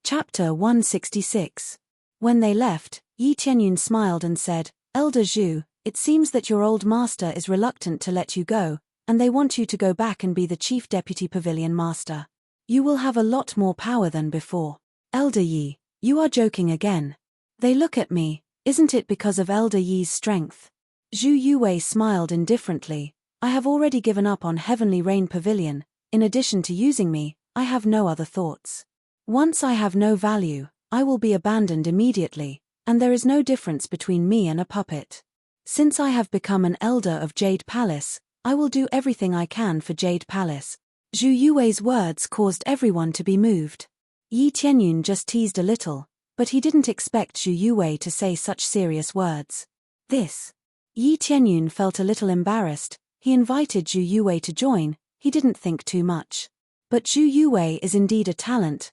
Chapter 166. When they left, Yi Tianyun smiled and said, "Elder Zhu, it seems that your old master is reluctant to let you go, and they want you to go back and be the chief deputy pavilion master. You will have a lot more power than before." "Elder Yi, you are joking again." "They look at me, isn't it because of Elder Yi's strength?" Zhu Yuwei smiled indifferently. "I have already given up on Heavenly Rain Pavilion. In addition to using me, I have no other thoughts. Once I have no value, I will be abandoned immediately, and there is no difference between me and a puppet. Since I have become an elder of Jade Palace, I will do everything I can for Jade Palace." Zhu Yuwei's words caused everyone to be moved. Yi Tianyun just teased a little, but he didn't expect Zhu Yuwei to say such serious words. Yi Tianyun felt a little embarrassed. He invited Zhu Yuwei to join. He didn't think too much. But Zhu Yuwei is indeed a talent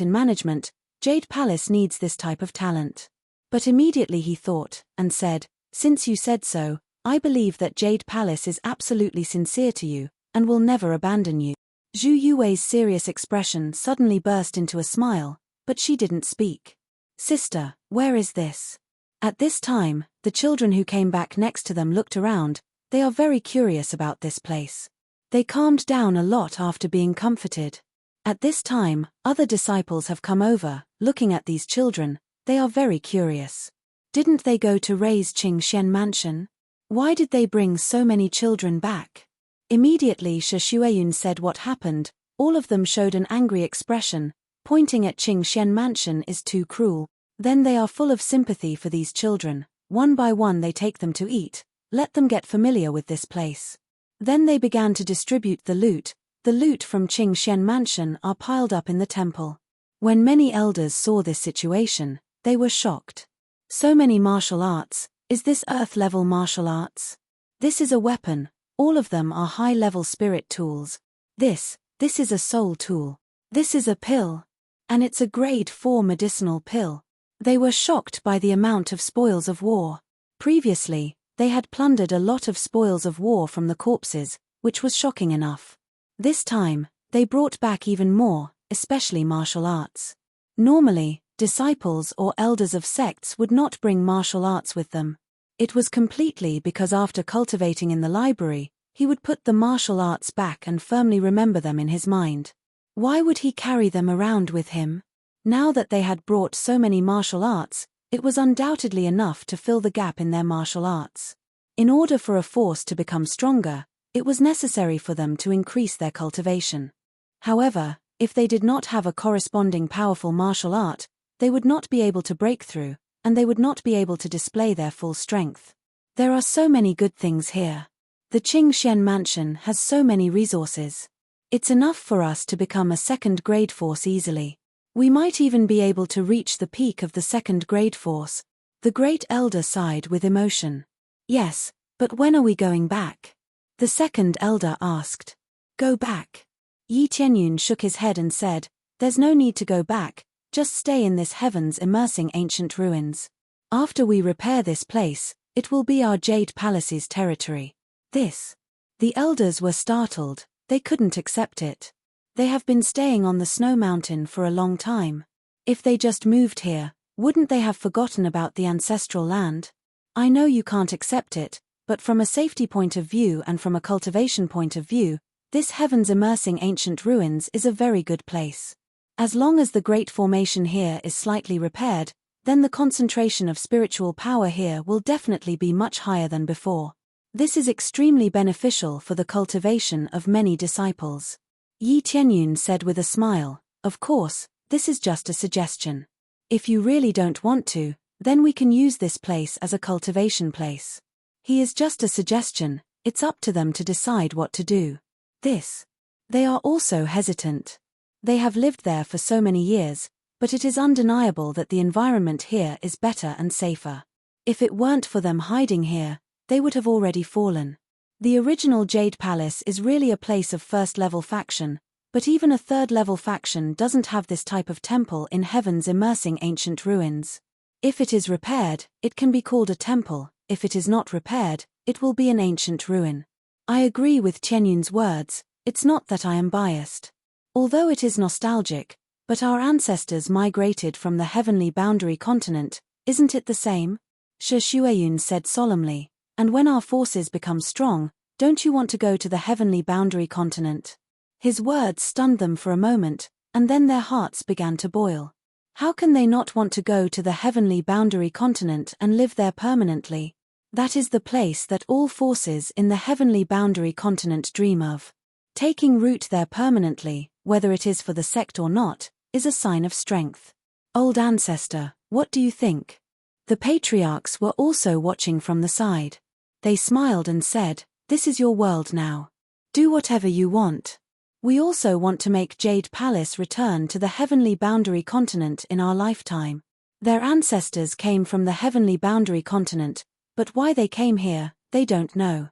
in management. Jade Palace needs this type of talent. But immediately he thought, and said, "Since you said so, I believe that Jade Palace is absolutely sincere to you, and will never abandon you." Zhu Yuwei's serious expression suddenly burst into a smile, but she didn't speak. "Sister, where is this?" At this time, the children who came back next to them looked around. They are very curious about this place. They calmed down a lot after being comforted. At this time, other disciples have come over. Looking at these children, they are very curious. Didn't they go to raise Qingxian Mansion? Why did they bring so many children back? Immediately Shi Xueyun said what happened. All of them showed an angry expression. Pointing at Qingxian Mansion is too cruel. Then they are full of sympathy for these children. One by one they take them to eat. Let them get familiar with this place. Then they began to distribute the loot. The loot from Qingxian Mansion are piled up in the temple. When many elders saw this situation, they were shocked. So many martial arts. Is this earth-level martial arts? This is a weapon. All of them are high-level spirit tools. This is a soul tool. This is a pill. And it's a grade 4 medicinal pill. They were shocked by the amount of spoils of war. Previously, they had plundered a lot of spoils of war from the corpses, which was shocking enough. This time, they brought back even more, especially martial arts. Normally, disciples or elders of sects would not bring martial arts with them. It was completely because after cultivating in the library, he would put the martial arts back and firmly remember them in his mind. Why would he carry them around with him? Now that they had brought so many martial arts, it was undoubtedly enough to fill the gap in their martial arts. In order for a force to become stronger, it was necessary for them to increase their cultivation. However, if they did not have a corresponding powerful martial art, they would not be able to break through, and they would not be able to display their full strength. There are so many good things here. The Qingxian Mansion has so many resources. It's enough for us to become a second-grade force easily. We might even be able to reach the peak of the second-grade force. The great elder sighed with emotion. "Yes, but when are we going back?" the second elder asked. "Go back." Yi Tianyun shook his head and said, "There's no need to go back, just stay in this heavens immersing ancient ruins. After we repair this place, it will be our Jade Palace's territory." The elders were startled. They couldn't accept it. They have been staying on the snow mountain for a long time. If they just moved here, wouldn't they have forgotten about the ancestral land? I know you can't accept it, but from a safety point of view and from a cultivation point of view, this heavens immersing ancient ruins is a very good place. As long as the great formation here is slightly repaired, then the concentration of spiritual power here will definitely be much higher than before. This is extremely beneficial for the cultivation of many disciples. Yi Tianyun said with a smile, "Of course, this is just a suggestion. If you really don't want to, then we can use this place as a cultivation place. He is just a suggestion, it's up to them to decide what to do." They are also hesitant. They have lived there for so many years, but it is undeniable that the environment here is better and safer. If it weren't for them hiding here, they would have already fallen. The original Jade Palace is really a place of first-level faction, but even a third-level faction doesn't have this type of temple in heavens immersing ancient ruins. If it is repaired, it can be called a temple. If it is not repaired, it will be an ancient ruin. I agree with Tianyun's words. It's not that I am biased. Although it is nostalgic, But our ancestors migrated from the heavenly boundary continent, isn't it the same? Shi Shuiyun said solemnly, and when our forces become strong, don't you want to go to the heavenly boundary continent? His words stunned them for a moment, and then their hearts began to boil. How can they not want to go to the heavenly boundary continent and live there permanently? That is the place that all forces in the heavenly boundary continent dream of. Taking root there permanently, whether it is for the sect or not, is a sign of strength. Old ancestor, what do you think? The patriarchs were also watching from the side. They smiled and said, "This is your world now. Do whatever you want. We also want to make Jade Palace return to the heavenly boundary continent in our lifetime." Their ancestors came from the heavenly boundary continent, but why they came here, they don't know.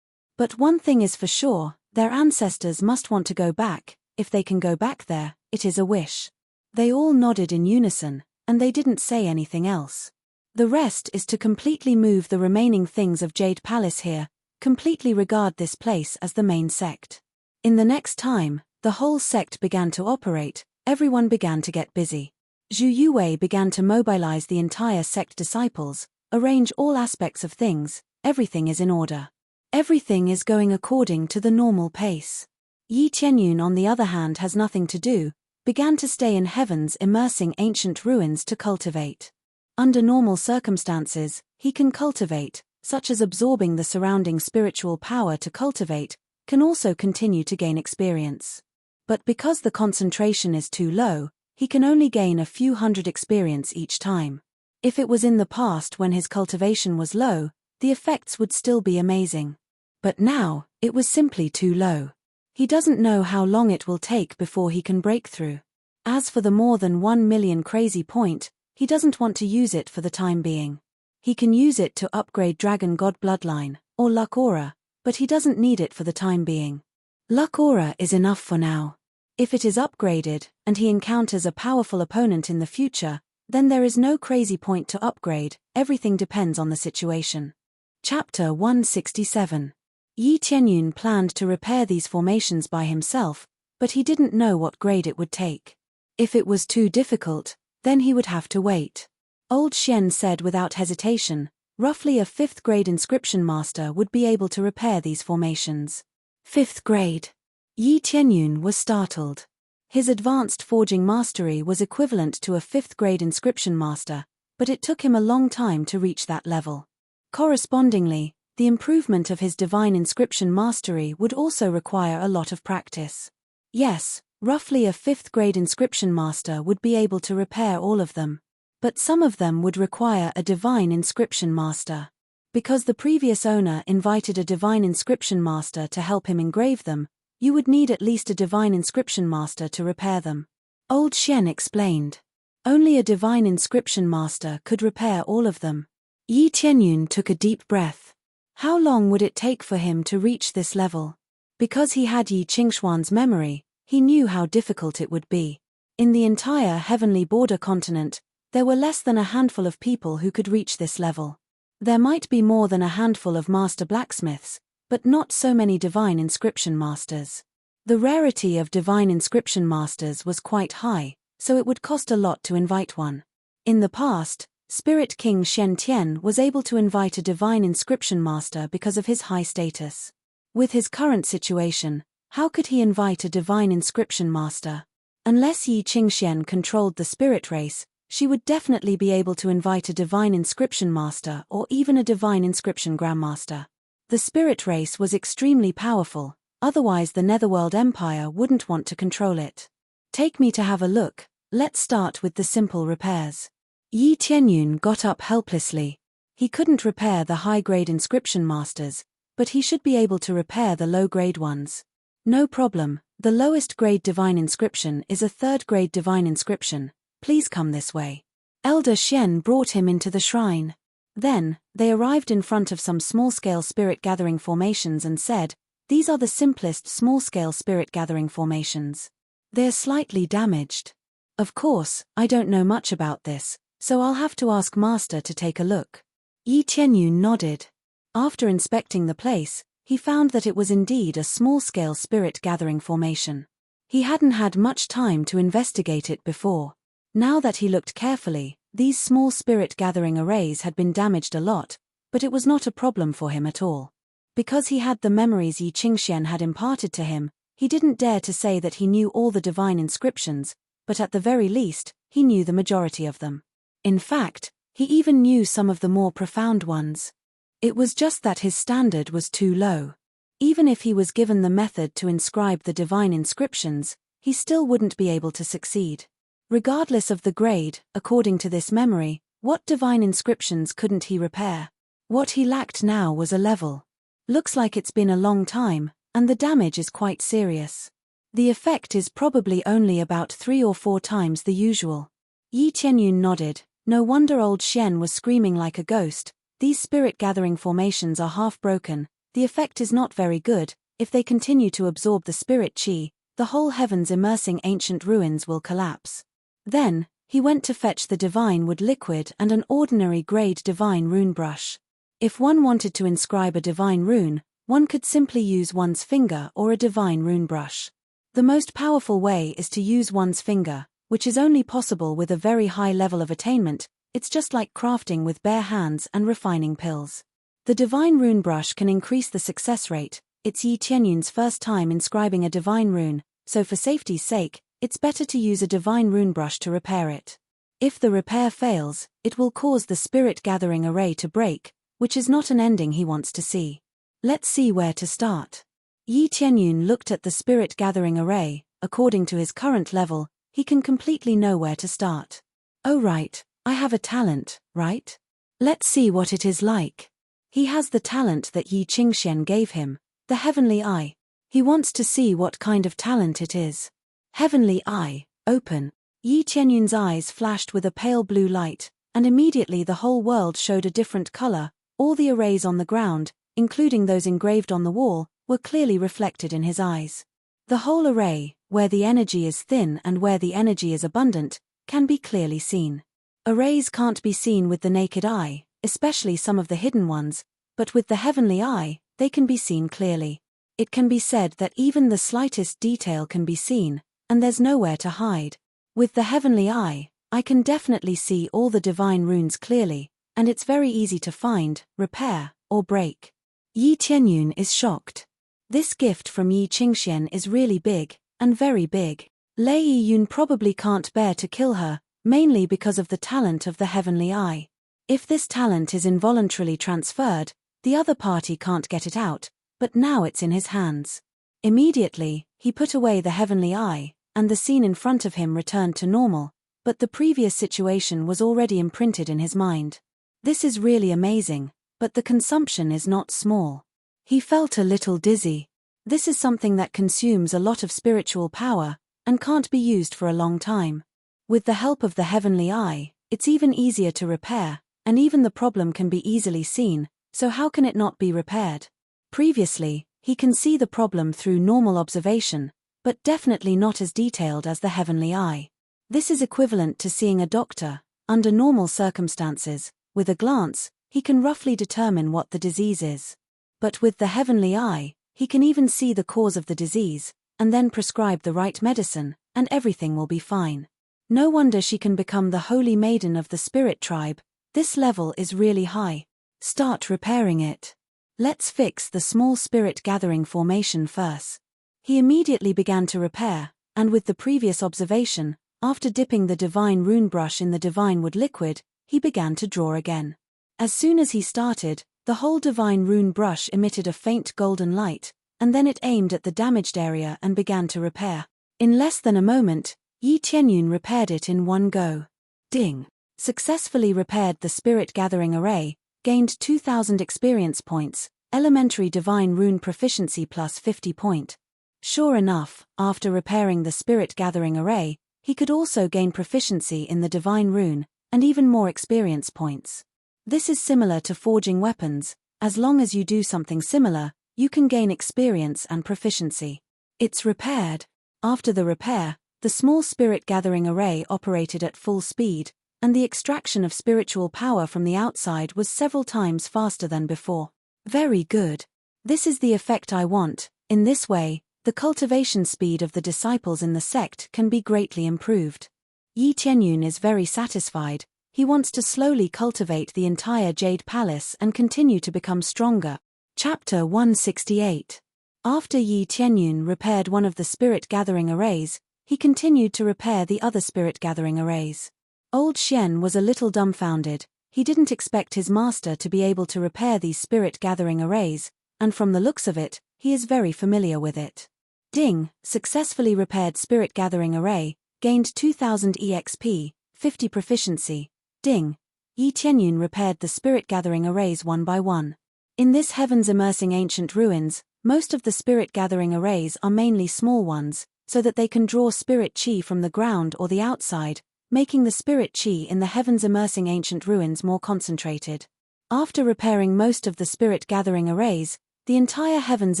But one thing is for sure, their ancestors must want to go back. If they can go back there, it is a wish. They all nodded in unison, and they didn't say anything else. The rest is to completely move the remaining things of Jade Palace here, completely regard this place as the main sect. In the next time, the whole sect began to operate, everyone began to get busy. Zhu Yue began to mobilize the entire sect disciples, arrange all aspects of things, everything is in order. Everything is going according to the normal pace. Yi Qianyun on the other hand has nothing to do, began to stay in heavens immersing ancient ruins to cultivate. Under normal circumstances, he can cultivate, such as absorbing the surrounding spiritual power to cultivate, can also continue to gain experience. But because the concentration is too low, he can only gain a few hundred experience each time. If it was in the past when his cultivation was low, the effects would still be amazing. But now, it was simply too low. He doesn't know how long it will take before he can break through. As for the more than 1 million crazy point, he doesn't want to use it for the time being. He can use it to upgrade Dragon God Bloodline, or Luck Aura, but he doesn't need it for the time being. Luck Aura is enough for now. If it is upgraded, and he encounters a powerful opponent in the future, then there is no crazy point to upgrade, everything depends on the situation. Chapter 167. Yi Qianyun planned to repair these formations by himself, but he didn't know what grade it would take. If it was too difficult, then he would have to wait. Old Xian said without hesitation, roughly a 5th grade inscription master would be able to repair these formations. 5th grade. Yi Qianyun was startled. His advanced forging mastery was equivalent to a 5th grade inscription master, but it took him a long time to reach that level. Correspondingly, the improvement of his divine inscription mastery would also require a lot of practice. Yes, roughly a 5th grade inscription master would be able to repair all of them. But some of them would require a divine inscription master. Because the previous owner invited a divine inscription master to help him engrave them, you would need at least a divine inscription master to repair them. Old Xian explained. Only a divine inscription master could repair all of them. Yi Qianyun took a deep breath. How long would it take for him to reach this level? Because he had Yi Qingshuan's memory, he knew how difficult it would be. In the entire heavenly border continent, there were less than a handful of people who could reach this level. There might be more than a handful of master blacksmiths, but not so many divine inscription masters. The rarity of divine inscription masters was quite high, so it would cost a lot to invite one. In the past, Spirit King Shen Tian was able to invite a divine inscription master because of his high status. With his current situation, how could he invite a divine inscription master? Unless Yi Qingxian controlled the spirit race, she would definitely be able to invite a divine inscription master or even a divine inscription grandmaster. The spirit race was extremely powerful, otherwise the Netherworld Empire wouldn't want to control it. Take me to have a look, let's start with the simple repairs. Yi Qianyun got up helplessly. He couldn't repair the high-grade inscription masters, but he should be able to repair the low-grade ones. No problem, the lowest grade divine inscription is a 3rd grade divine inscription. Please come this way. Elder Xian brought him into the shrine. Then, they arrived in front of some small-scale spirit-gathering formations and said, "These are the simplest small-scale spirit-gathering formations. They're slightly damaged. Of course, I don't know much about this, so I'll have to ask Master to take a look." Yi Qianyun nodded. After inspecting the place, he found that it was indeed a small-scale spirit-gathering formation. He hadn't had much time to investigate it before. Now that he looked carefully, these small spirit-gathering arrays had been damaged a lot, but it was not a problem for him at all. Because he had the memories Yi Qingxian had imparted to him, he didn't dare to say that he knew all the divine inscriptions, but at the very least, he knew the majority of them. In fact, he even knew some of the more profound ones. It was just that his standard was too low. Even if he was given the method to inscribe the divine inscriptions, he still wouldn't be able to succeed. Regardless of the grade, according to this memory, what divine inscriptions couldn't he repair? What he lacked now was a level. Looks like it's been a long time, and the damage is quite serious. The effect is probably only about 3 or 4 times the usual. Yi Qianyun nodded. No wonder old Xian was screaming like a ghost. These spirit-gathering formations are half broken. The effect is not very good. If they continue to absorb the spirit qi, the whole heavens immersing ancient ruins will collapse. Then, he went to fetch the divine wood liquid and an ordinary grade divine rune brush. If one wanted to inscribe a divine rune, one could simply use one's finger or a divine rune brush. The most powerful way is to use one's finger, which is only possible with a very high level of attainment. It's just like crafting with bare hands and refining pills. The divine rune brush can increase the success rate. It's Yi Qianyun's first time inscribing a divine rune, so for safety's sake, it's better to use a divine rune brush to repair it. If the repair fails, it will cause the spirit-gathering array to break, which is not an ending he wants to see. Let's see where to start. Yi Qianyun looked at the spirit-gathering array. According to his current level, he can completely know where to start. Oh right, I have a talent, right? Let's see what it is like. He has the talent that Yi Qingxian gave him, the heavenly eye. He wants to see what kind of talent it is. Heavenly eye, open. Yi Qianyun's eyes flashed with a pale blue light, and immediately the whole world showed a different color. All the arrays on the ground, including those engraved on the wall, were clearly reflected in his eyes. The whole array, where the energy is thin and where the energy is abundant, can be clearly seen. Arrays can't be seen with the naked eye, especially some of the hidden ones, but with the heavenly eye, they can be seen clearly. It can be said that even the slightest detail can be seen, and there's nowhere to hide. With the heavenly eye, I can definitely see all the divine runes clearly, and it's very easy to find, repair, or break. Yi Qianyun is shocked. This gift from Yi Qingxian is really big, and very big. Lei Yun probably can't bear to kill her, mainly because of the talent of the heavenly eye. If this talent is involuntarily transferred, the other party can't get it out, but now it's in his hands. Immediately, he put away the heavenly eye, and the scene in front of him returned to normal, but the previous situation was already imprinted in his mind. This is really amazing, but the consumption is not small. He felt a little dizzy. This is something that consumes a lot of spiritual power, and can't be used for a long time. With the help of the heavenly eye, it's even easier to repair, and even the problem can be easily seen, so how can it not be repaired? Previously, he can see the problem through normal observation, but definitely not as detailed as the heavenly eye. This is equivalent to seeing a doctor. Under normal circumstances, with a glance, he can roughly determine what the disease is. But with the heavenly eye, he can even see the cause of the disease, and then prescribe the right medicine, and everything will be fine. No wonder she can become the holy maiden of the spirit tribe. This level is really high. Start repairing it. Let's fix the small spirit gathering formation first. He immediately began to repair, and with the previous observation, after dipping the divine rune brush in the divine wood liquid, he began to draw again. As soon as he started, the whole divine rune brush emitted a faint golden light, and then it aimed at the damaged area and began to repair. In less than a moment, Yi Qianyun repaired it in one go. Ding! Successfully repaired the spirit gathering array, gained 2,000 experience points, elementary divine rune proficiency plus 50 point. Sure enough, after repairing the spirit gathering array, he could also gain proficiency in the divine rune, and even more experience points. This is similar to forging weapons. As long as you do something similar, you can gain experience and proficiency. It's repaired. After the repair, the small spirit gathering array operated at full speed, and the extraction of spiritual power from the outside was several times faster than before. Very good. This is the effect I want. In this way, the cultivation speed of the disciples in the sect can be greatly improved. Yi Tianyun is very satisfied. He wants to slowly cultivate the entire Jade Palace and continue to become stronger. Chapter 168. After Yi Tianyun repaired one of the spirit-gathering arrays, he continued to repair the other spirit-gathering arrays. Old Xian was a little dumbfounded. He didn't expect his master to be able to repair these spirit-gathering arrays, and from the looks of it, he is very familiar with it. Ding, successfully repaired spirit-gathering array, gained 2000 EXP, 50 proficiency. Ding, Yi Tianyun repaired the spirit-gathering arrays one by one. In this heavens immersing ancient ruins, most of the spirit-gathering arrays are mainly small ones, so that they can draw spirit chi from the ground or the outside, making the spirit chi in the heavens immersing ancient ruins more concentrated. After repairing most of the spirit-gathering arrays, the entire heavens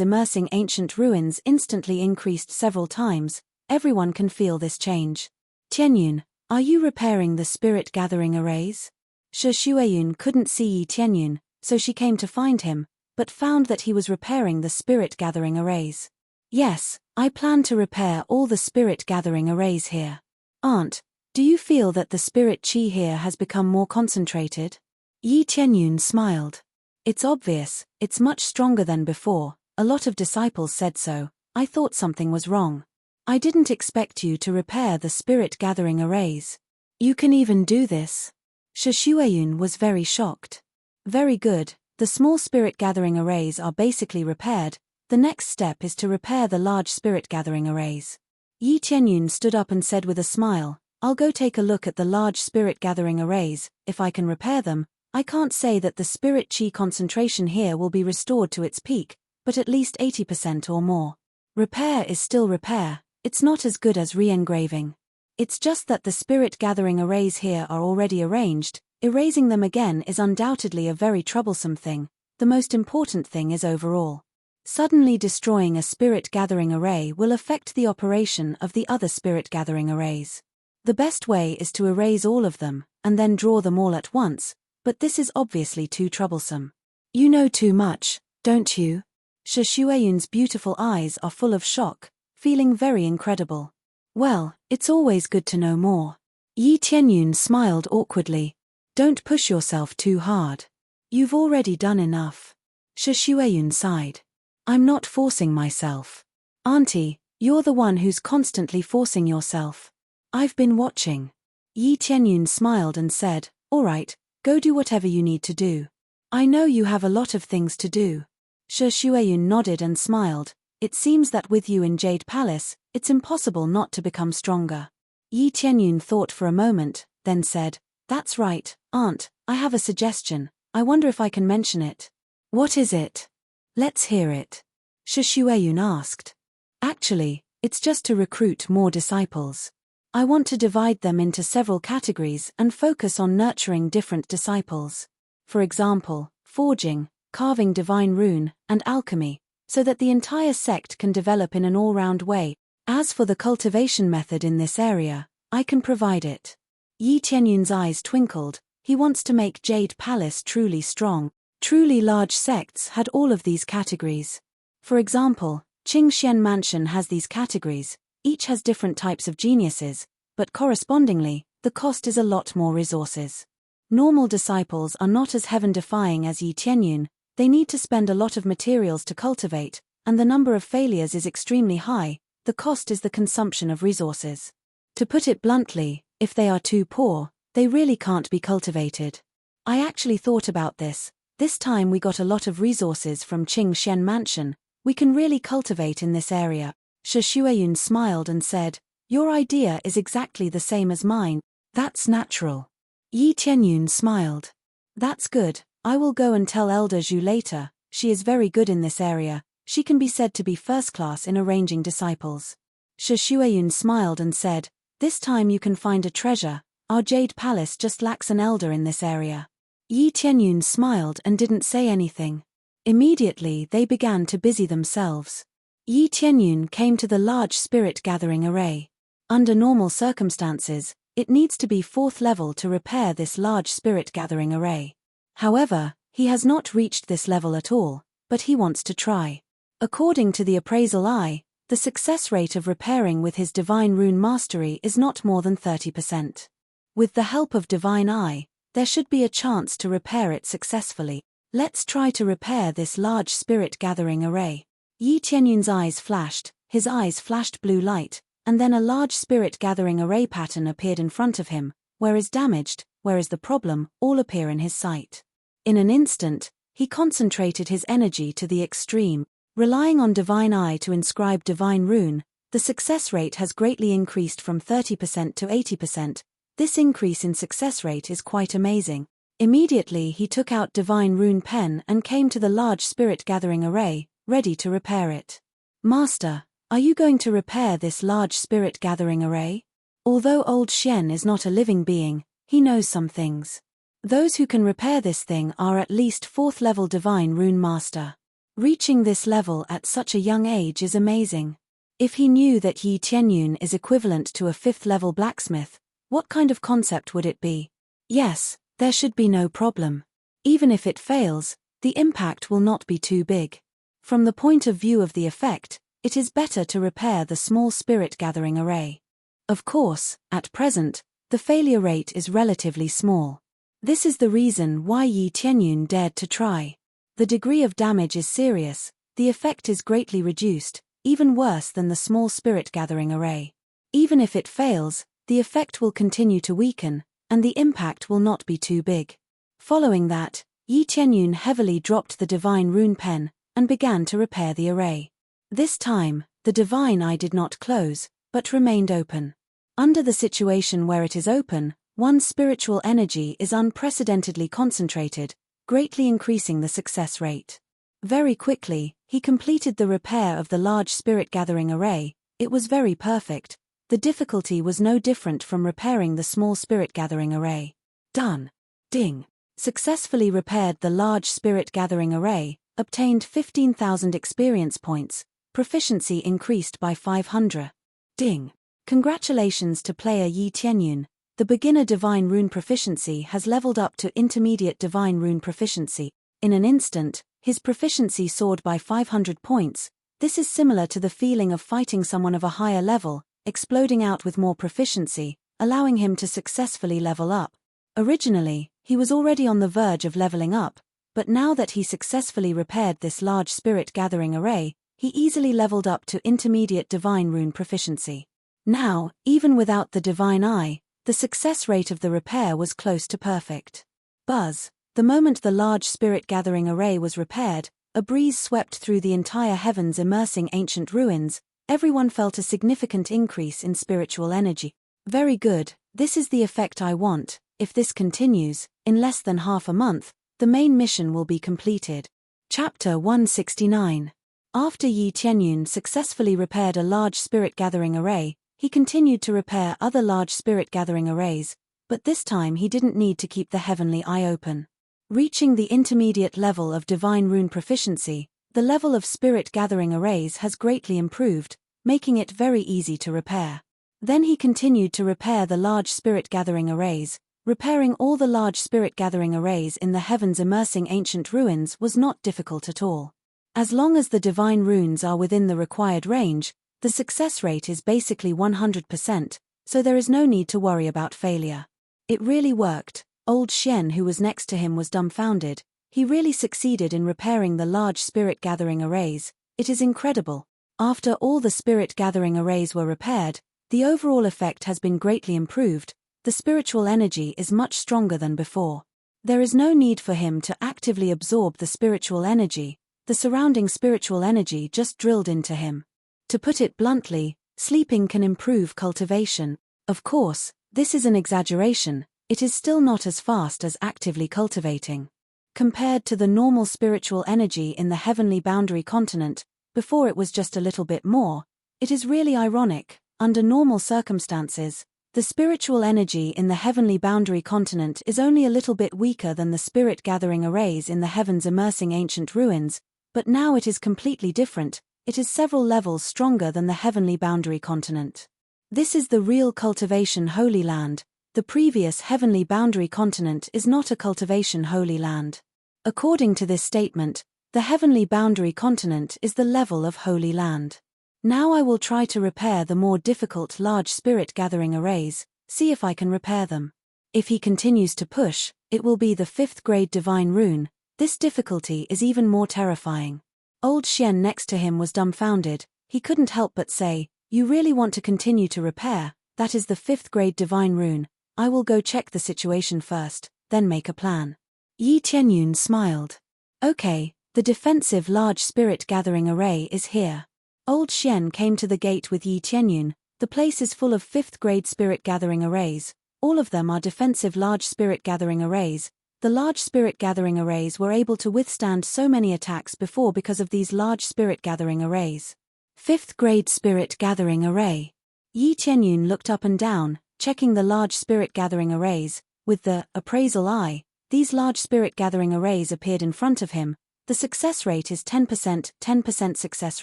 immersing ancient ruins instantly increased several times. Everyone can feel this change. Tianyun, are you repairing the spirit-gathering arrays? Shi Shuiyun couldn't see Yi Tianyun, so she came to find him, but found that he was repairing the spirit-gathering arrays. Yes, I plan to repair all the spirit-gathering arrays here. Aunt, do you feel that the spirit chi here has become more concentrated? Yi Tianyun smiled. It's obvious, it's much stronger than before. A lot of disciples said so. I thought something was wrong. I didn't expect you to repair the spirit-gathering arrays. You can even do this? Shi Shuiyun was very shocked. Very good, the small spirit-gathering arrays are basically repaired. The next step is to repair the large spirit-gathering arrays. Yi Tianyun stood up and said with a smile, I'll go take a look at the large spirit-gathering arrays. If I can repair them, I can't say that the spirit chi concentration here will be restored to its peak, but at least 80% or more. Repair is still repair. It's not as good as re-engraving. It's just that the spirit-gathering arrays here are already arranged. Erasing them again is undoubtedly a very troublesome thing. The most important thing is overall. Suddenly destroying a spirit-gathering array will affect the operation of the other spirit-gathering arrays. The best way is to erase all of them, and then draw them all at once, but this is obviously too troublesome. You know too much, don't you? Shi Shuiyun's beautiful eyes are full of shock, feeling very incredible. Well, it's always good to know more. Yi Tianyun smiled awkwardly. Don't push yourself too hard. You've already done enough. Shi Shuiyun sighed. I'm not forcing myself. Auntie, you're the one who's constantly forcing yourself. I've been watching. Yi Tianyun smiled and said, all right, go do whatever you need to do. I know you have a lot of things to do. Shi Shuiyun nodded and smiled. It seems that with you in Jade Palace, it's impossible not to become stronger. Yi Tianyun thought for a moment, then said, that's right, Aunt, I have a suggestion. I wonder if I can mention it. What is it? Let's hear it. Shi Shuiyun asked. Actually, it's just to recruit more disciples. I want to divide them into several categories and focus on nurturing different disciples. For example, forging, carving divine rune, and alchemy, so that the entire sect can develop in an all-round way. As for the cultivation method in this area, I can provide it. Yi Tianyun's eyes twinkled. He wants to make Jade Palace truly strong. Truly large sects had all of these categories. For example, Qingxian Mansion has these categories. Each has different types of geniuses, but correspondingly, the cost is a lot more resources. Normal disciples are not as heaven-defying as Yi Tianyun. They need to spend a lot of materials to cultivate, and the number of failures is extremely high. The cost is the consumption of resources. To put it bluntly, if they are too poor, they really can't be cultivated. I actually thought about this. This time we got a lot of resources from Qingxian Mansion. We can really cultivate in this area. Shi Shuiyun smiled and said, your idea is exactly the same as mine. That's natural. Yi Tianyun smiled. That's good. I will go and tell Elder Zhu later. She is very good in this area. She can be said to be first class in arranging disciples. Shi Shuiyun smiled and said, this time you can find a treasure. Our Jade Palace just lacks an elder in this area. Yi Tianyun smiled and didn't say anything. Immediately they began to busy themselves. Yi Tianyun came to the large spirit-gathering array. Under normal circumstances, it needs to be 4th level to repair this large spirit-gathering array. However, he has not reached this level at all, but he wants to try. According to the appraisal eye, the success rate of repairing with his divine rune mastery is not more than 30%. With the help of divine eye, there should be a chance to repair it successfully. Let's try to repair this large spirit gathering array. Yi Tianyun's eyes flashed, his eyes flashed blue light, and then a large spirit gathering array pattern appeared in front of him. Where is damaged, where is the problem, all appear in his sight. In an instant, he concentrated his energy to the extreme. Relying on divine eye to inscribe divine rune, the success rate has greatly increased from 30% to 80%. This increase in success rate is quite amazing. Immediately he took out divine rune pen and came to the large spirit gathering array, ready to repair it. Master, are you going to repair this large spirit gathering array? Although old Xian is not a living being, he knows some things. Those who can repair this thing are at least 4th level divine rune master. Reaching this level at such a young age is amazing. If he knew that Yi Tianyun is equivalent to a 5th level blacksmith, what kind of concept would it be? Yes, there should be no problem. Even if it fails, the impact will not be too big. From the point of view of the effect, it is better to repair the small spirit gathering array. Of course, at present, the failure rate is relatively small. This is the reason why Yi Tianyun dared to try. The degree of damage is serious, the effect is greatly reduced, even worse than the small spirit gathering array. Even if it fails, the effect will continue to weaken, and the impact will not be too big. Following that, Yi Tianyun heavily dropped the divine rune pen, and began to repair the array. This time, the divine eye did not close, but remained open. Under the situation where it is open, one's spiritual energy is unprecedentedly concentrated, greatly increasing the success rate. Very quickly, he completed the repair of the large spirit gathering array. It was very perfect. The difficulty was no different from repairing the small spirit gathering array. Done. Ding. Successfully repaired the large spirit gathering array, obtained 15,000 experience points, proficiency increased by 500. Ding. Congratulations to player Yi Tianyun. The beginner divine rune proficiency has leveled up to intermediate divine rune proficiency. In an instant, his proficiency soared by 500 points. This is similar to the feeling of fighting someone of a higher level, exploding out with more proficiency, allowing him to successfully level up. Originally, he was already on the verge of leveling up, but now that he successfully repaired this large spirit gathering array, he easily leveled up to intermediate divine rune proficiency. Now, even without the divine eye, the success rate of the repair was close to perfect. Buzz. The moment the large spirit gathering array was repaired, a breeze swept through the entire heavens immersing ancient ruins. Everyone felt a significant increase in spiritual energy. Very good, this is the effect I want. If this continues, in less than half a month, the main mission will be completed. Chapter 169. After Yi Tianyun successfully repaired a large spirit gathering array, he continued to repair other large spirit gathering arrays, but this time he didn't need to keep the heavenly eye open. Reaching the intermediate level of divine rune proficiency, the level of spirit gathering arrays has greatly improved, making it very easy to repair. Then he continued to repair the large spirit gathering arrays. Repairing all the large spirit gathering arrays in the heavens immersing ancient ruins was not difficult at all. As long as the divine runes are within the required range, the success rate is basically 100%, so there is no need to worry about failure. It really worked. Old Xian, who was next to him, was dumbfounded. He really succeeded in repairing the large spirit gathering arrays. It is incredible. After all the spirit gathering arrays were repaired, the overall effect has been greatly improved. The spiritual energy is much stronger than before. There is no need for him to actively absorb the spiritual energy. The surrounding spiritual energy just drilled into him. To put it bluntly, sleeping can improve cultivation. Of course, this is an exaggeration. It is still not as fast as actively cultivating. Compared to the normal spiritual energy in the heavenly boundary continent, before it was just a little bit more, it is really ironic. Under normal circumstances, the spiritual energy in the heavenly boundary continent is only a little bit weaker than the spirit gathering arrays in the heavens immersing ancient ruins, but now it is completely different. It is several levels stronger than the heavenly boundary continent. This is the real cultivation holy land. The previous heavenly boundary continent is not a cultivation holy land. According to this statement, the heavenly boundary continent is the level of holy land. Now I will try to repair the more difficult large spirit gathering arrays, see if I can repair them. If he continues to push, it will be the 5th grade divine rune. This difficulty is even more terrifying. Old Xian next to him was dumbfounded. He couldn't help but say, "You really want to continue to repair? That is the 5th grade divine rune. I will go check the situation first, then make a plan." Yi Tianyun smiled. "Okay, the defensive large spirit gathering array is here." Old Xian came to the gate with Yi Tianyun. The place is full of 5th grade spirit gathering arrays. All of them are defensive large spirit gathering arrays. The large spirit gathering arrays were able to withstand so many attacks before because of these large spirit gathering arrays. 5th grade spirit gathering array. Yi Tianyun looked up and down, checking the large spirit gathering arrays. With the appraisal eye, these large spirit gathering arrays appeared in front of him. The success rate is 10%, 10% success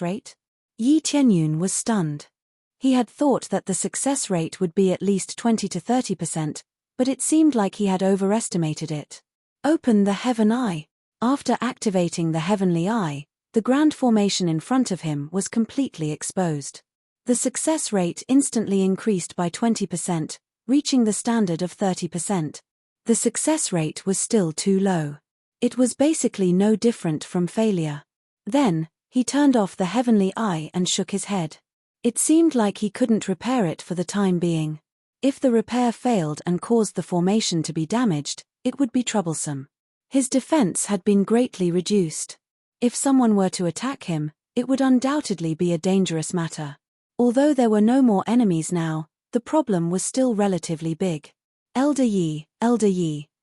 rate? Yi Tianyun was stunned. He had thought that the success rate would be at least 20 to 30%, but it seemed like he had overestimated it. Open the Heaven Eye. After activating the Heavenly Eye, the grand formation in front of him was completely exposed. The success rate instantly increased by 20%, reaching the standard of 30%. The success rate was still too low. It was basically no different from failure. Then, he turned off the Heavenly Eye and shook his head. It seemed like he couldn't repair it for the time being. If the repair failed and caused the formation to be damaged, it would be troublesome. His defense had been greatly reduced. If someone were to attack him, it would undoubtedly be a dangerous matter. Although there were no more enemies now, the problem was still relatively big. Elder Yi,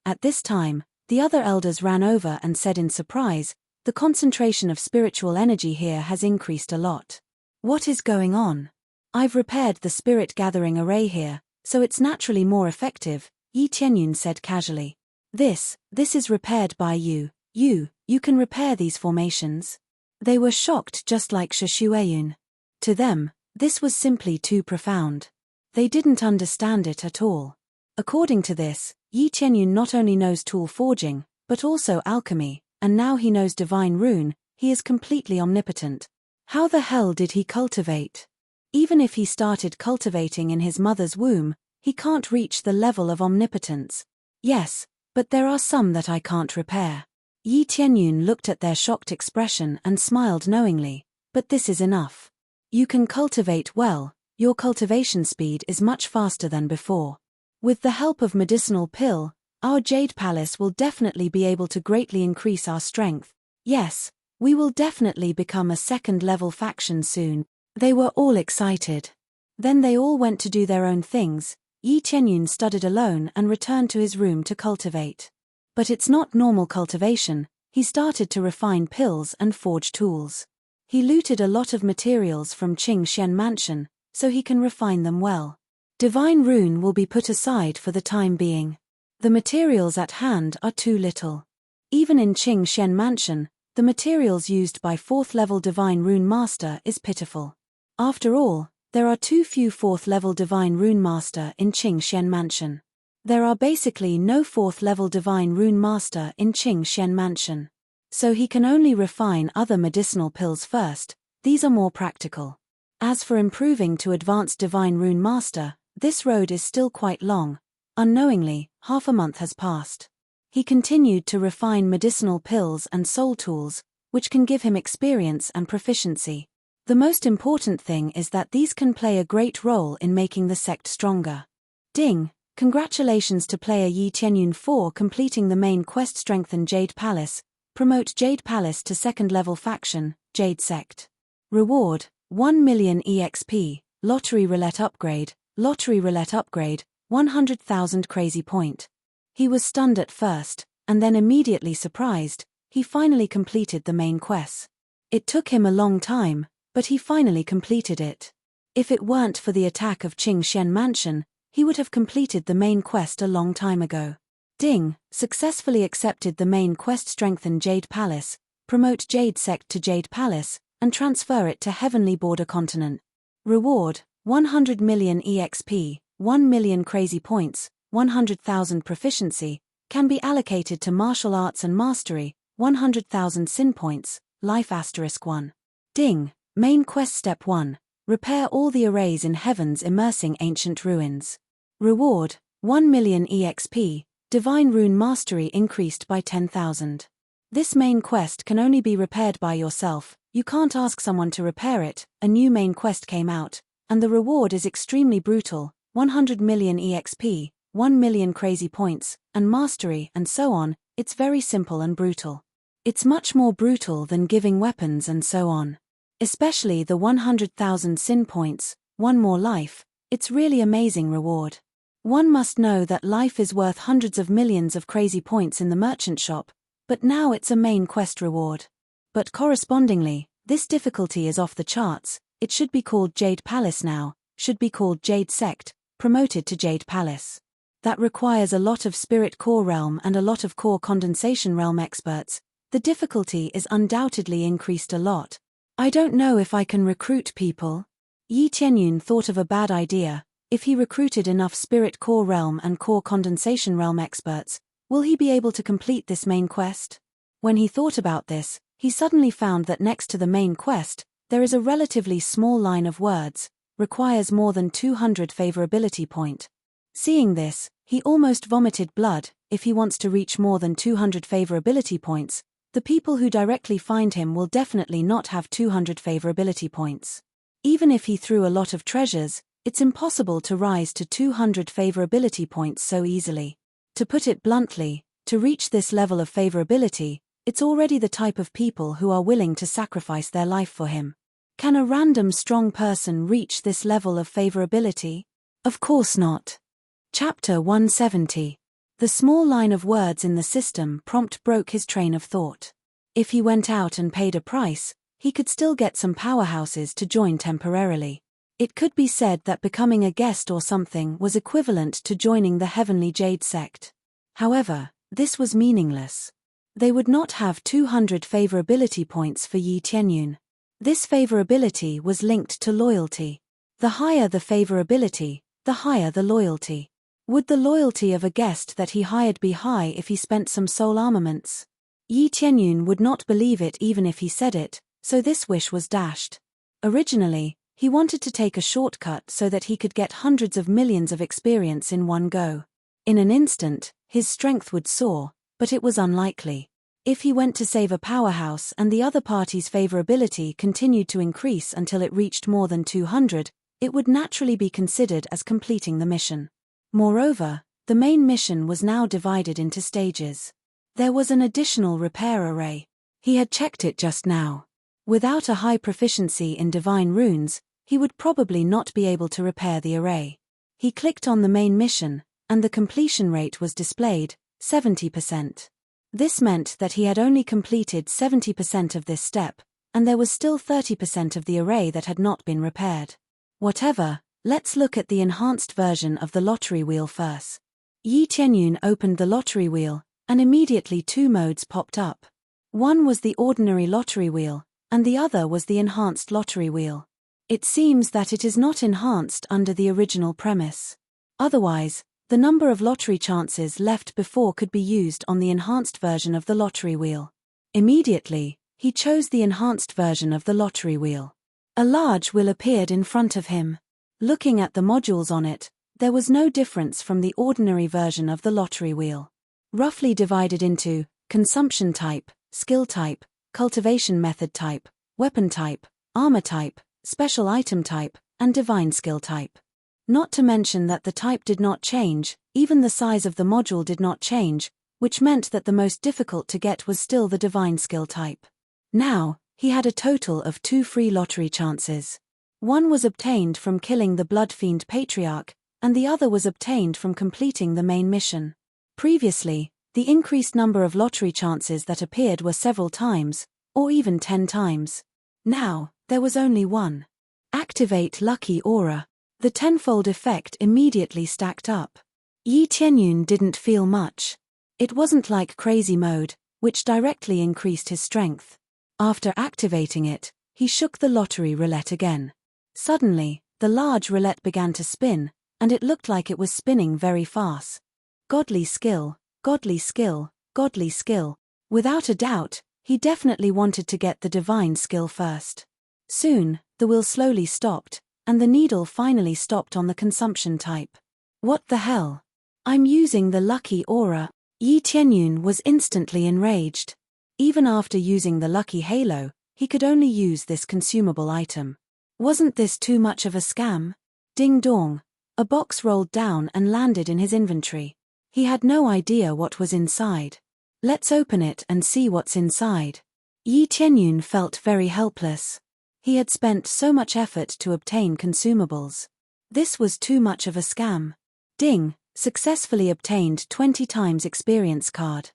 at this time, the other elders ran over and said in surprise, "The concentration of spiritual energy here has increased a lot. What is going on? I've repaired the spirit gathering array here, so it's naturally more effective," Yi Tianyun said casually. This is repaired by you. You can repair these formations." They were shocked just like Shishueyun. To them, this was simply too profound. They didn't understand it at all. According to this, Yi Tianyun not only knows tool forging, but also alchemy, and now he knows divine rune. He is completely omnipotent. How the hell did he cultivate? Even if he started cultivating in his mother's womb, he can't reach the level of omnipotence. "Yes, but there are some that I can't repair." Yi Tianyun looked at their shocked expression and smiled knowingly. "But this is enough. You can cultivate well, your cultivation speed is much faster than before. With the help of medicinal pill, our Jade Palace will definitely be able to greatly increase our strength. Yes, we will definitely become a second-level faction soon." They were all excited. Then they all went to do their own things. Yi Tianyun studied alone and returned to his room to cultivate. But it's not normal cultivation. He started to refine pills and forge tools. He looted a lot of materials from Qing Xian Mansion, so he can refine them well. Divine rune will be put aside for the time being. The materials at hand are too little. Even in Qing Xian Mansion, the materials used by 4th-level divine rune master is pitiful. After all, there are too few 4th-level divine rune master in Qing Xian Mansion. There are basically no 4th-level divine rune master in Qing Xian Mansion. So he can only refine other medicinal pills first. These are more practical. As for improving to advanced divine rune master, this road is still quite long. Unknowingly, half a month has passed. He continued to refine medicinal pills and soul tools, which can give him experience and proficiency. The most important thing is that these can play a great role in making the sect stronger. Ding! Congratulations to player Yi Tianyun for completing the main quest. Strengthen Jade Palace. Promote Jade Palace to second-level faction, Jade Sect. Reward, 1 million EXP, Lottery Roulette Upgrade, 100,000 Crazy Point. He was stunned at first, and then immediately surprised. He finally completed the main quest. It took him a long time, but he finally completed it. If it weren't for the attack of Qing Xian Mansion, he would have completed the main quest a long time ago. Ding! Successfully accepted the main quest. Strengthen Jade Palace, promote Jade Sect to Jade Palace, and transfer it to Heavenly Border Continent. Reward, 100 million EXP, 1 million Crazy Points, 100,000 Proficiency, can be allocated to Martial Arts and Mastery, 100,000 Sin Points, Life *1. Ding! Main Quest Step 1, Repair all the arrays in heaven's immersing ancient ruins. Reward, 1 million EXP, Divine Rune Mastery increased by 10,000. This main quest can only be repaired by yourself, you can't ask someone to repair it. A new main quest came out, and the reward is extremely brutal, 100 million EXP, 1 million crazy points, and mastery and so on. It's very simple and brutal. It's much more brutal than giving weapons and so on. Especially the 100,000 sin points, one more life, it's really amazing reward. One must know that life is worth hundreds of millions of crazy points in the merchant shop, but now it's a main quest reward. But correspondingly, this difficulty is off the charts. It should be called Jade Palace now, should be called Jade Sect, promoted to Jade Palace. That requires a lot of Spirit Core Realm and a lot of Core Condensation Realm experts. The difficulty is undoubtedly increased a lot. I don't know if I can recruit people. Yi Tianyun thought of a bad idea. If he recruited enough Spirit Core Realm and Core Condensation Realm experts, will he be able to complete this main quest? When he thought about this, he suddenly found that next to the main quest, there is a relatively small line of words, requires more than 200 favorability point. Seeing this, he almost vomited blood. If he wants to reach more than 200 favorability points, the people who directly find him will definitely not have 200 favorability points. Even if he threw a lot of treasures, it's impossible to rise to 200 favorability points so easily. To put it bluntly, to reach this level of favorability, it's already the type of people who are willing to sacrifice their life for him. Can a random strong person reach this level of favorability? Of course not. Chapter 170. The small line of words in the system prompt broke his train of thought. If he went out and paid a price, he could still get some powerhouses to join temporarily. It could be said that becoming a guest or something was equivalent to joining the Heavenly Jade Sect. However, this was meaningless. They would not have 200 favorability points for Yi Tianyun. This favorability was linked to loyalty. The higher the favorability, the higher the loyalty. Would the loyalty of a guest that he hired be high if he spent some soul armaments? Yi Tianyun would not believe it even if he said it, so this wish was dashed. Originally, he wanted to take a shortcut so that he could get hundreds of millions of experience in one go. In an instant, his strength would soar, but it was unlikely. If he went to save a powerhouse and the other party's favorability continued to increase until it reached more than 200, it would naturally be considered as completing the mission. Moreover, the main mission was now divided into stages. There was an additional repair array. He had checked it just now. Without a high proficiency in divine runes, he would probably not be able to repair the array. He clicked on the main mission, and the completion rate was displayed, 70%. This meant that he had only completed 70% of this step, and there was still 30% of the array that had not been repaired. Whatever, let's look at the enhanced version of the lottery wheel first. Yi Tianyun opened the lottery wheel, and immediately two modes popped up. One was the ordinary lottery wheel, and the other was the enhanced lottery wheel. It seems that it is not enhanced under the original premise. Otherwise, the number of lottery chances left before could be used on the enhanced version of the lottery wheel. Immediately, he chose the enhanced version of the lottery wheel. A large wheel appeared in front of him. Looking at the modules on it, there was no difference from the ordinary version of the lottery wheel. Roughly divided into consumption type, skill type, cultivation method type, weapon type, armor type, special item type, and divine skill type. Not to mention that the type did not change, even the size of the module did not change, which meant that the most difficult to get was still the divine skill type. Now, he had a total of 2 free lottery chances. One was obtained from killing the Blood Fiend Patriarch, and the other was obtained from completing the main mission. Previously, the increased number of lottery chances that appeared were several times, or even 10 times. Now, there was only one. Activate Lucky Aura. The tenfold effect immediately stacked up. Yi Tianyun didn't feel much. It wasn't like crazy mode, which directly increased his strength. After activating it, he shook the lottery roulette again. Suddenly, the large roulette began to spin, and it looked like it was spinning very fast. Godly skill, godly skill, godly skill. Without a doubt, he definitely wanted to get the divine skill first. Soon, The wheel slowly stopped, and the needle finally stopped on the consumption type. What the hell? I'm using the lucky aura. Yi Tianyun was instantly enraged. Even after using the lucky halo, he could only use this consumable item. Wasn't this too much of a scam? Ding dong. A box rolled down and landed in his inventory. He had no idea what was inside. Let's open it and see what's inside. Yi Tianyun felt very helpless. He had spent so much effort to obtain consumables. This was too much of a scam. Ding, successfully obtained 20 times experience card.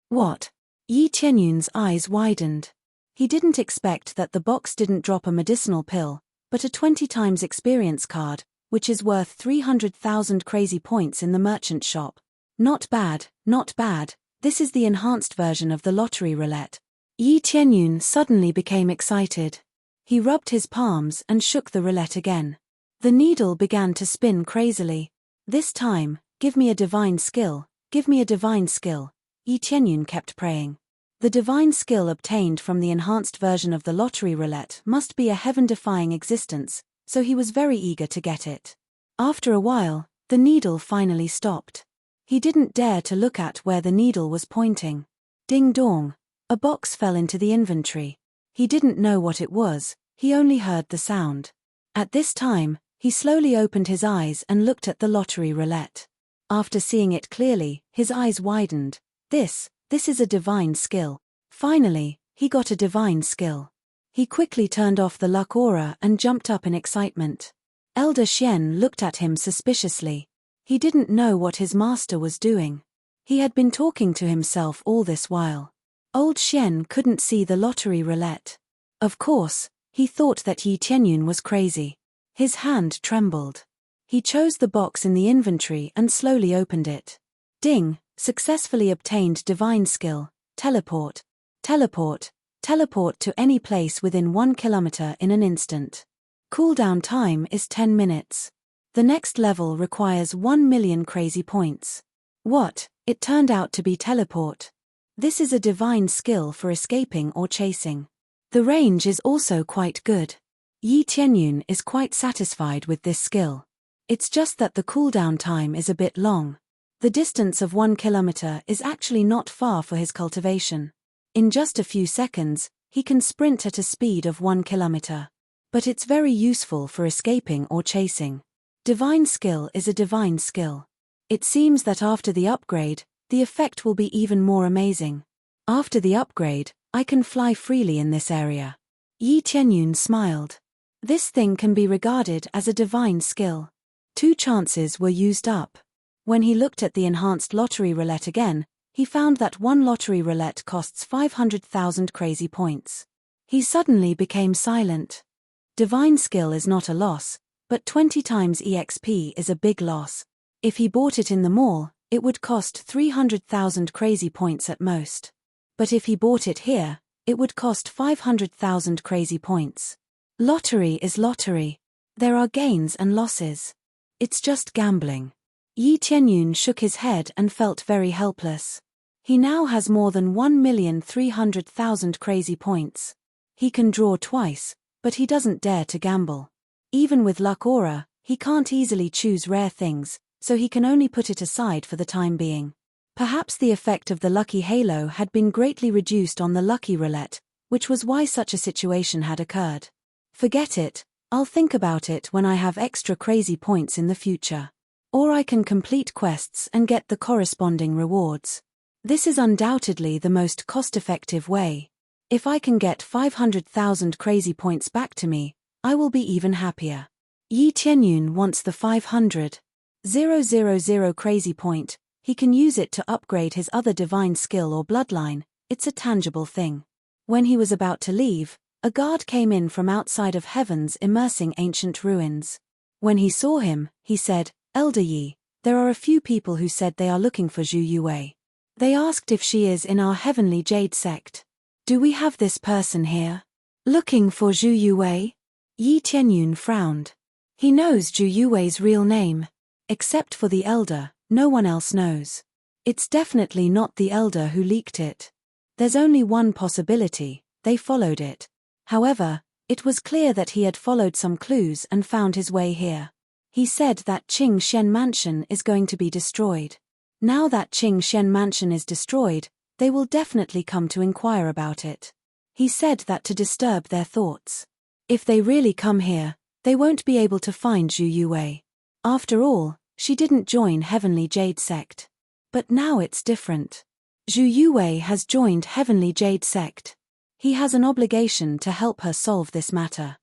What? Yi Tianyun's eyes widened. He didn't expect that the box didn't drop a medicinal pill, but a 20 times experience card, which is worth 300,000 crazy points in the merchant shop. Not bad, not bad. This is the enhanced version of the lottery roulette. Yi Tianyun suddenly became excited. He rubbed his palms and shook the roulette again. The needle began to spin crazily. This time, give me a divine skill, give me a divine skill. Yi Tianyun kept praying. The divine skill obtained from the enhanced version of the lottery roulette must be a heaven-defying existence, so he was very eager to get it. After a while, the needle finally stopped. He didn't dare to look at where the needle was pointing. Ding dong. A box fell into the inventory. He didn't know what it was, he only heard the sound. At this time, he slowly opened his eyes and looked at the lottery roulette. After seeing it clearly, his eyes widened. This is a divine skill. Finally, he got a divine skill. He quickly turned off the luck aura and jumped up in excitement. Elder Xian looked at him suspiciously. He didn't know what his master was doing. He had been talking to himself all this while. Old Xian couldn't see the lottery roulette. Of course, he thought that Yi Tianyun was crazy. His hand trembled. He chose the box in the inventory and slowly opened it. Ding, successfully obtained divine skill, teleport. Teleport to any place within 1 kilometer in an instant. Cooldown time is 10 minutes. The next level requires 1 million crazy points. What? It turned out to be teleport. This is a divine skill for escaping or chasing. The range is also quite good. Yi Tianyun is quite satisfied with this skill. It's just that the cooldown time is a bit long. The distance of 1 kilometer is actually not far for his cultivation. In just a few seconds, he can sprint at a speed of 1 kilometer. But it's very useful for escaping or chasing. Divine skill is a divine skill. It seems that after the upgrade, the effect will be even more amazing. After the upgrade, I can fly freely in this area. Yi Tianyun smiled. This thing can be regarded as a divine skill. 2 chances were used up. When he looked at the enhanced lottery roulette again, he found that 1 lottery roulette costs 500,000 crazy points. He suddenly became silent. Divine skill is not a loss, but 20 times EXP is a big loss. If he bought it in the mall, it would cost 300,000 crazy points at most. But if he bought it here, it would cost 500,000 crazy points. Lottery is lottery. There are gains and losses. It's just gambling. Yi Tianyun shook his head and felt very helpless. He now has more than 1,300,000 crazy points. He can draw twice, but he doesn't dare to gamble. Even with luck aura, he can't easily choose rare things, so he can only put it aside for the time being. Perhaps the effect of the lucky halo had been greatly reduced on the lucky roulette, which was why such a situation had occurred. Forget it, I'll think about it when I have extra crazy points in the future. Or I can complete quests and get the corresponding rewards. This is undoubtedly the most cost-effective way. If I can get 500,000 crazy points back to me, I will be even happier. Yi Tianyun wants the 500,000 crazy point. He can use it to upgrade his other divine skill or bloodline. It's a tangible thing. When he was about to leave, a guard came in from outside of Heaven's immersing ancient ruins. When he saw him, he said, "Elder Yi, there are a few people who said they are looking for Zhu Yue. They asked if she is in our heavenly jade sect. Do we have this person here?" Looking for Zhu Yue? Yi Tianyun frowned. He knows Zhu Yue's real name. Except for the elder, no one else knows. It's definitely not the elder who leaked it. There's only one possibility, they followed it. However, It was clear that he had followed some clues and found his way here. He said that Qing Shen Mansion is going to be destroyed. Now that Qing Shen Mansion is destroyed, they will definitely come to inquire about it. He said that to disturb their thoughts. If they really come here, they won't be able to find Zhu Yuwei. After all, she didn't join Heavenly Jade Sect. But now it's different. Zhu Yuwei has joined Heavenly Jade Sect. He has an obligation to help her solve this matter.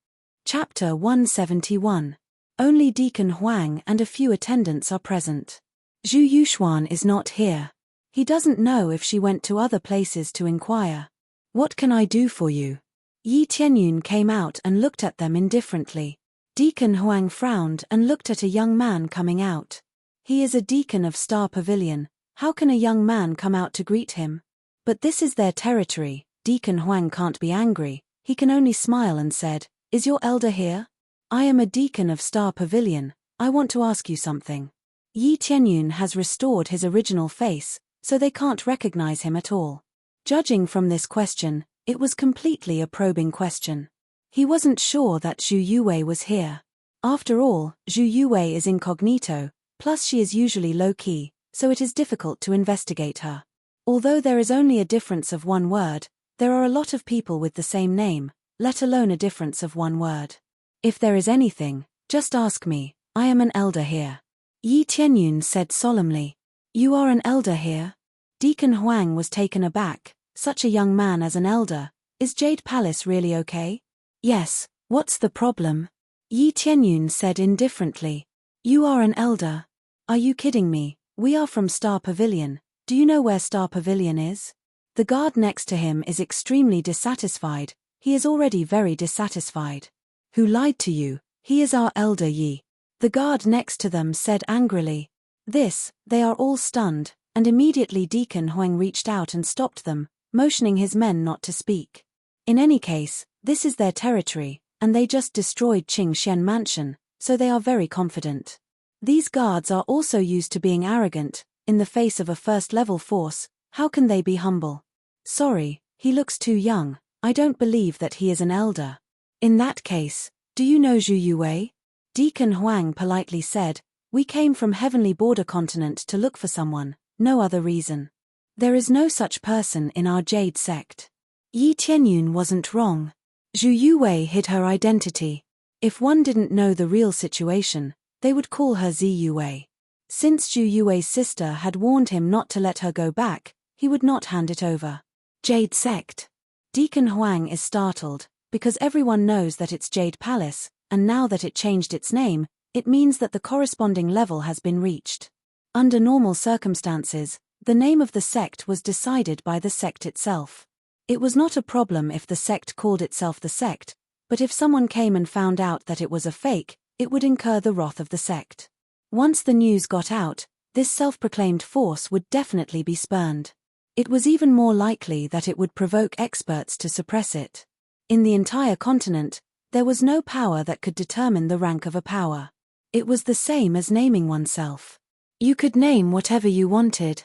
Chapter 171. Only Deacon Huang and a few attendants are present. Zhu Yuxuan is not here. He doesn't know if she went to other places to inquire. What can I do for you? Yi Tianyun came out and looked at them indifferently. Deacon Huang frowned and looked at a young man coming out. He is a deacon of Star Pavilion. How can a young man come out to greet him? But this is their territory. Deacon Huang can't be angry. He can only smile and said, "Is your elder here? I am a deacon of Star Pavilion. I want to ask you something." Yi Tianyun has restored his original face, so they can't recognize him at all. Judging from this question, it was completely a probing question. He wasn't sure that Zhu Yuwei was here. After all, Zhu Yuwei is incognito, plus she is usually low-key, so it is difficult to investigate her. Although there is only a difference of one word, there are a lot of people with the same name, let alone a difference of one word. If there is anything, just ask me. I am an elder here. Yi Tianyun said solemnly. You are an elder here? Deacon Huang was taken aback. Such a young man as an elder. Is Jade Palace really okay? Yes, what's the problem? Yi Tianyun said indifferently. You are an elder. Are you kidding me? We are from Star Pavilion. Do you know where Star Pavilion is? The guard next to him is extremely dissatisfied. He is already very dissatisfied. Who lied to you? He is our elder Yi. The guard next to them said angrily. They are all stunned, and immediately Deacon Huang reached out and stopped them, motioning his men not to speak. In any case, this is their territory, and they just destroyed Qing Shen Mansion, so they are very confident. These guards are also used to being arrogant. In the face of a first-level force, how can they be humble? Sorry, he looks too young. I don't believe that he is an elder. In that case, do you know Zhu Yuwei? Deacon Huang politely said, we came from Heavenly Border Continent to look for someone, no other reason. There is no such person in our Jade Sect. Yi Tianyun wasn't wrong. Zhu Yuwei hid her identity. If one didn't know the real situation, they would call her Zi Yuwei. Since Zhu Yuwei's sister had warned him not to let her go back, he would not hand it over. Jade Sect. Deacon Huang is startled, because everyone knows that it's Jade Palace, and now that it changed its name, it means that the corresponding level has been reached. Under normal circumstances, the name of the sect was decided by the sect itself. It was not a problem if the sect called itself the sect, but if someone came and found out that it was a fake, it would incur the wrath of the sect. Once the news got out, this self-proclaimed force would definitely be spurned. It was even more likely that it would provoke experts to suppress it. In the entire continent, there was no power that could determine the rank of a power. It was the same as naming oneself. You could name whatever you wanted.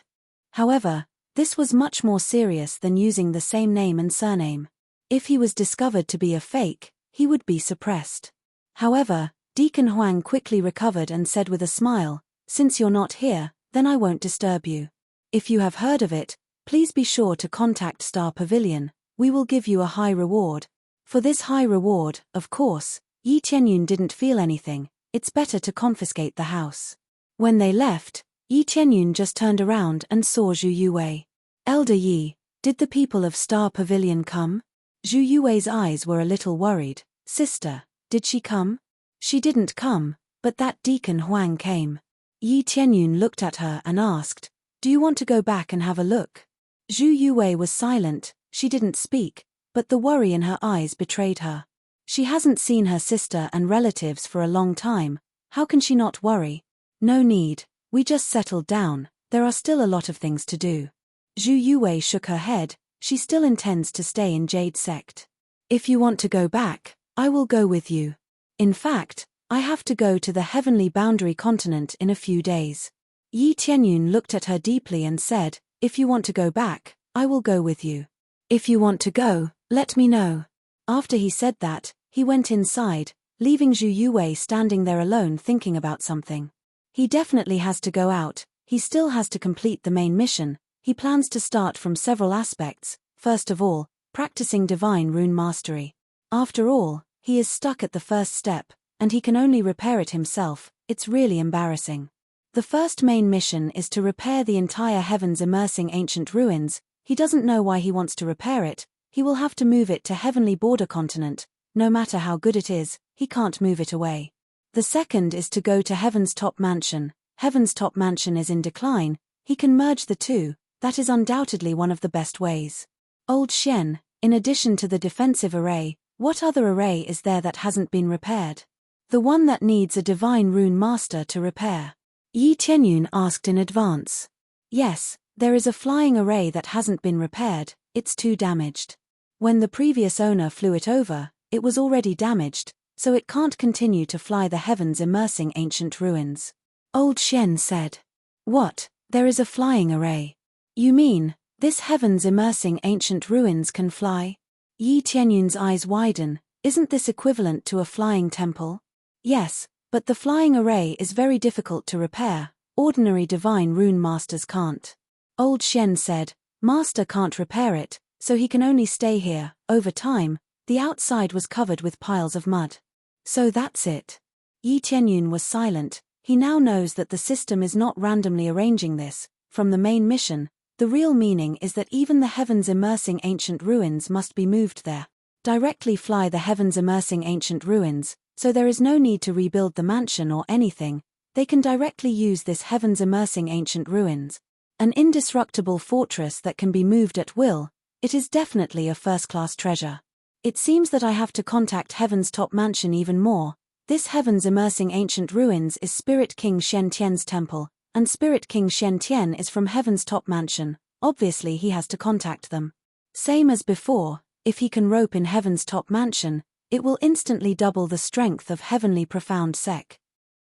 However, this was much more serious than using the same name and surname. If he was discovered to be a fake, he would be suppressed. However, Deacon Huang quickly recovered and said with a smile, since you're not here, then I won't disturb you. If you have heard of it, please be sure to contact Star Pavilion. We will give you a high reward. For this high reward, of course, Yi Tianyun didn't feel anything. It's better to confiscate the house. When they left, Yi Tianyun just turned around and saw Zhu Yuwei. Elder Yi, did the people of Star Pavilion come? Zhu Yuwei's eyes were a little worried. Sister, did she come? She didn't come, but that Deacon Huang came. Yi Tianyun looked at her and asked, do you want to go back and have a look? Zhu Yuwei was silent, she didn't speak, but the worry in her eyes betrayed her. She hasn't seen her sister and relatives for a long time. How can she not worry? No need, we just settled down, there are still a lot of things to do. Zhu Yuwei shook her head, she still intends to stay in Jade Sect. If you want to go back, I will go with you. In fact, I have to go to the Heavenly Boundary Continent in a few days. Yi Tianyun looked at her deeply and said, if you want to go back, I will go with you. If you want to go, let me know. After he said that, He went inside, leaving Zhu Yuwei standing there alone thinking about something. He definitely has to go out, he still has to complete the main mission. He plans to start from several aspects, first of all, practicing divine rune mastery. After all, he is stuck at the first step, and he can only repair it himself. It's really embarrassing. The first main mission is to repair the entire heavens immersing ancient ruins. He doesn't know why he wants to repair it. He will have to move it to heavenly border continent. No matter how good it is, he can't move it away. The second is to go to Heaven's Top Mansion. Heaven's Top Mansion is in decline. He can merge the two. That is undoubtedly one of the best ways. Old Shen, in addition to the defensive array, what other array is there that hasn't been repaired? The one that needs a divine rune master to repair. Yi Tianyun asked in advance. Yes, there is a flying array that hasn't been repaired. It's too damaged. When the previous owner flew it over, it was already damaged, so it can't continue to fly the heavens immersing ancient ruins. Old Shen said. What? There is a flying array? You mean, this heavens immersing ancient ruins can fly? Yi Tianyun's eyes widen. Isn't this equivalent to a flying temple? Yes, but the flying array is very difficult to repair. Ordinary divine rune masters can't. Old Shen said, Master can't repair it, so he can only stay here. Over time, the outside was covered with piles of mud. So that's it. Yi Tianyun was silent. He now knows that the system is not randomly arranging this. From the main mission, the real meaning is that even the heavens immersing ancient ruins must be moved there. Directly fly the heavens immersing ancient ruins, so there is no need to rebuild the mansion or anything. They can directly use this heavens immersing ancient ruins. An indestructible fortress that can be moved at will. It is definitely a first-class treasure. It seems that I have to contact Heaven's Top Mansion even more. This heavens immersing ancient ruins is Spirit King Shen Tian's temple, and Spirit King Shen Tian is from Heaven's Top Mansion. Obviously he has to contact them. Same as before, if he can rope in Heaven's Top Mansion, it will instantly double the strength of Heavenly Profound Sec.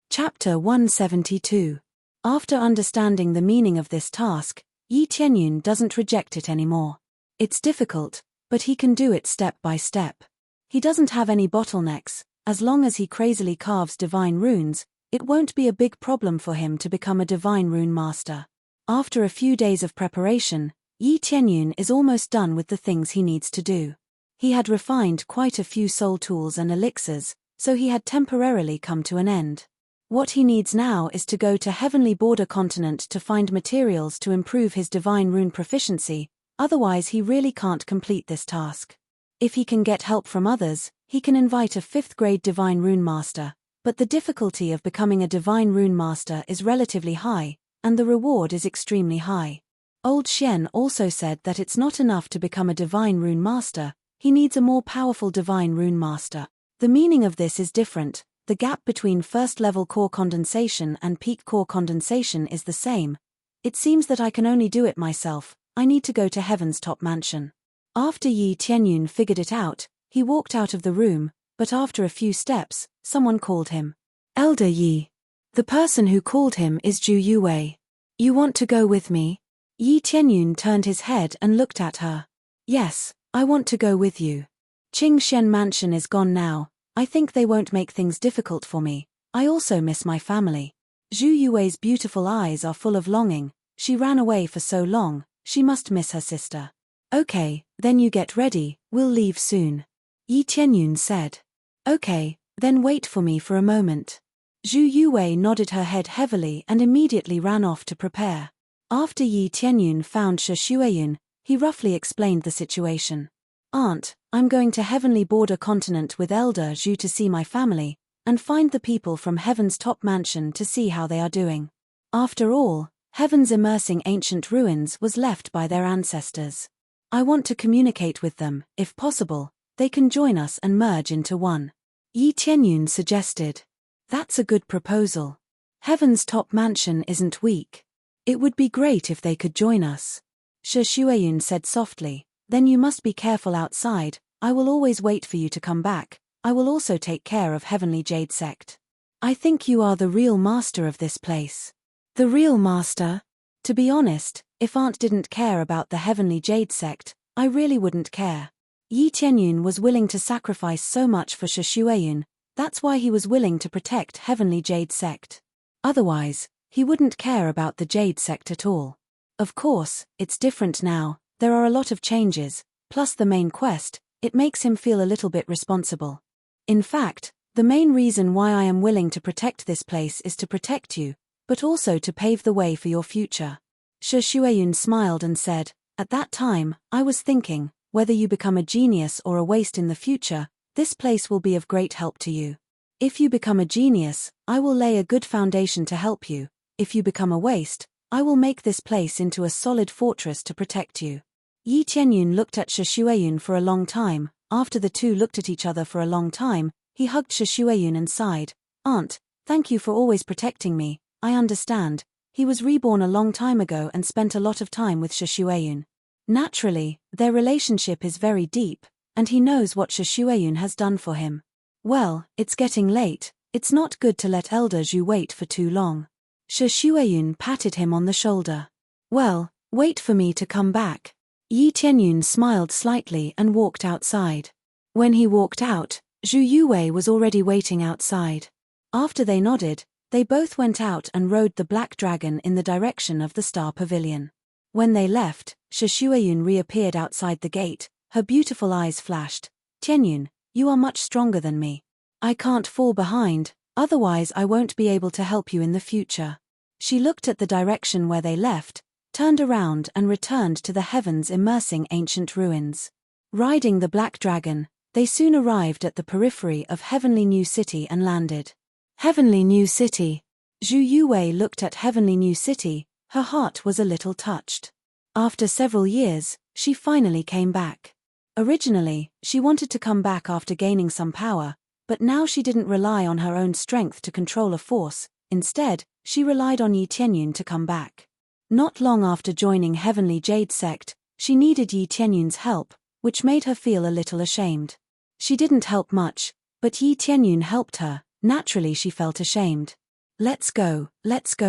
Chapter 172. After understanding the meaning of this task, Yi Tianyun doesn't reject it anymore. It's difficult, but he can do it step by step. He doesn't have any bottlenecks. As long as he crazily carves divine runes, it won't be a big problem for him to become a divine rune master. After a few days of preparation, Yi Tianyun is almost done with the things he needs to do. He had refined quite a few soul tools and elixirs, so he had temporarily come to an end. What he needs now is to go to Heavenly Border Continent to find materials to improve his divine rune proficiency, otherwise he really can't complete this task. If he can get help from others, he can invite a 5th grade divine rune master, but the difficulty of becoming a divine rune master is relatively high, and the reward is extremely high. Old Shen also said that it's not enough to become a divine rune master, he needs a more powerful divine rune master. The meaning of this is different. The gap between first-level core condensation and peak core condensation is the same. It seems that I can only do it myself. I need to go to Heaven's Top Mansion. After Yi Tianyun figured it out, he walked out of the room, but after a few steps, someone called him. Elder Yi. The person who called him is Zhu Yuwei. You want to go with me? Yi Tianyun turned his head and looked at her. Yes, I want to go with you. Qingshen Mansion is gone now. I think they won't make things difficult for me. I also miss my family. Zhu Yuwei's beautiful eyes are full of longing. She ran away for so long, she must miss her sister. Okay, then you get ready, we'll leave soon. Yi Tianyun said. Okay, then wait for me for a moment. Zhu Yuwei nodded her head heavily and immediately ran off to prepare. After Yi Tianyun found Shi Shueyun, he roughly explained the situation. Aunt, I'm going to Heavenly Border Continent with Elder Zhu to see my family, and find the people from Heaven's Top Mansion to see how they are doing. After all, Heaven's immersing ancient ruins was left by their ancestors. I want to communicate with them, if possible, they can join us and merge into one. Yi Tianyun suggested. That's a good proposal. Heaven's Top Mansion isn't weak. It would be great if they could join us. Shi Shueyun said softly. Then you must be careful outside. I will always wait for you to come back. I will also take care of Heavenly Jade Sect. I think you are the real master of this place. The real master? To be honest, if Aunt didn't care about the Heavenly Jade Sect, I really wouldn't care. Yi Tianyun was willing to sacrifice so much for Shishueyun, that's why he was willing to protect Heavenly Jade Sect. Otherwise, he wouldn't care about the Jade Sect at all. Of course, it's different now, there are a lot of changes, plus the main quest, it makes him feel a little bit responsible. In fact, the main reason why I am willing to protect this place is to protect you, but also to pave the way for your future. Shishueyun smiled and said, at that time, I was thinking, whether you become a genius or a waste in the future, this place will be of great help to you. If you become a genius, I will lay a good foundation to help you. If you become a waste, I will make this place into a solid fortress to protect you. Yi Tianyun looked at Shishueyun for a long time. After the two looked at each other for a long time, he hugged Shishueyun and sighed, Aunt, thank you for always protecting me, I understand. He was reborn a long time ago and spent a lot of time with Shishueyun. Naturally, their relationship is very deep, and he knows what Shishueyun has done for him. Well, it's getting late, it's not good to let Elder Zhu wait for too long. Shishueyun patted him on the shoulder. Well, wait for me to come back. Yi Tianyun smiled slightly and walked outside. When he walked out, Zhu Yuwei was already waiting outside. After they nodded, they both went out and rode the black dragon in the direction of the Star Pavilion. When they left, Shishueyun reappeared outside the gate, her beautiful eyes flashed. Tianyun, you are much stronger than me. I can't fall behind, otherwise I won't be able to help you in the future. She looked at the direction where they left, turned around and returned to the heavens immersing ancient ruins. Riding the black dragon, they soon arrived at the periphery of Heavenly New City and landed. Heavenly New City. Zhu Yuwei looked at Heavenly New City, her heart was a little touched. After several years, she finally came back. Originally, she wanted to come back after gaining some power, but now she didn't rely on her own strength to control a force, instead, she relied on Yi Tianyun to come back. Not long after joining Heavenly Jade Sect, she needed Yi Tianyun's help, which made her feel a little ashamed. She didn't help much, but Yi Tianyun helped her, naturally she felt ashamed. Let's go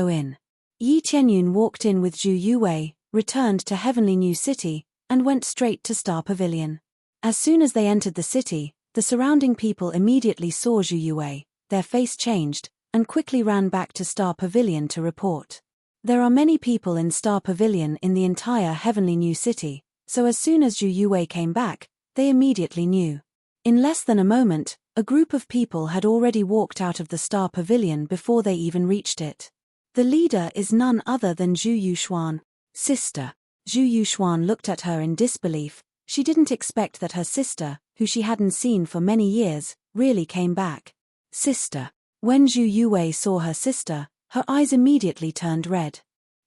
in. Yi Tianyun walked in with Zhu Yuwei, returned to Heavenly New City, and went straight to Star Pavilion. As soon as they entered the city, the surrounding people immediately saw Zhu Yuwei, their face changed, and quickly ran back to Star Pavilion to report. There are many people in Star Pavilion in the entire Heavenly New City, so as soon as Zhu Yuwei came back, they immediately knew. In less than a moment, a group of people had already walked out of the Star Pavilion before they even reached it. The leader is none other than Zhu Yuxuan. Sister. Zhu Yuxuan looked at her in disbelief. She didn't expect that her sister, who she hadn't seen for many years, really came back. Sister. When Zhu Yuwei saw her sister, her eyes immediately turned red.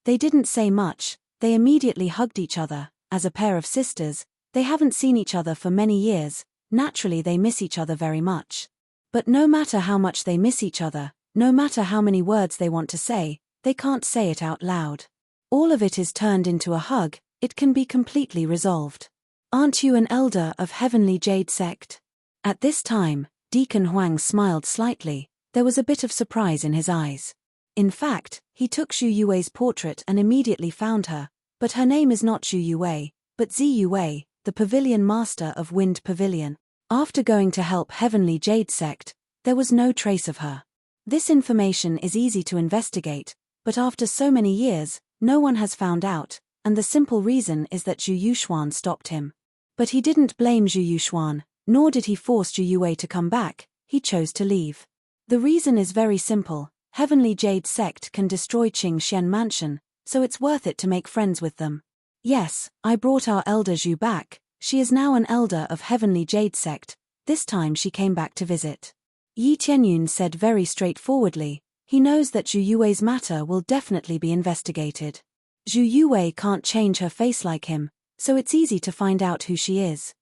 They didn't say much, they immediately hugged each other. As a pair of sisters, they haven't seen each other for many years, naturally they miss each other very much. But no matter how much they miss each other, no matter how many words they want to say, they can't say it out loud. All of it is turned into a hug, it can be completely resolved. Aren't you an elder of Heavenly Jade Sect? At this time, Deacon Huang smiled slightly, there was a bit of surprise in his eyes. In fact, he took Zhu Yuwei's portrait and immediately found her, but her name is not Zhu Yuwei, but Zi Yuwei, the Pavilion Master of Wind Pavilion. After going to help Heavenly Jade Sect, there was no trace of her. This information is easy to investigate, but after so many years, no one has found out, and the simple reason is that Zhu Yuxuan stopped him. But he didn't blame Zhu Yuxuan, nor did he force Zhu Yuwei to come back, he chose to leave. The reason is very simple, Heavenly Jade Sect can destroy Qing Xian Mansion, so it's worth it to make friends with them. Yes, I brought our elder Zhu back, she is now an elder of Heavenly Jade Sect, this time she came back to visit. Yi Tianyun said very straightforwardly, he knows that Zhu Yuwei's matter will definitely be investigated. Zhu Yuwei can't change her face like him, so it's easy to find out who she is.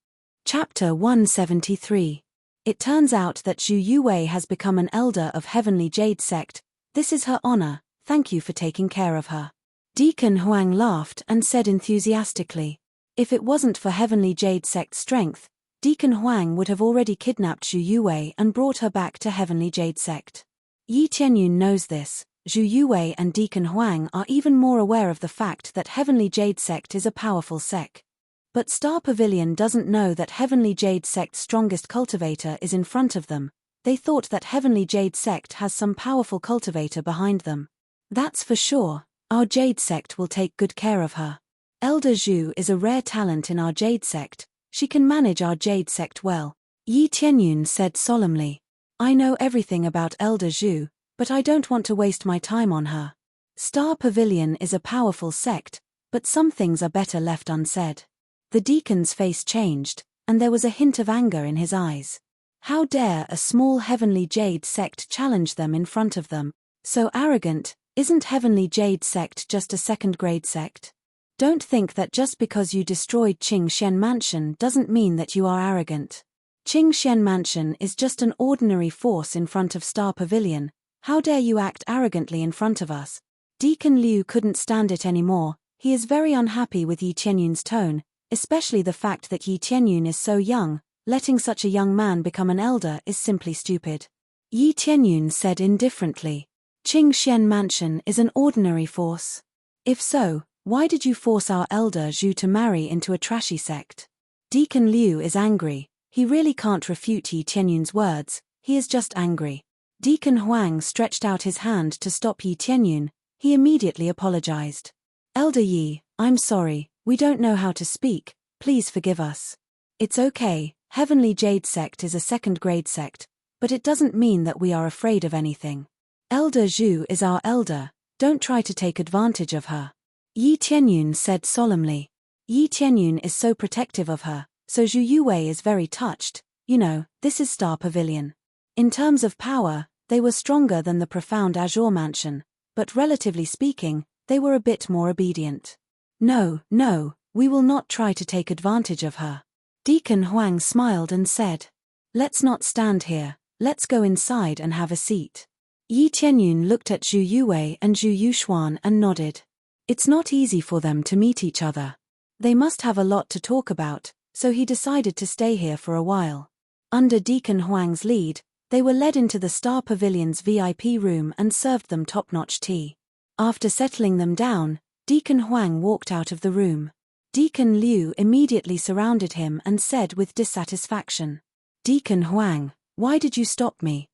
Chapter 173. It turns out that Zhu Yuwei has become an elder of Heavenly Jade Sect, this is her honor, thank you for taking care of her. Deacon Huang laughed and said enthusiastically, if it wasn't for Heavenly Jade Sect's strength, Deacon Huang would have already kidnapped Zhu Yuwei and brought her back to Heavenly Jade Sect. Yi Tianyun knows this, Zhu Yuwei and Deacon Huang are even more aware of the fact that Heavenly Jade Sect is a powerful sect. But Star Pavilion doesn't know that Heavenly Jade Sect's strongest cultivator is in front of them. They thought that Heavenly Jade Sect has some powerful cultivator behind them. That's for sure. Our Jade Sect will take good care of her. Elder Zhu is a rare talent in our Jade Sect. She can manage our Jade Sect well. Yi Tianyun said solemnly. I know everything about Elder Zhu, but I don't want to waste my time on her. Star Pavilion is a powerful sect, but some things are better left unsaid. The deacon's face changed, and there was a hint of anger in his eyes. How dare a small Heavenly Jade Sect challenge them in front of them? So arrogant. Isn't Heavenly Jade Sect just a second-grade sect? Don't think that just because you destroyed Qingxian Mansion doesn't mean that you are arrogant. Qingxian Mansion is just an ordinary force in front of Star Pavilion. How dare you act arrogantly in front of us? Deacon Liu couldn't stand it anymore. He is very unhappy with Yi Tianyun's tone, especially the fact that Yi Tianyun is so young. Letting such a young man become an elder is simply stupid. Yi Tianyun said indifferently. Qingxian Mansion is an ordinary force. If so, why did you force our elder Zhu to marry into a trashy sect? Deacon Liu is angry. He really can't refute Yi Tianyun's words, he is just angry. Deacon Huang stretched out his hand to stop Yi Tianyun. He immediately apologized. Elder Yi, I'm sorry, we don't know how to speak, please forgive us. It's okay, Heavenly Jade Sect is a second-grade sect, but it doesn't mean that we are afraid of anything. Elder Zhu is our elder, don't try to take advantage of her. Yi Tianyun said solemnly. Yi Tianyun is so protective of her, so Zhu Yuwei is very touched. You know, this is Star Pavilion. In terms of power, they were stronger than the profound Azure Mansion, but relatively speaking, they were a bit more obedient. No, we will not try to take advantage of her. Deacon Huang smiled and said. Let's not stand here, let's go inside and have a seat. Yi Tianyun looked at Zhu Yuwei and Zhu Yuxuan and nodded. It's not easy for them to meet each other. They must have a lot to talk about, so he decided to stay here for a while. Under Deacon Huang's lead, they were led into the Star Pavilion's VIP room and served them top-notch tea. After settling them down, Deacon Huang walked out of the room. Deacon Liu immediately surrounded him and said with dissatisfaction. Deacon Huang, why did you stop me?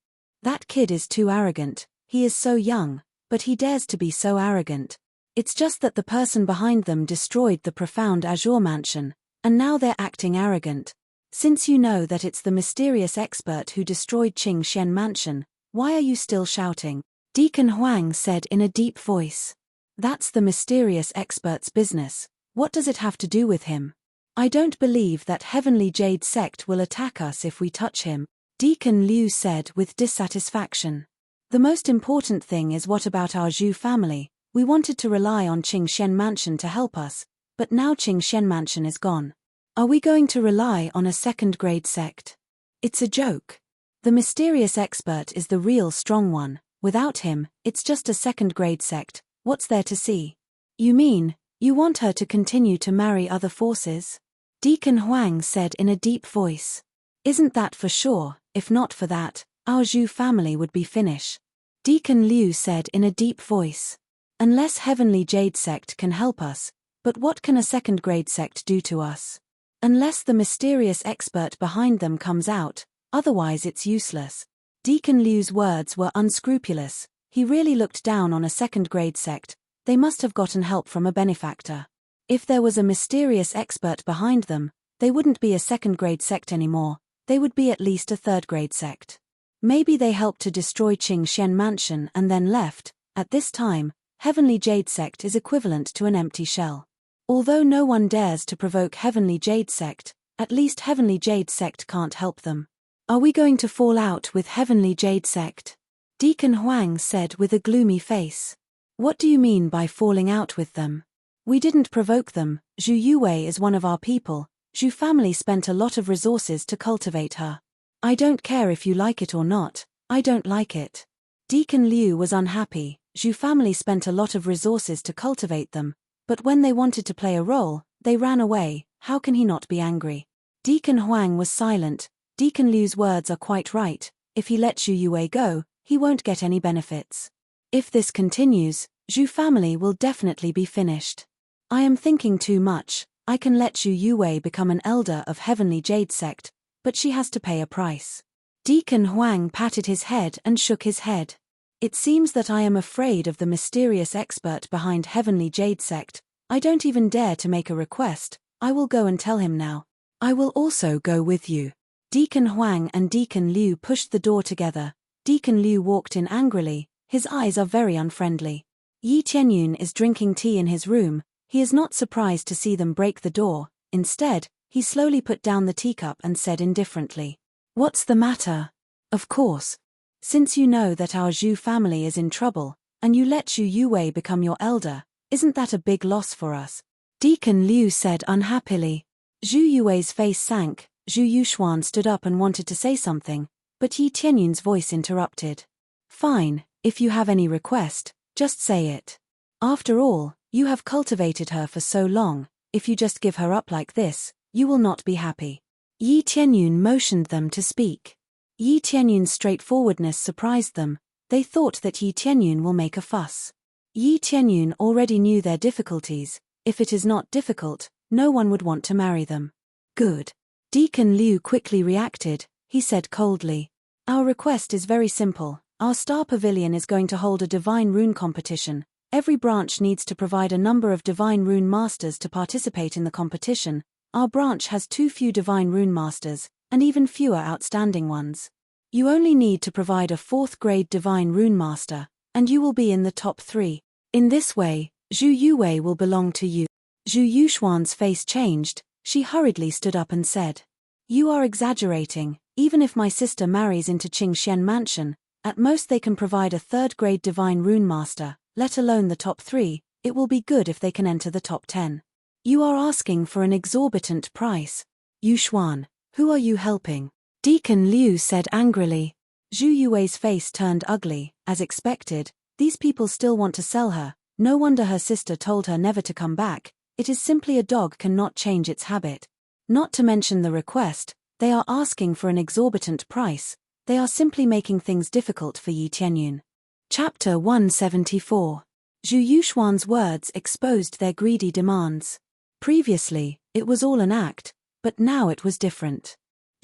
That kid is too arrogant, he is so young, but he dares to be so arrogant. It's just that the person behind them destroyed the profound Azure Mansion, and now they're acting arrogant. Since you know that it's the mysterious expert who destroyed Qingxian Mansion, why are you still shouting? Deacon Huang said in a deep voice. That's the mysterious expert's business. What does it have to do with him? I don't believe that Heavenly Jade Sect will attack us if we touch him, Deacon Liu said with dissatisfaction. The most important thing is what about our Zhu family? We wanted to rely on Qingxian Mansion to help us, but now Qingxian Mansion is gone. Are we going to rely on a second-grade sect? It's a joke. The mysterious expert is the real strong one. Without him, it's just a second-grade sect. What's there to see? You mean, you want her to continue to marry other forces? Deacon Huang said in a deep voice. Isn't that for sure? If not for that, our Zhu family would be finished. Deacon Liu said in a deep voice. Unless Heavenly Jade Sect can help us, but what can a second-grade sect do to us? Unless the mysterious expert behind them comes out, otherwise it's useless. Deacon Liu's words were unscrupulous. He really looked down on a second-grade sect. They must have gotten help from a benefactor. If there was a mysterious expert behind them, they wouldn't be a second-grade sect anymore. They would be at least a third-grade sect. Maybe they helped to destroy Qingxian Mansion and then left. At this time, Heavenly Jade Sect is equivalent to an empty shell. Although no one dares to provoke Heavenly Jade Sect, at least Heavenly Jade Sect can't help them. Are we going to fall out with Heavenly Jade Sect? Deacon Huang said with a gloomy face. What do you mean by falling out with them? We didn't provoke them. Zhu Yuwei is one of our people. Zhu family spent a lot of resources to cultivate her. I don't care if you like it or not, I don't like it. Deacon Liu was unhappy. Zhu family spent a lot of resources to cultivate them, but when they wanted to play a role, they ran away. How can he not be angry? Deacon Huang was silent. Deacon Liu's words are quite right. If he lets Zhu Yuwei go, he won't get any benefits. If this continues, Zhu family will definitely be finished. I am thinking too much. I can let Zhu Yuwei become an elder of Heavenly Jade Sect, but she has to pay a price. Deacon Huang patted his head and shook his head. It seems that I am afraid of the mysterious expert behind Heavenly Jade Sect. I don't even dare to make a request. I will go and tell him now. I will also go with you. Deacon Huang and Deacon Liu pushed the door together. Deacon Liu walked in angrily. His eyes are very unfriendly. Yi Tianyun is drinking tea in his room. He is not surprised to see them break the door. Instead, he slowly put down the teacup and said indifferently, "What's the matter?" "Of course. Since you know that our Zhu family is in trouble, and you let Zhu Yuwei become your elder, isn't that a big loss for us?" Deacon Liu said unhappily. Zhu Yuwei's face sank. Zhu Yuxuan stood up and wanted to say something, but Yi Tianyun's voice interrupted. "Fine, if you have any request, just say it. After all, you have cultivated her for so long. If you just give her up like this, you will not be happy." Yi Tianyun motioned them to speak. Yi Tianyun's straightforwardness surprised them. They thought that Yi Tianyun will make a fuss. Yi Tianyun already knew their difficulties. If it is not difficult, no one would want to marry them. "Good." Deacon Liu quickly reacted. He said coldly, "Our request is very simple. Our Star Pavilion is going to hold a Divine Rune competition. Every branch needs to provide a number of Divine Rune Masters to participate in the competition. Our branch has too few Divine Rune Masters, and even fewer outstanding ones. You only need to provide a 4th grade Divine Rune Master, and you will be in the top 3. In this way, Zhu Yuwei will belong to you." Zhu Yuxuan's face changed. She hurriedly stood up and said, "You are exaggerating. Even if my sister marries into Qingxian Mansion, at most they can provide a 3rd grade Divine Rune Master, let alone the top 3, it will be good if they can enter the top 10. You are asking for an exorbitant price. Yuxuan, who are you helping?" Deacon Liu said angrily. Zhu Yuwei's face turned ugly. As expected, these people still want to sell her. No wonder her sister told her never to come back. It is simply a dog cannot change its habit. Not to mention the request, they are asking for an exorbitant price. They are simply making things difficult for Yi Tianyun. Chapter 174. Zhu Yuxuan's words exposed their greedy demands. Previously, it was all an act, but now it was different.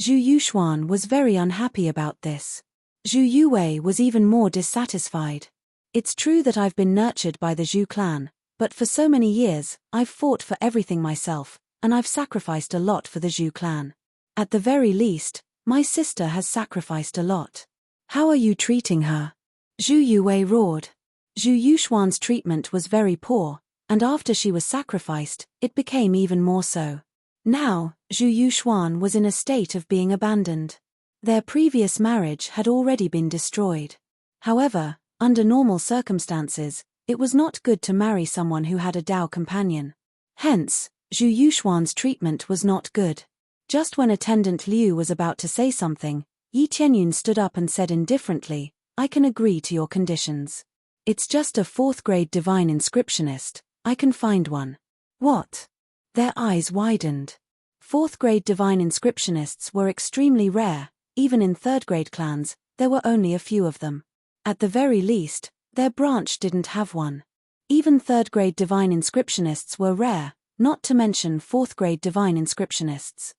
Zhu Yuxuan was very unhappy about this. Zhu Yuwei was even more dissatisfied. "It's true that I've been nurtured by the Zhu clan, but for so many years, I've fought for everything myself, and I've sacrificed a lot for the Zhu clan. At the very least, my sister has sacrificed a lot. How are you treating her?" Zhu Yuwei roared. Zhu Yuxuan's treatment was very poor, and after she was sacrificed, it became even more so. Now, Zhu Yuxuan was in a state of being abandoned. Their previous marriage had already been destroyed. However, under normal circumstances, it was not good to marry someone who had a Dao companion. Hence, Zhu Yuxuan's treatment was not good. Just when Attendant Liu was about to say something, Yi Tianyun stood up and said indifferently, "I can agree to your conditions. It's just a 4th grade Divine Inscriptionist. I can find one." "What?" Their eyes widened. 4th grade Divine Inscriptionists were extremely rare. Even in 3rd grade clans, there were only a few of them. At the very least, their branch didn't have one. Even 3rd grade Divine Inscriptionists were rare, not to mention 4th grade Divine Inscriptionists.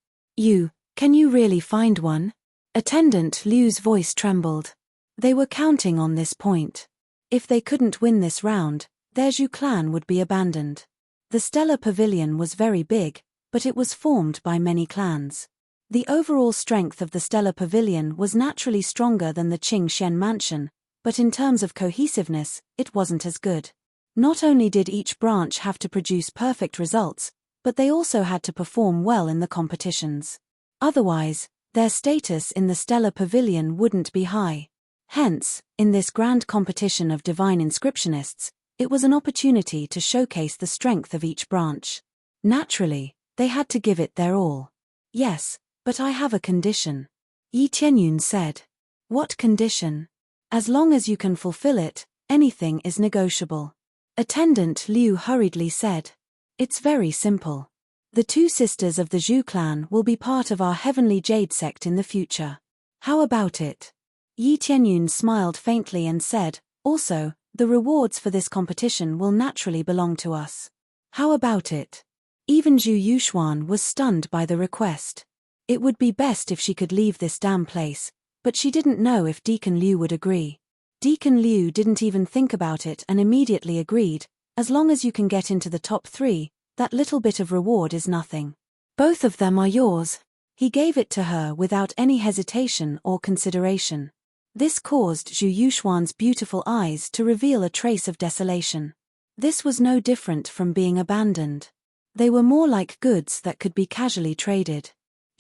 Can you really find one?" Attendant Liu's voice trembled. They were counting on this point. If they couldn't win this round, their Zhu clan would be abandoned. The Stellar Pavilion was very big, but it was formed by many clans. The overall strength of the Stellar Pavilion was naturally stronger than the Qingxian Mansion, but in terms of cohesiveness, it wasn't as good. Not only did each branch have to produce perfect results, but they also had to perform well in the competitions. Otherwise, their status in the Stellar Pavilion wouldn't be high. Hence, in this grand competition of Divine Inscriptionists, it was an opportunity to showcase the strength of each branch. Naturally, they had to give it their all. "Yes, but I have a condition," Yi Tianyun said. "What condition?" "As long as you can fulfill it, anything is negotiable." Attendant Liu hurriedly said. "It's very simple. The 2 sisters of the Zhu clan will be part of our Heavenly Jade Sect in the future. How about it?" Yi Tianyun smiled faintly and said, "Also, the rewards for this competition will naturally belong to us. How about it?" Even Zhu Yuxuan was stunned by the request. It would be best if she could leave this damn place, but she didn't know if Deacon Liu would agree. Deacon Liu didn't even think about it and immediately agreed, as long as you can get into the top 3, that little bit of reward is nothing. Both of them are yours. He gave it to her without any hesitation or consideration. This caused Zhu Yuxuan's beautiful eyes to reveal a trace of desolation. This was no different from being abandoned. They were more like goods that could be casually traded.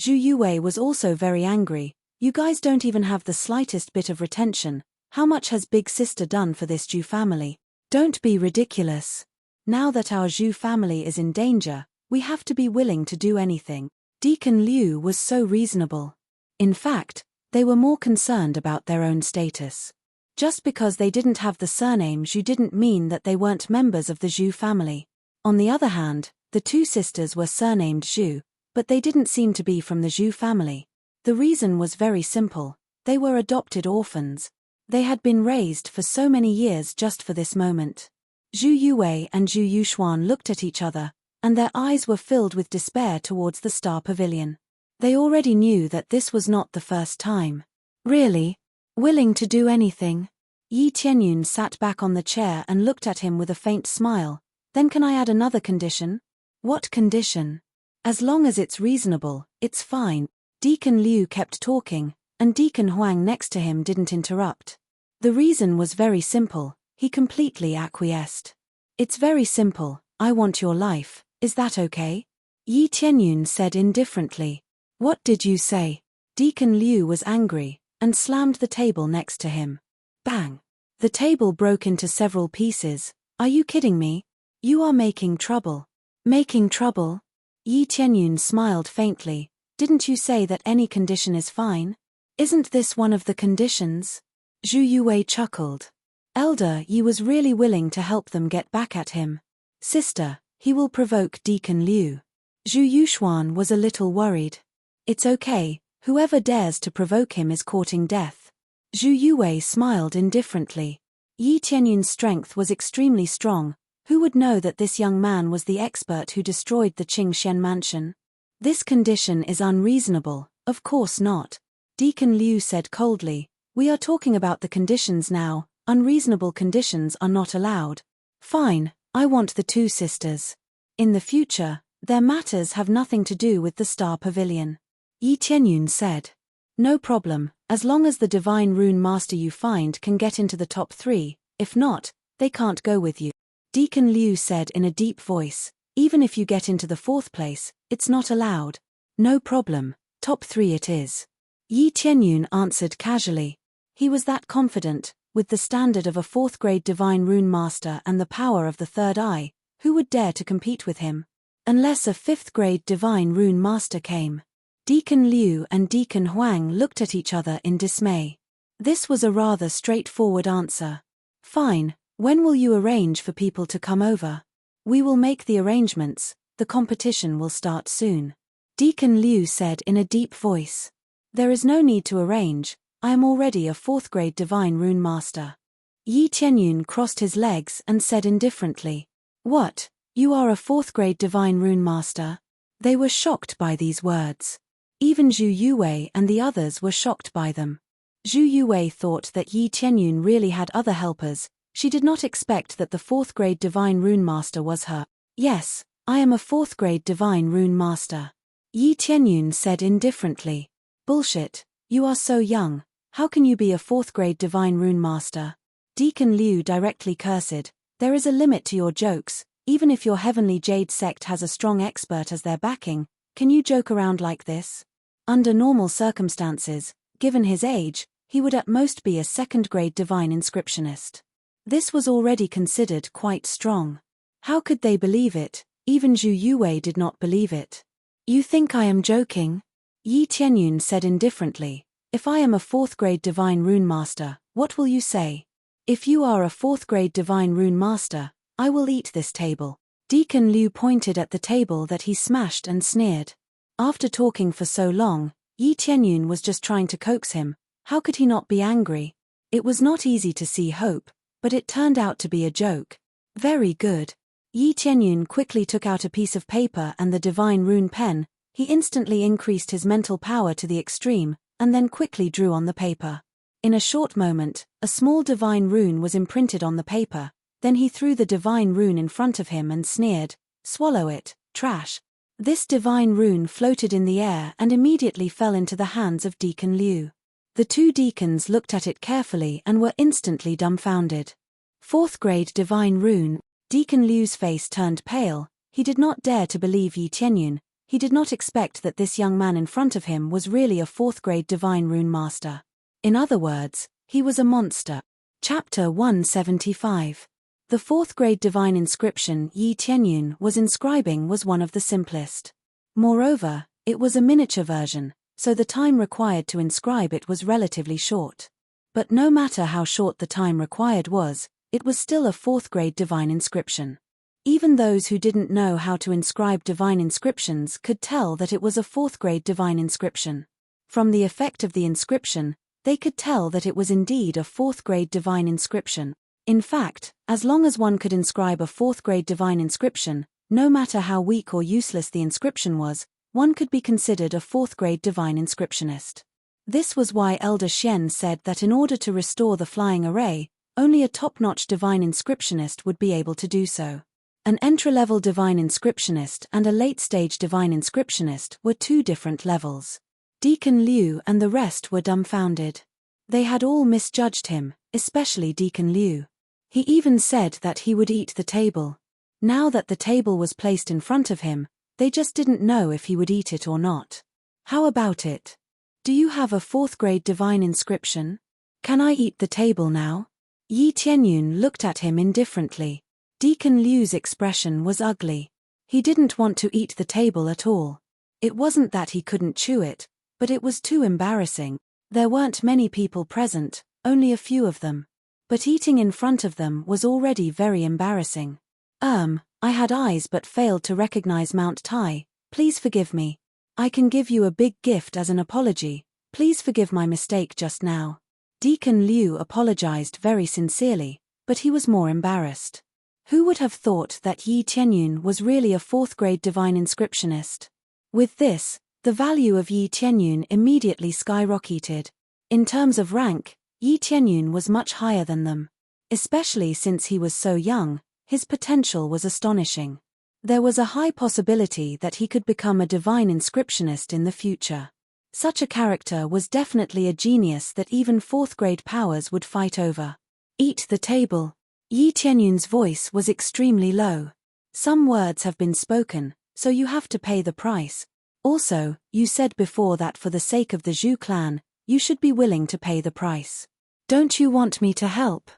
Zhu Yuwei was also very angry. You guys don't even have the slightest bit of retention. How much has Big Sister done for this Zhu family? Don't be ridiculous. Now that our Zhu family is in danger, we have to be willing to do anything. Deacon Liu was so reasonable. In fact, they were more concerned about their own status. Just because they didn't have the surname Zhu didn't mean that they weren't members of the Zhu family. On the other hand, the 2 sisters were surnamed Zhu, but they didn't seem to be from the Zhu family. The reason was very simple. They were adopted orphans. They had been raised for so many years just for this moment. Zhu Yuwei and Zhu Yuxuan looked at each other, and their eyes were filled with despair towards the Star Pavilion. They already knew that this was not the first time. Really? Willing to do anything? Yi Tianyun sat back on the chair and looked at him with a faint smile. Then can I add another condition? What condition? As long as it's reasonable, it's fine. Deacon Liu kept talking, and Deacon Huang next to him didn't interrupt. The reason was very simple. He completely acquiesced. It's very simple. I want your life. Is that okay? Yi Tianyun said indifferently. What did you say? Deacon Liu was angry, and slammed the table next to him. Bang! The table broke into several pieces. Are you kidding me? You are making trouble. Making trouble? Yi Tianyun smiled faintly. Didn't you say that any condition is fine? Isn't this one of the conditions? Zhu Yuwei chuckled. Elder Yi was really willing to help them get back at him. Sister, he will provoke Deacon Liu. Zhu Yuxuan was a little worried. It's okay, whoever dares to provoke him is courting death. Zhu Yuwei smiled indifferently. Yi Tianyun's strength was extremely strong. Who would know that this young man was the expert who destroyed the Qingxian mansion? This condition is unreasonable. Of course not. Deacon Liu said coldly. We are talking about the conditions now. Unreasonable conditions are not allowed. Fine, I want the 2 sisters. In the future, their matters have nothing to do with the Star Pavilion. Yi Tianyun said. No problem, as long as the divine rune master you find can get into the top 3, if not, they can't go with you. Deacon Liu said in a deep voice, even if you get into the 4th place, it's not allowed. No problem, top 3 it is. Yi Tianyun answered casually. He was that confident, with the standard of a 4th grade divine rune master and the power of the 3rd eye, who would dare to compete with him? Unless a 5th grade divine rune master came. Deacon Liu and Deacon Huang looked at each other in dismay. This was a rather straightforward answer. Fine, when will you arrange for people to come over? We will make the arrangements, the competition will start soon. Deacon Liu said in a deep voice. There is no need to arrange, I am already a 4th grade divine rune master. Yi Tianyun crossed his legs and said indifferently. What, you are a 4th grade divine rune master? They were shocked by these words. Even Zhu Yuwei and the others were shocked by them. Zhu Yuwei thought that Yi Tianyun really had other helpers. She did not expect that the 4th grade divine rune master was her. Yes, I am a 4th grade divine rune master. Yi Tianyun said indifferently. Bullshit, you are so young, how can you be a 4th grade divine rune master? Deacon Liu directly cursed. There is a limit to your jokes, even if your heavenly jade sect has a strong expert as their backing, can you joke around like this? Under normal circumstances, given his age, he would at most be a 2nd grade divine inscriptionist. This was already considered quite strong. How could they believe it? Even Zhu Yuwei did not believe it. You think I am joking? Yi Tianyun said indifferently. If I am a 4th grade divine rune master, what will you say? If you are a 4th grade divine rune master, I will eat this table. Deacon Liu pointed at the table that he smashed and sneered. After talking for so long, Yi Tianyun was just trying to coax him. How could he not be angry? It was not easy to see hope, but it turned out to be a joke. Very good. Yi Tianyun quickly took out a piece of paper and the divine rune pen. He instantly increased his mental power to the extreme, and then quickly drew on the paper. In a short moment, a small divine rune was imprinted on the paper. Then he threw the divine rune in front of him and sneered, "Swallow it, trash." This divine rune floated in the air and immediately fell into the hands of Deacon Liu. The two deacons looked at it carefully and were instantly dumbfounded. Fourth grade divine rune. Deacon Liu's face turned pale. He did not dare to believe Yi Tianyun. He did not expect that this young man in front of him was really a fourth-grade divine rune master. In other words, he was a monster. Chapter 175. The fourth-grade divine inscription Yi Tianyun was inscribing was one of the simplest. Moreover, it was a miniature version, so the time required to inscribe it was relatively short. But no matter how short the time required was, it was still a fourth-grade divine inscription. Even those who didn't know how to inscribe divine inscriptions could tell that it was a fourth-grade divine inscription. From the effect of the inscription, they could tell that it was indeed a fourth-grade divine inscription. In fact, as long as one could inscribe a fourth-grade divine inscription, no matter how weak or useless the inscription was, one could be considered a fourth-grade divine inscriptionist. This was why Elder Xian said that in order to restore the flying array, only a top-notch divine inscriptionist would be able to do so. An entry-level divine inscriptionist and a late-stage divine inscriptionist were two different levels. Deacon Liu and the rest were dumbfounded. They had all misjudged him, especially Deacon Liu. He even said that he would eat the table. Now that the table was placed in front of him, they just didn't know if he would eat it or not. How about it? Do you have a fourth-grade divine inscription? Can I eat the table now? Yi Tianyun looked at him indifferently. Deacon Liu's expression was ugly. He didn't want to eat the table at all. It wasn't that he couldn't chew it, but it was too embarrassing. There weren't many people present, only a few of them. But eating in front of them was already very embarrassing. I had eyes but failed to recognize Mount Tai. Please forgive me. I can give you a big gift as an apology. Please forgive my mistake just now. Deacon Liu apologized very sincerely, but he was more embarrassed. Who would have thought that Yi Tianyun was really a fourth-grade divine inscriptionist? With this, the value of Yi Tianyun immediately skyrocketed. In terms of rank, Yi Tianyun was much higher than them. Especially since he was so young, his potential was astonishing. There was a high possibility that he could become a divine inscriptionist in the future. Such a character was definitely a genius that even fourth-grade powers would fight over. Eat the table. Yi Tianyun's voice was extremely low. Some words have been spoken, so you have to pay the price. Also, you said before that for the sake of the Zhu clan, you should be willing to pay the price. Don't you want me to help?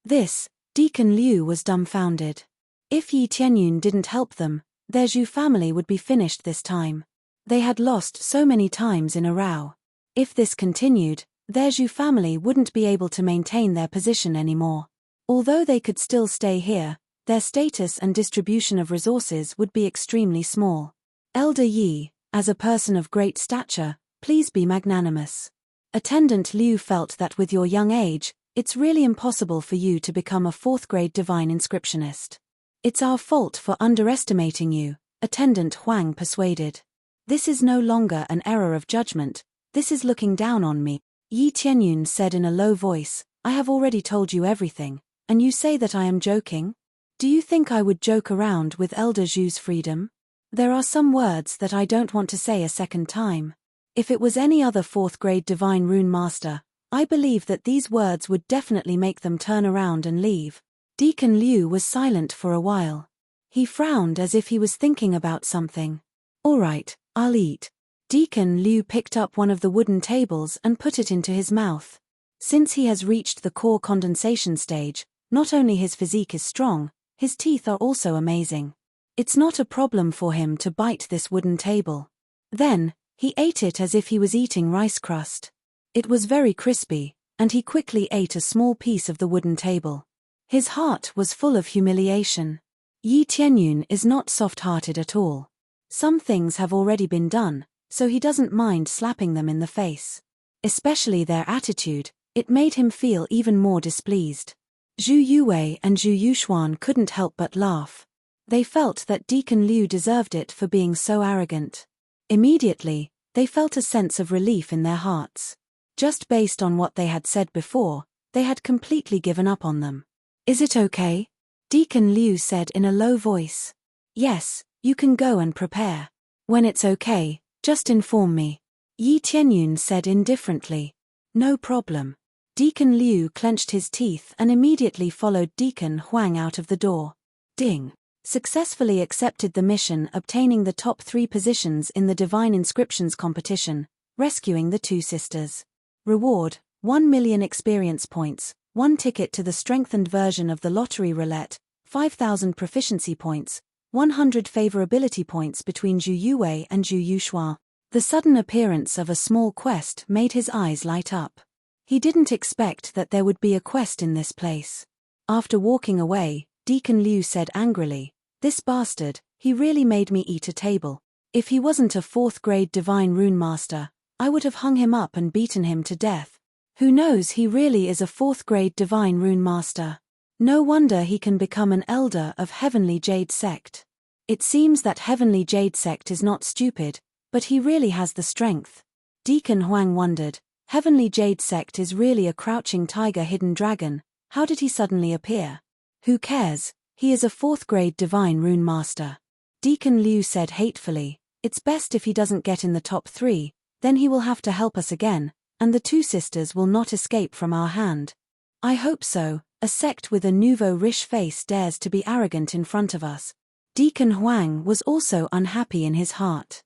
This, Deacon Liu was dumbfounded. If Yi Tianyun didn't help them, their Zhu family would be finished this time. They had lost so many times in a row. If this continued, their Zhu family wouldn't be able to maintain their position anymore. Although they could still stay here, their status and distribution of resources would be extremely small. Elder Yi, as a person of great stature, please be magnanimous. Attendant Liu felt that with your young age, it's really impossible for you to become a fourth-grade divine inscriptionist. It's our fault for underestimating you, Attendant Huang persuaded. This is no longer an error of judgment, this is looking down on me. Yi Tianyun said in a low voice, I have already told you everything. And you say that I am joking? Do you think I would joke around with Elder Zhu's freedom? There are some words that I don't want to say a second time. If it was any other fourth-grade divine rune master, I believe that these words would definitely make them turn around and leave. Deacon Liu was silent for a while. He frowned as if he was thinking about something. All right, I'll eat. Deacon Liu picked up one of the wooden tables and put it into his mouth. Since he has reached the core condensation stage, not only his physique is strong, his teeth are also amazing. It's not a problem for him to bite this wooden table. Then, he ate it as if he was eating rice crust. It was very crispy, and he quickly ate a small piece of the wooden table. His heart was full of humiliation. Yi Tianyun is not soft-hearted at all. Some things have already been done, so he doesn't mind slapping them in the face. Especially their attitude, it made him feel even more displeased. Zhu Yuwei and Zhu Yuxuan couldn't help but laugh. They felt that Deacon Liu deserved it for being so arrogant. Immediately, they felt a sense of relief in their hearts. Just based on what they had said before, they had completely given up on them. "Is it okay?" Deacon Liu said in a low voice. "Yes, you can go and prepare. When it's okay, just inform me." Yi Tianyun said indifferently. "No problem." Deacon Liu clenched his teeth and immediately followed Deacon Huang out of the door. Ding. Successfully accepted the mission, obtaining the top 3 positions in the Divine Inscriptions competition, rescuing the 2 sisters. Reward: 1 million experience points, 1 ticket to the strengthened version of the lottery roulette, 5,000 proficiency points, 100 favorability points between Zhu Yuwei and Zhu Yuxuan. The sudden appearance of a small quest made his eyes light up. He didn't expect that there would be a quest in this place. After walking away, Deacon Liu said angrily, "This bastard, he really made me eat a table. If he wasn't a 4th-grade divine rune master, I would have hung him up and beaten him to death. Who knows, he really is a 4th-grade divine rune master. No wonder he can become an elder of Heavenly Jade Sect. It seems that Heavenly Jade Sect is not stupid, but he really has the strength." Deacon Huang wondered, Heavenly Jade Sect is really a crouching tiger hidden dragon, how did he suddenly appear? Who cares, he is a 4th-grade divine rune master. Deacon Liu said hatefully, "It's best if he doesn't get in the top 3, then he will have to help us again, and the 2 sisters will not escape from our hand." "I hope so, a sect with a nouveau riche face dares to be arrogant in front of us." Deacon Huang was also unhappy in his heart.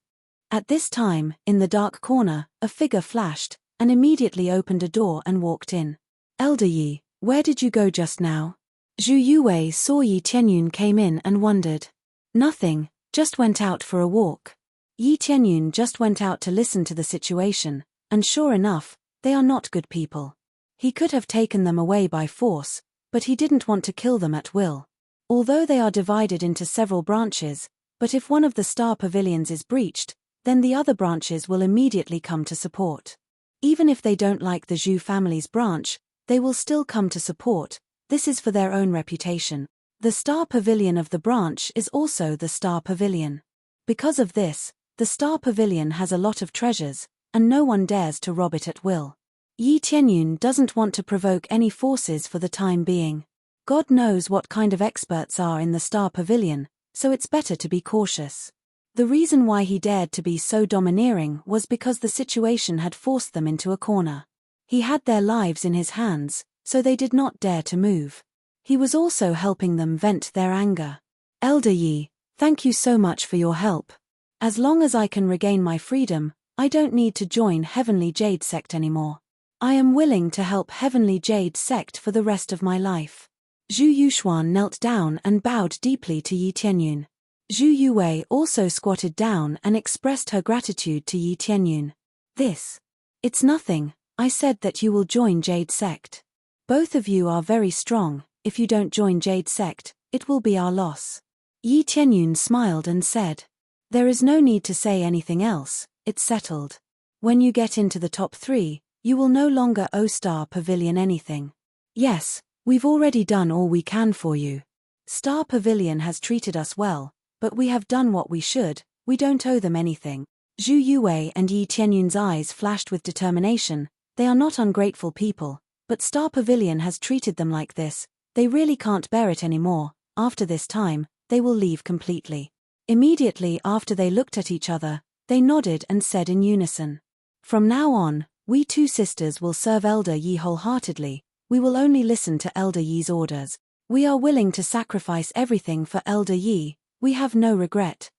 At this time, in the dark corner, a figure flashed, and immediately opened a door and walked in. "Elder Yi, where did you go just now?" Zhu Yuwei saw Yi Tianyun came in and wondered. "Nothing, just went out for a walk." Yi Tianyun just went out to listen to the situation, and sure enough, they are not good people. He could have taken them away by force, but he didn't want to kill them at will. Although they are divided into several branches, but if one of the star pavilions is breached, then the other branches will immediately come to support. Even if they don't like the Zhu family's branch, they will still come to support. This is for their own reputation. The star pavilion of the branch is also the star pavilion. Because of this, the star pavilion has a lot of treasures, and no one dares to rob it at will. Yi Tianyun doesn't want to provoke any forces for the time being. God knows what kind of experts are in the star pavilion, so it's better to be cautious. The reason why he dared to be so domineering was because the situation had forced them into a corner. He had their lives in his hands, so they did not dare to move. He was also helping them vent their anger. "Elder Yi, thank you so much for your help. As long as I can regain my freedom, I don't need to join Heavenly Jade Sect anymore. I am willing to help Heavenly Jade Sect for the rest of my life." Zhu Yuxuan knelt down and bowed deeply to Yi Tianyun. Zhu Yuwei also squatted down and expressed her gratitude to Yi Tianyun. "It's nothing, I said that you will join Jade Sect. Both of you are very strong, if you don't join Jade Sect, it will be our loss." Yi Tianyun smiled and said, "There is no need to say anything else, it's settled. When you get into the top 3, you will no longer owe Star Pavilion anything. Yes, we've already done all we can for you. Star Pavilion has treated us well, but we have done what we should, we don't owe them anything." Zhu Yuwei and Yi Tianyun's eyes flashed with determination. They are not ungrateful people, but Star Pavilion has treated them like this, they really can't bear it anymore. After this time, they will leave completely. Immediately after they looked at each other, they nodded and said in unison, "From now on, we 2 sisters will serve Elder Yi wholeheartedly, we will only listen to Elder Yi's orders. We are willing to sacrifice everything for Elder Yi, we have no regret."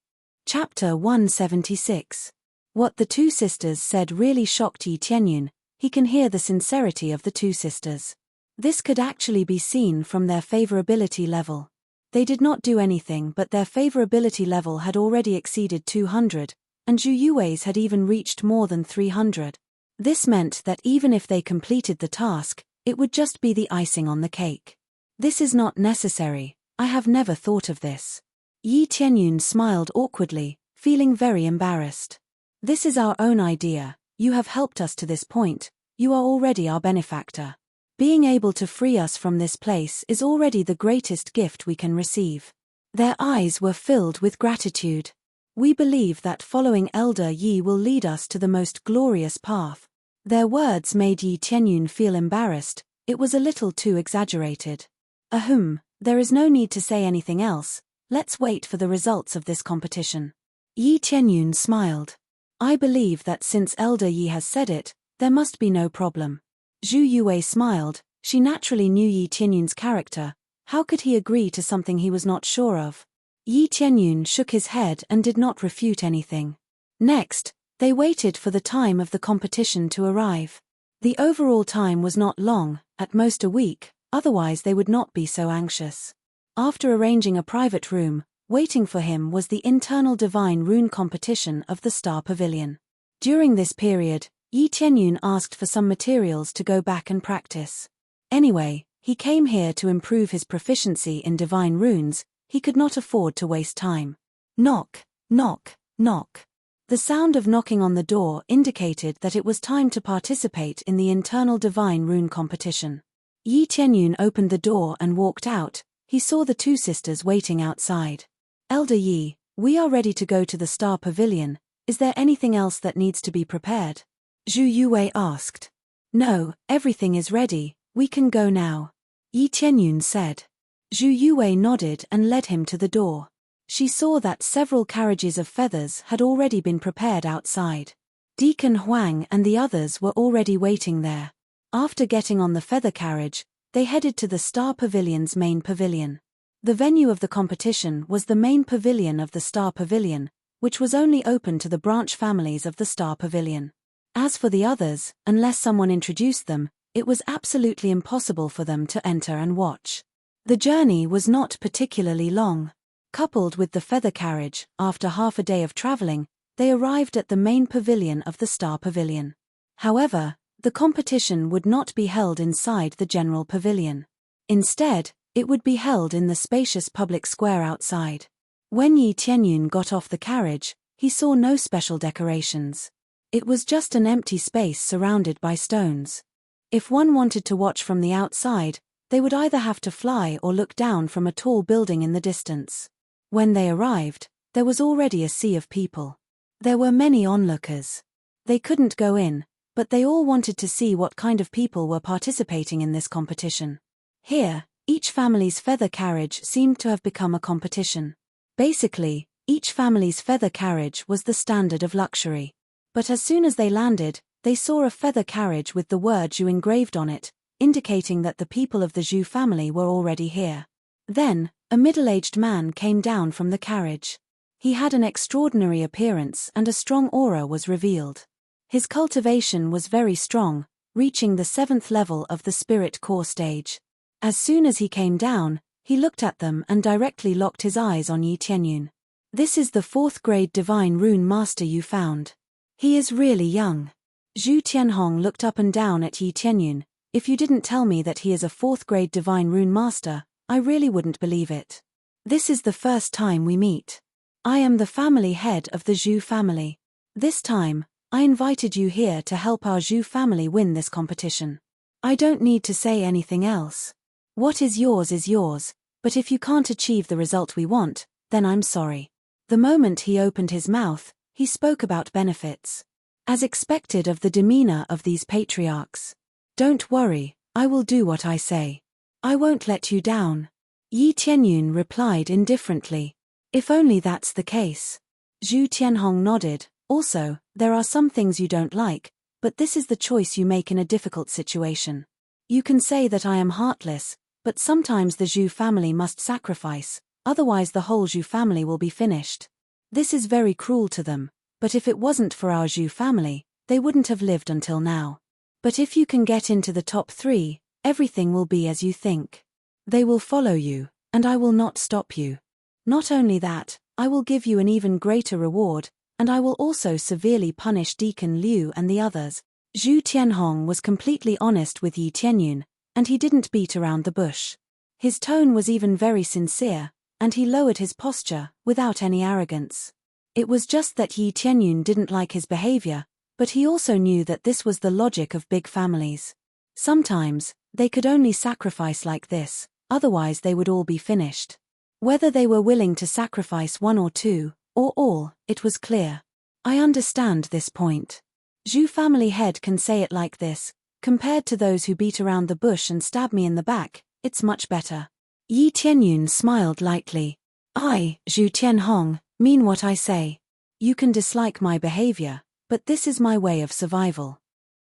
Chapter 176. What the 2 sisters said really shocked Yi Tianyun. He can hear the sincerity of the 2 sisters. This could actually be seen from their favorability level. They did not do anything, but their favorability level had already exceeded 200, and Zhu Yuwei's had even reached more than 300. This meant that even if they completed the task, it would just be the icing on the cake. "This is not necessary, I have never thought of this." Yi Tianyun smiled awkwardly, feeling very embarrassed. "This is our own idea, you have helped us to this point, you are already our benefactor. Being able to free us from this place is already the greatest gift we can receive. Their eyes were filled with gratitude. We believe that following Elder Yi will lead us to the most glorious path. Their words made Yi Tianyun feel embarrassed. It was a little too exaggerated. There is no need to say anything else. Let's wait for the results of this competition. Yi Tianyun smiled. I believe that since Elder Yi has said it, there must be no problem. Zhu Yue smiled. She naturally knew Yi Tianyun's character. How could he agree to something he was not sure of? Yi Tianyun shook his head and did not refute anything. Next, they waited for the time of the competition to arrive. The overall time was not long, at most a week, otherwise they would not be so anxious. After arranging a private room, waiting for him was the internal divine rune competition of the Star Pavilion. During this period, Yi Tianyun asked for some materials to go back and practice. Anyway, he came here to improve his proficiency in divine runes. He could not afford to waste time. Knock, knock, knock. The sound of knocking on the door indicated that it was time to participate in the internal divine rune competition. Yi Tianyun opened the door and walked out. He saw the two sisters waiting outside. Elder Yi, we are ready to go to the Star Pavilion. Is there anything else that needs to be prepared? Zhu Yue asked. No, everything is ready. We can go now. Yi Tianyun said. Zhu Yue nodded and led him to the door. She saw that several carriages of feathers had already been prepared outside. Deacon Huang and the others were already waiting there. After getting on the feather carriage, they headed to the Star Pavilion's main pavilion. The venue of the competition was the main pavilion of the Star Pavilion, which was only open to the branch families of the Star Pavilion. As for the others, unless someone introduced them, it was absolutely impossible for them to enter and watch. The journey was not particularly long. Coupled with the feather carriage, after half a day of traveling, they arrived at the main pavilion of the Star Pavilion. However, the competition would not be held inside the general pavilion. Instead, it would be held in the spacious public square outside. When Yi Tianyun got off the carriage, he saw no special decorations. It was just an empty space surrounded by stones. If one wanted to watch from the outside, they would either have to fly or look down from a tall building in the distance. When they arrived, there was already a sea of people. There were many onlookers. They couldn't go in, but they all wanted to see what kind of people were participating in this competition. Here, each family's feather carriage seemed to have become a competition. Basically, each family's feather carriage was the standard of luxury. But as soon as they landed, they saw a feather carriage with the word Zhu engraved on it, indicating that the people of the Zhu family were already here. Then, a middle-aged man came down from the carriage. He had an extraordinary appearance and a strong aura was revealed. His cultivation was very strong, reaching the 7th level of the Spirit Core stage. As soon as he came down, he looked at them and directly locked his eyes on Yi Tianyun. This is the 4th grade Divine Rune Master you found. He is really young. Zhu Tianhong looked up and down at Yi Tianyun. If you didn't tell me that he is a 4th grade Divine Rune Master, I really wouldn't believe it. This is the first time we meet. I am the family head of the Zhu family. This time, I invited you here to help our Zhu family win this competition. I don't need to say anything else. What is yours, but if you can't achieve the result we want, then I'm sorry. The moment he opened his mouth, he spoke about benefits. As expected of the demeanor of these patriarchs. Don't worry, I will do what I say. I won't let you down. Yi Tianyun replied indifferently. If only that's the case. Zhu Tianhong nodded. Also, there are some things you don't like, but this is the choice you make in a difficult situation. You can say that I am heartless, but sometimes the Zhu family must sacrifice, otherwise the whole Zhu family will be finished. This is very cruel to them, but if it wasn't for our Zhu family, they wouldn't have lived until now. But if you can get into the top 3, everything will be as you think. They will follow you, and I will not stop you. Not only that, I will give you an even greater reward, and I will also severely punish Deacon Liu and the others. Zhu Tianhong was completely honest with Yi Tianyun, and he didn't beat around the bush. His tone was even very sincere, and he lowered his posture, without any arrogance. It was just that Yi Tianyun didn't like his behavior, but he also knew that this was the logic of big families. Sometimes, they could only sacrifice like this, otherwise they would all be finished. Whether they were willing to sacrifice one or two, or all, it was clear. I understand this point. Zhu family head can say it like this: compared to those who beat around the bush and stab me in the back, it's much better. Yi Tianyun smiled lightly. I, Zhu Tianhong, mean what I say. You can dislike my behavior, but this is my way of survival.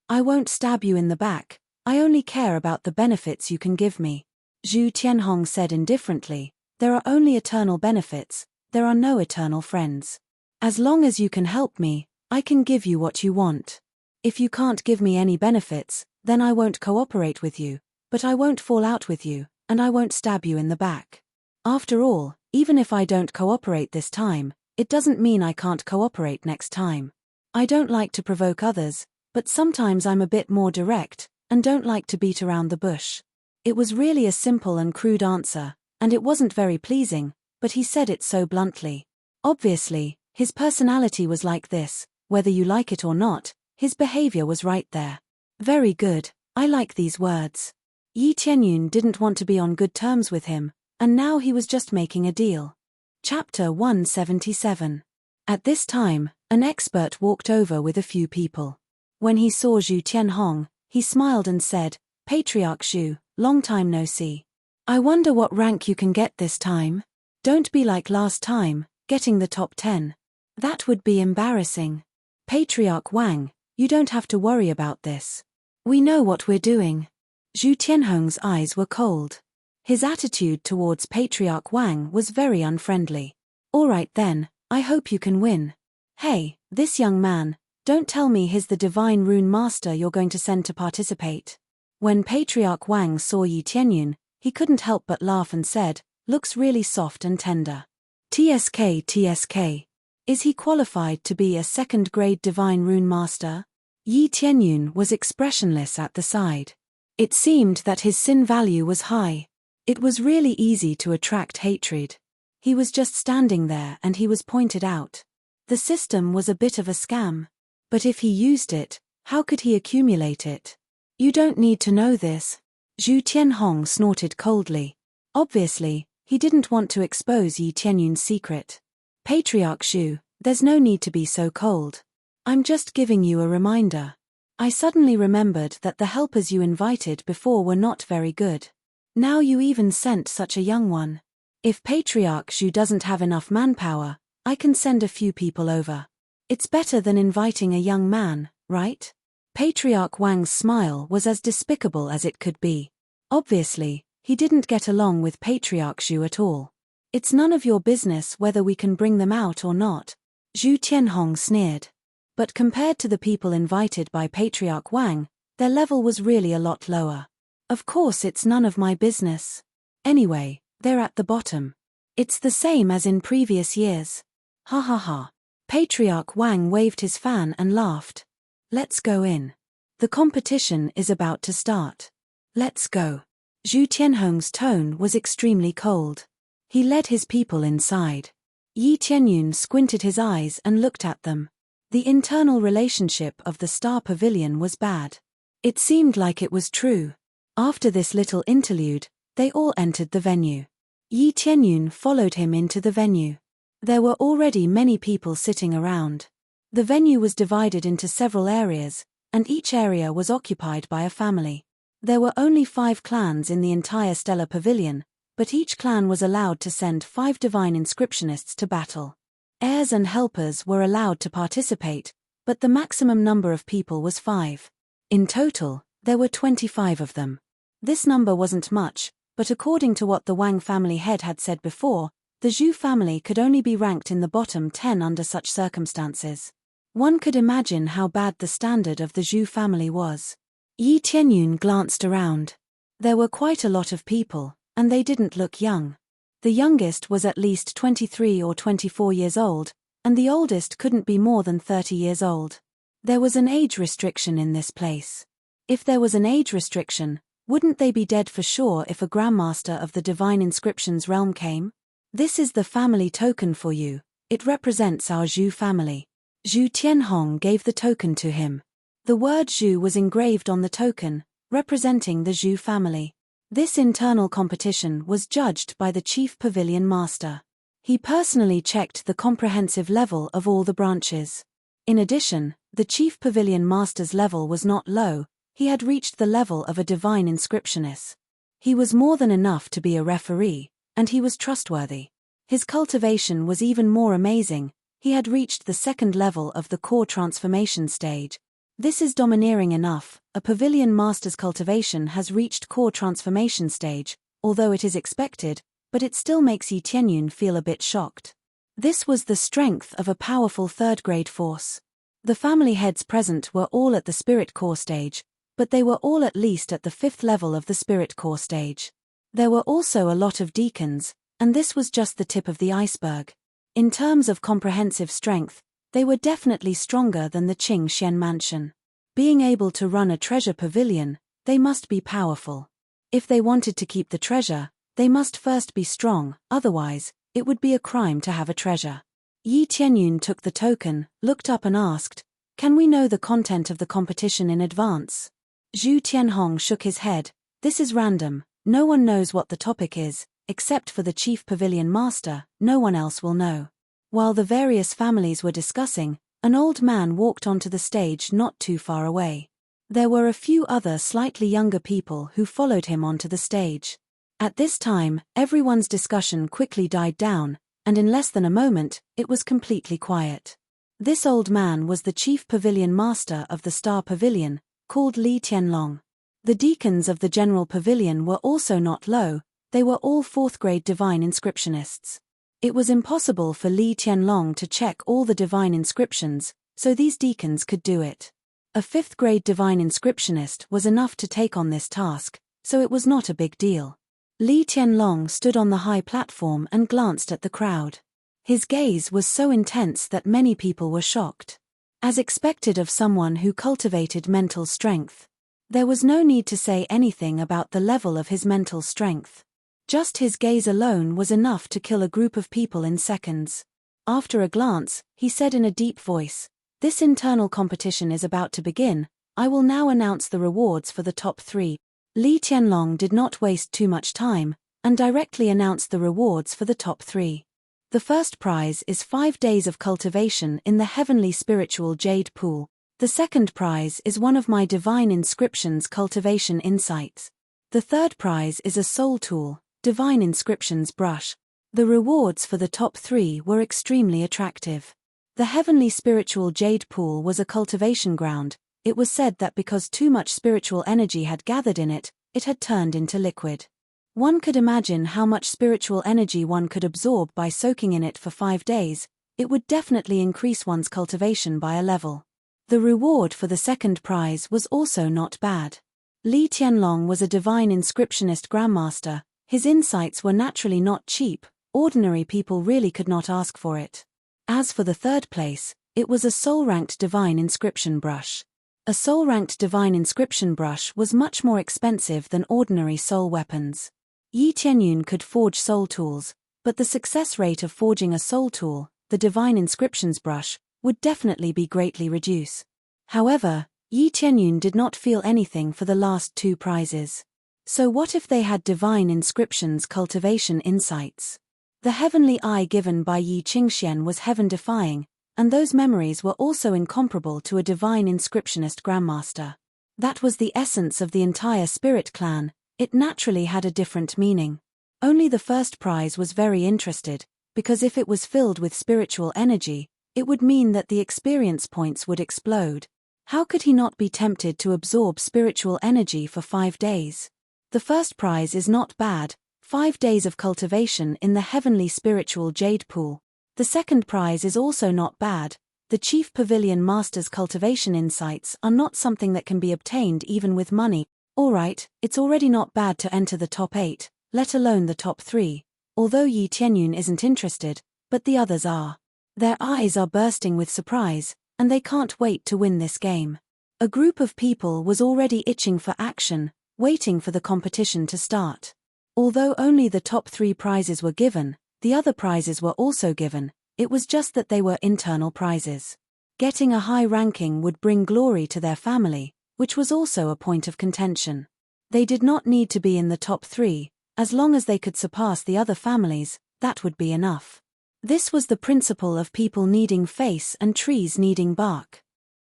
I won't stab you in the back, I only care about the benefits you can give me. Zhu Tianhong said indifferently, there are only eternal benefits, there are no eternal friends. As long as you can help me, I can give you what you want. If you can't give me any benefits, then I won't cooperate with you, but I won't fall out with you, and I won't stab you in the back. After all, even if I don't cooperate this time, it doesn't mean I can't cooperate next time. I don't like to provoke others, but sometimes I'm a bit more direct, and don't like to beat around the bush. It was really a simple and crude answer, and it wasn't very pleasing, but he said it so bluntly. Obviously, his personality was like this, whether you like it or not, his behavior was right there. Very good, I like these words. Yi Tianyun didn't want to be on good terms with him, and now he was just making a deal. Chapter 177. At this time, an expert walked over with a few people. When he saw Zhu Tianhong, he smiled and said, Patriarch Zhu, long time no see. I wonder what rank you can get this time? Don't be like last time, getting the top 10. That would be embarrassing. Patriarch Wang, you don't have to worry about this. We know what we're doing. Zhu Tianhong's eyes were cold. His attitude towards Patriarch Wang was very unfriendly. All right then, I hope you can win. Hey, this young man, don't tell me he's the divine rune master you're going to send to participate. When Patriarch Wang saw Yi Tianyun, he couldn't help but laugh and said, looks really soft and tender. TSK. Is he qualified to be a second-grade divine rune master? Yi Tianyun was expressionless at the side. It seemed that his sin value was high. It was really easy to attract hatred. He was just standing there and he was pointed out. The system was a bit of a scam. But if he used it, how could he accumulate it? You don't need to know this. Zhu Tianhong snorted coldly. Obviously, he didn't want to expose Yi Tianyun's secret. Patriarch Zhu, there's no need to be so cold. I'm just giving you a reminder. I suddenly remembered that the helpers you invited before were not very good. Now you even sent such a young one. If Patriarch Zhu doesn't have enough manpower, I can send a few people over. It's better than inviting a young man, right? Patriarch Wang's smile was as despicable as it could be. Obviously, he didn't get along with Patriarch Zhu at all. It's none of your business whether we can bring them out or not. Zhu Tianhong sneered. But compared to the people invited by Patriarch Wang, their level was really a lot lower. Of course it's none of my business. Anyway, they're at the bottom. It's the same as in previous years. Ha ha ha. Patriarch Wang waved his fan and laughed. Let's go in. The competition is about to start. Let's go. Zhu Tianhong's tone was extremely cold. He led his people inside. Yi Tianyun squinted his eyes and looked at them. The internal relationship of the Star Pavilion was bad. It seemed like it was true. After this little interlude, they all entered the venue. Yi Tianyun followed him into the venue. There were already many people sitting around. The venue was divided into several areas, and each area was occupied by a family. There were only 5 clans in the entire Stellar Pavilion, but each clan was allowed to send 5 divine inscriptionists to battle. Heirs and helpers were allowed to participate, but the maximum number of people was 5. In total, there were 25 of them. This number wasn't much, but according to what the Wang family head had said before, the Zhu family could only be ranked in the bottom 10 under such circumstances. One could imagine how bad the standard of the Zhu family was. Yi Tianyun glanced around. There were quite a lot of people, and they didn't look young. The youngest was at least 23 or 24 years old, and the oldest couldn't be more than 30 years old. There was an age restriction in this place. If there was an age restriction, wouldn't they be dead for sure if a Grandmaster of the Divine Inscriptions realm came? This is the family token for you. It represents our Zhu family. Zhu Tianhong gave the token to him. The word Zhu was engraved on the token, representing the Zhu family. This internal competition was judged by the chief pavilion master. He personally checked the comprehensive level of all the branches. In addition, the chief pavilion master's level was not low, he had reached the level of a divine inscriptionist. He was more than enough to be a referee, and he was trustworthy. His cultivation was even more amazing, he had reached the second level of the core transformation stage. This is domineering enough, a pavilion master's cultivation has reached core transformation stage, although it is expected, but it still makes Yi Tianyun feel a bit shocked. This was the strength of a powerful third-grade force. The family heads present were all at the spirit core stage, but they were all at least at the fifth level of the spirit core stage. There were also a lot of deacons, and this was just the tip of the iceberg. In terms of comprehensive strength, they were definitely stronger than the Qing Xian mansion. Being able to run a treasure pavilion, they must be powerful. If they wanted to keep the treasure, they must first be strong, otherwise, it would be a crime to have a treasure. Yi Tianyun took the token, looked up and asked, "Can we know the content of the competition in advance?" Zhu Tianhong shook his head, "This is random, no one knows what the topic is, except for the chief pavilion master, no one else will know." While the various families were discussing, an old man walked onto the stage not too far away. There were a few other slightly younger people who followed him onto the stage. At this time, everyone's discussion quickly died down, and in less than a moment, it was completely quiet. This old man was the chief pavilion master of the Star Pavilion, called Li Tianlong. The deacons of the general pavilion were also not low, they were all fourth-grade divine inscriptionists. It was impossible for Li Tianlong to check all the divine inscriptions, so these deacons could do it. A fifth-grade divine inscriptionist was enough to take on this task, so it was not a big deal. Li Tianlong stood on the high platform and glanced at the crowd. His gaze was so intense that many people were shocked. As expected of someone who cultivated mental strength, there was no need to say anything about the level of his mental strength. Just his gaze alone was enough to kill a group of people in seconds. After a glance, he said in a deep voice, "This internal competition is about to begin. I will now announce the rewards for the top 3. Li Tianlong did not waste too much time, and directly announced the rewards for the top 3. The first prize is 5 days of cultivation in the heavenly spiritual jade pool. The second prize is one of my divine inscriptions cultivation insights. The third prize is a soul tool, divine inscriptions brush. The rewards for the top 3 were extremely attractive. The heavenly spiritual jade pool was a cultivation ground. It was said that because too much spiritual energy had gathered in it, it had turned into liquid. One could imagine how much spiritual energy one could absorb by soaking in it for 5 days. It would definitely increase one's cultivation by a level. The reward for the second prize was also not bad. Li Tianlong was a divine inscriptionist grandmaster. His insights were naturally not cheap, ordinary people really could not ask for it. As for the third place, it was a soul-ranked divine inscription brush. A soul-ranked divine inscription brush was much more expensive than ordinary soul weapons. Yi Tianyun could forge soul tools, but the success rate of forging a soul tool, the divine inscriptions brush, would definitely be greatly reduced. However, Yi Tianyun did not feel anything for the last 2 prizes. So what if they had divine inscriptions cultivation insights? The heavenly eye given by Yi Qingxian was heaven-defying, and those memories were also incomparable to a divine inscriptionist grandmaster. That was the essence of the entire spirit clan. It naturally had a different meaning. Only the first prize was very interested, because if it was filled with spiritual energy, it would mean that the experience points would explode. How could he not be tempted to absorb spiritual energy for 5 days? The first prize is not bad, 5 days of cultivation in the heavenly spiritual jade pool. The second prize is also not bad. The chief pavilion master's cultivation insights are not something that can be obtained even with money. Alright, it's already not bad to enter the top 8, let alone the top 3. Although Yi Tianyun isn't interested, but the others are. Their eyes are bursting with surprise, and they can't wait to win this game. A group of people was already itching for action, waiting for the competition to start. Although only the top 3 prizes were given, the other prizes were also given, it was just that they were internal prizes. Getting a high ranking would bring glory to their family, which was also a point of contention. They did not need to be in the top 3, as long as they could surpass the other families, that would be enough. This was the principle of people needing face and trees needing bark.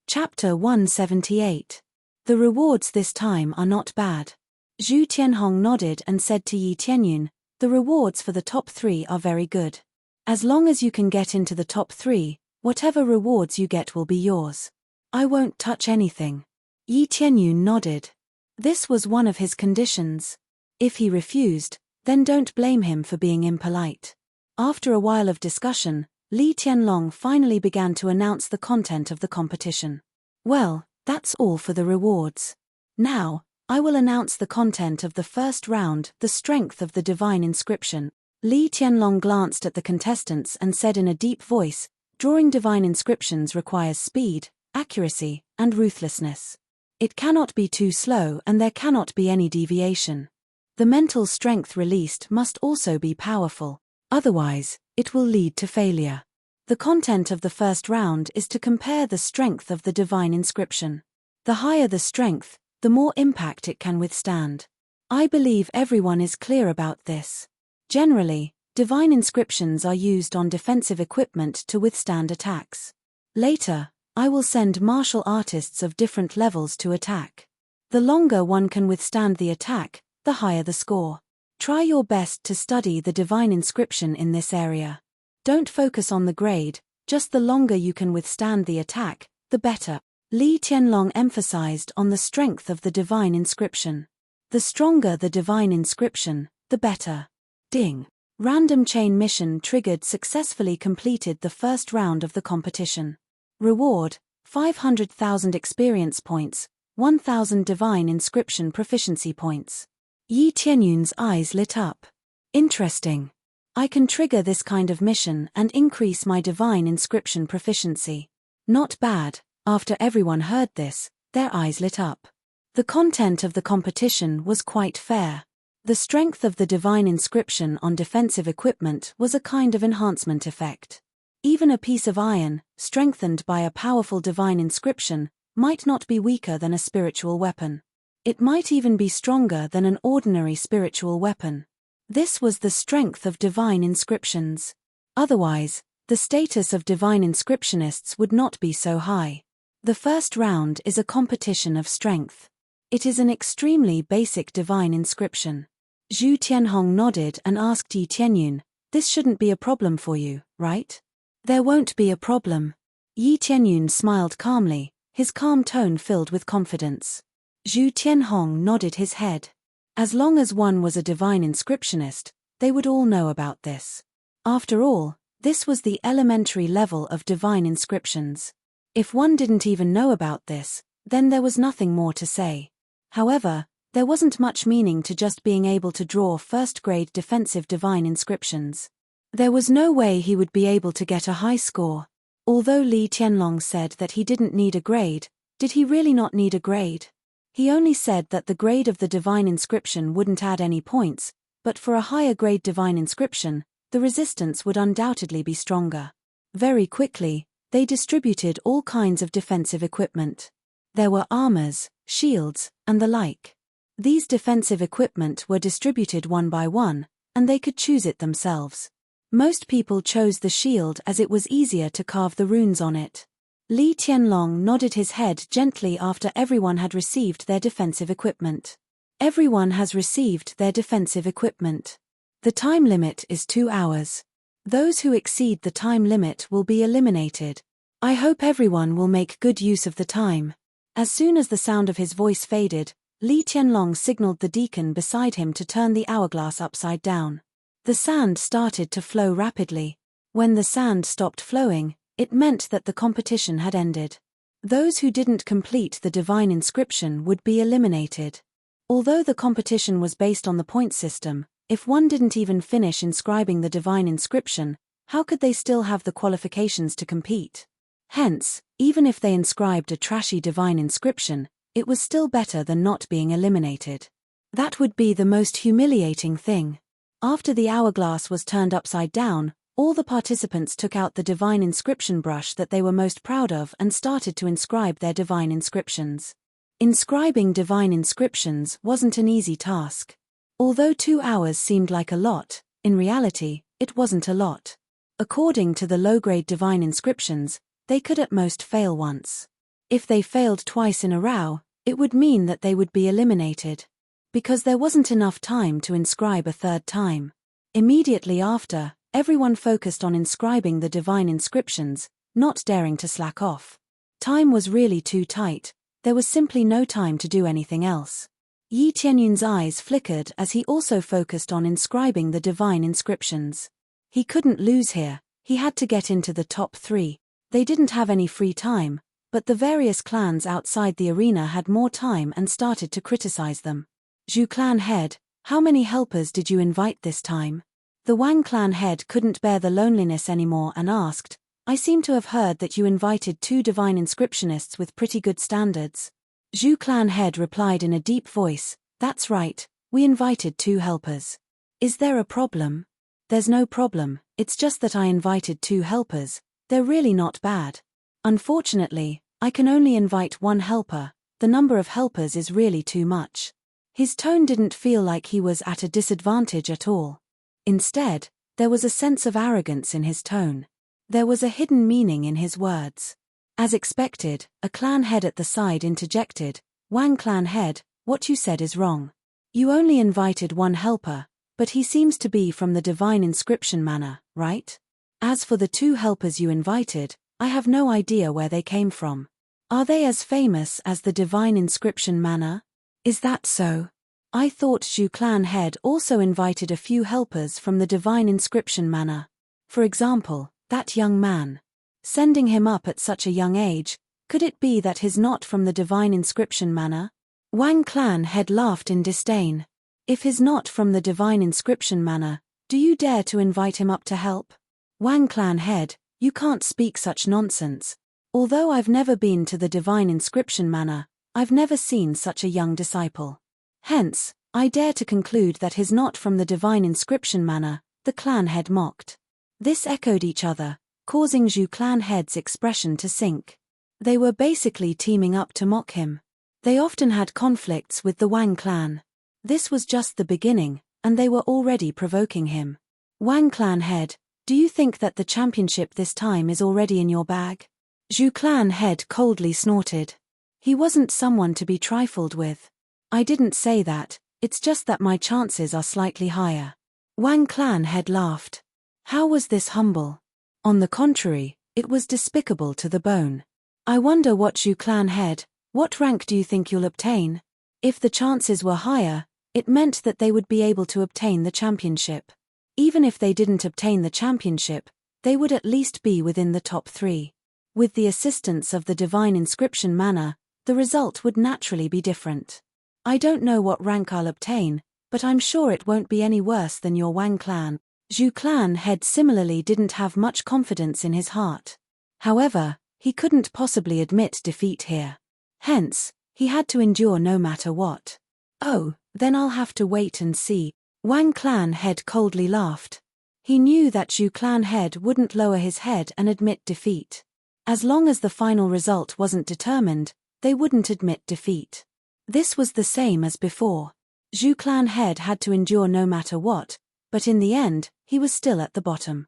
Chapter 178. The rewards this time are not bad. Zhu Tianhong nodded and said to Yi Tianyun, the rewards for the top 3 are very good. As long as you can get into the top 3, whatever rewards you get will be yours. I won't touch anything. Yi Tianyun nodded. This was one of his conditions. If he refused, then don't blame him for being impolite. After a while of discussion, Li Tianlong finally began to announce the content of the competition. Well, that's all for the rewards. Now, I will announce the content of the first round, the strength of the divine inscription. Li Tianlong glanced at the contestants and said in a deep voice, drawing divine inscriptions requires speed, accuracy, and ruthlessness. It cannot be too slow and there cannot be any deviation. The mental strength released must also be powerful. Otherwise, it will lead to failure. The content of the first round is to compare the strength of the divine inscription. The higher the strength, the more impact it can withstand. I believe everyone is clear about this. Generally, divine inscriptions are used on defensive equipment to withstand attacks. Later, I will send martial artists of different levels to attack. The longer one can withstand the attack, the higher the score. Try your best to study the divine inscription in this area. Don't focus on the grade, just the longer you can withstand the attack, the better. Li Tianlong emphasized on the strength of the divine inscription. The stronger the divine inscription, the better. Ding. Random chain mission triggered successfully completed the first round of the competition. Reward, 500,000 experience points, 1,000 divine inscription proficiency points. Yi Tianyun's eyes lit up. Interesting. I can trigger this kind of mission and increase my divine inscription proficiency. Not bad. After everyone heard this, their eyes lit up. The content of the competition was quite fair. The strength of the divine inscription on defensive equipment was a kind of enhancement effect. Even a piece of iron, strengthened by a powerful divine inscription, might not be weaker than a spiritual weapon. It might even be stronger than an ordinary spiritual weapon. This was the strength of divine inscriptions. Otherwise, the status of divine inscriptionists would not be so high. The first round is a competition of strength. It is an extremely basic divine inscription. Zhu Tianhong nodded and asked Yi Tianyun, this shouldn't be a problem for you, right? There won't be a problem. Yi Tianyun smiled calmly, his calm tone filled with confidence. Zhu Tianhong nodded his head. As long as one was a divine inscriptionist, they would all know about this. After all, this was the elementary level of divine inscriptions. If one didn't even know about this, then there was nothing more to say. However, there wasn't much meaning to just being able to draw first-grade defensive divine inscriptions. There was no way he would be able to get a high score. Although Li Tianlong said that he didn't need a grade, did he really not need a grade? He only said that the grade of the divine inscription wouldn't add any points, but for a higher grade divine inscription, the resistance would undoubtedly be stronger. Very quickly, they distributed all kinds of defensive equipment. There were armors, shields, and the like. These defensive equipment were distributed one by one, and they could choose it themselves. Most people chose the shield as it was easier to carve the runes on it. Li Tianlong nodded his head gently after everyone had received their defensive equipment. Everyone has received their defensive equipment. The time limit is 2 hours. Those who exceed the time limit will be eliminated. I hope everyone will make good use of the time. As soon as the sound of his voice faded, Li Tianlong signaled the deacon beside him to turn the hourglass upside down. The sand started to flow rapidly. When the sand stopped flowing, it meant that the competition had ended. Those who didn't complete the divine inscription would be eliminated. Although the competition was based on the point system, if one didn't even finish inscribing the divine inscription, how could they still have the qualifications to compete? Hence, even if they inscribed a trashy divine inscription, it was still better than not being eliminated. That would be the most humiliating thing. After the hourglass was turned upside down, all the participants took out the divine inscription brush that they were most proud of and started to inscribe their divine inscriptions. Inscribing divine inscriptions wasn't an easy task. Although 2 hours seemed like a lot, in reality, it wasn't a lot. According to the low-grade divine inscriptions, they could at most fail once. If they failed twice in a row, it would mean that they would be eliminated. Because there wasn't enough time to inscribe a third time. Immediately after, everyone focused on inscribing the divine inscriptions, not daring to slack off. Time was really too tight, there was simply no time to do anything else. Yi Tianyun's eyes flickered as he also focused on inscribing the divine inscriptions. He couldn't lose here, he had to get into the top 3. They didn't have any free time, but the various clans outside the arena had more time and started to criticize them. Zhu clan head, how many helpers did you invite this time? The Wang clan head couldn't bear the loneliness anymore and asked, I seem to have heard that you invited 2 divine inscriptionists with pretty good standards. Zhu clan head replied in a deep voice, that's right, we invited 2 helpers. Is there a problem? There's no problem, it's just that I invited 2 helpers, they're really not bad. Unfortunately, I can only invite 1 helper, the number of helpers is really too much. His tone didn't feel like he was at a disadvantage at all. Instead, there was a sense of arrogance in his tone. There was a hidden meaning in his words. As expected, a clan head at the side interjected, Wang clan head, what you said is wrong. You only invited 1 helper, but he seems to be from the divine inscription manor, right? As for the 2 helpers you invited, I have no idea where they came from. Are they as famous as the divine inscription manor? Is that so? I thought Zhu clan head also invited a few helpers from the divine inscription manor. For example, that young man. Sending him up at such a young age, could it be that he's not from the divine inscription manor? Wang clan head laughed in disdain. If he's not from the divine inscription manor, do you dare to invite him up to help? Wang clan head, you can't speak such nonsense. Although I've never been to the divine inscription manor, I've never seen such a young disciple. Hence, I dare to conclude that he's not from the divine inscription manor, the clan head mocked. This echoed each other, causing Zhu clan head's expression to sink. They were basically teaming up to mock him. They often had conflicts with the Wang clan. This was just the beginning, and they were already provoking him. Wang clan head, do you think that the championship this time is already in your bag? Zhu clan head coldly snorted. He wasn't someone to be trifled with. I didn't say that, it's just that my chances are slightly higher. Wang clan head laughed. How was this humble? On the contrary, it was despicable to the bone. I wonder what Zhu clan head, what rank do you think you'll obtain? If the chances were higher, it meant that they would be able to obtain the championship. Even if they didn't obtain the championship, they would at least be within the top 3. With the assistance of the divine inscription manor, the result would naturally be different. I don't know what rank I'll obtain, but I'm sure it won't be any worse than your Wang clan. Zhu clan head similarly didn't have much confidence in his heart. However, he couldn't possibly admit defeat here. Hence, he had to endure no matter what. Oh, then I'll have to wait and see. Wang clan head coldly laughed. He knew that Zhu clan head wouldn't lower his head and admit defeat. As long as the final result wasn't determined, they wouldn't admit defeat. This was the same as before. Zhu clan head had to endure no matter what, but in the end, he was still at the bottom.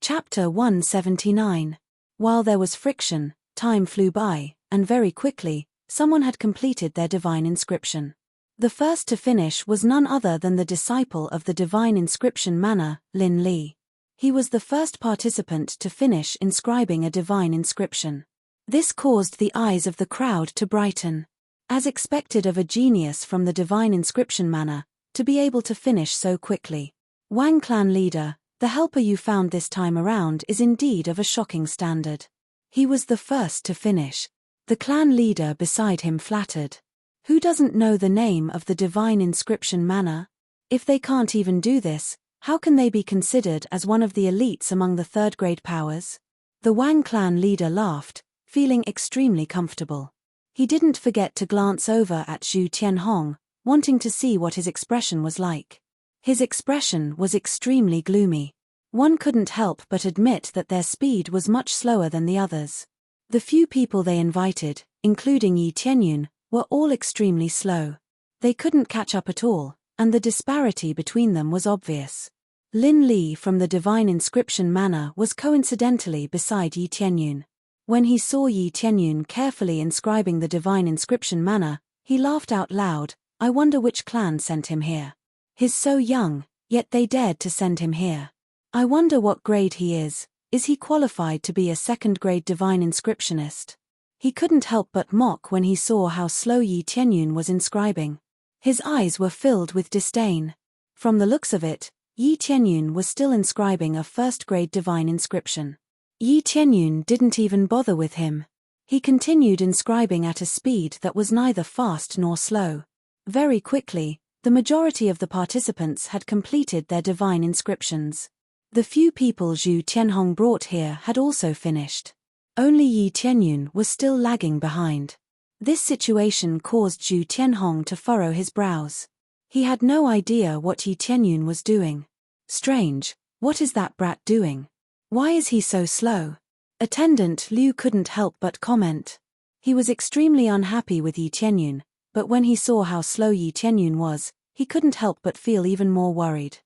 Chapter 179. While there was friction, time flew by, and very quickly, someone had completed their divine inscription. The first to finish was none other than the disciple of the divine inscription manor, Lin Li. He was the first participant to finish inscribing a divine inscription. This caused the eyes of the crowd to brighten. As expected of a genius from the divine inscription manor, to be able to finish so quickly. Wang clan leader, the helper you found this time around is indeed of a shocking standard. He was the first to finish. The clan leader beside him flattered. Who doesn't know the name of the divine inscription manor? If they can't even do this, how can they be considered as one of the elites among the third-grade powers? The Wang clan leader laughed, feeling extremely comfortable. He didn't forget to glance over at Zhu Tianhong, wanting to see what his expression was like. His expression was extremely gloomy. One couldn't help but admit that their speed was much slower than the others. The few people they invited, including Yi Tianyun, were all extremely slow. They couldn't catch up at all, and the disparity between them was obvious. Lin Li from the Divine Inscription Manor was coincidentally beside Yi Tianyun. When he saw Yi Tianyun carefully inscribing the Divine Inscription Manor, he laughed out loud. I wonder which clan sent him here. He's so young, yet they dared to send him here. I wonder what grade he is. Is he qualified to be a second-grade Divine Inscriptionist? He couldn't help but mock when he saw how slow Yi Tianyun was inscribing. His eyes were filled with disdain. From the looks of it, Yi Tianyun was still inscribing a first-grade divine inscription. Yi Tianyun didn't even bother with him. He continued inscribing at a speed that was neither fast nor slow. Very quickly, the majority of the participants had completed their divine inscriptions. The few people Zhu Tianhong brought here had also finished. Only Yi Tianyun was still lagging behind. This situation caused Zhu Tianhong to furrow his brows. He had no idea what Yi Tianyun was doing. Strange, what is that brat doing? Why is he so slow? Attendant Liu couldn't help but comment. He was extremely unhappy with Yi Tianyun, but when he saw how slow Yi Tianyun was, he couldn't help but feel even more worried.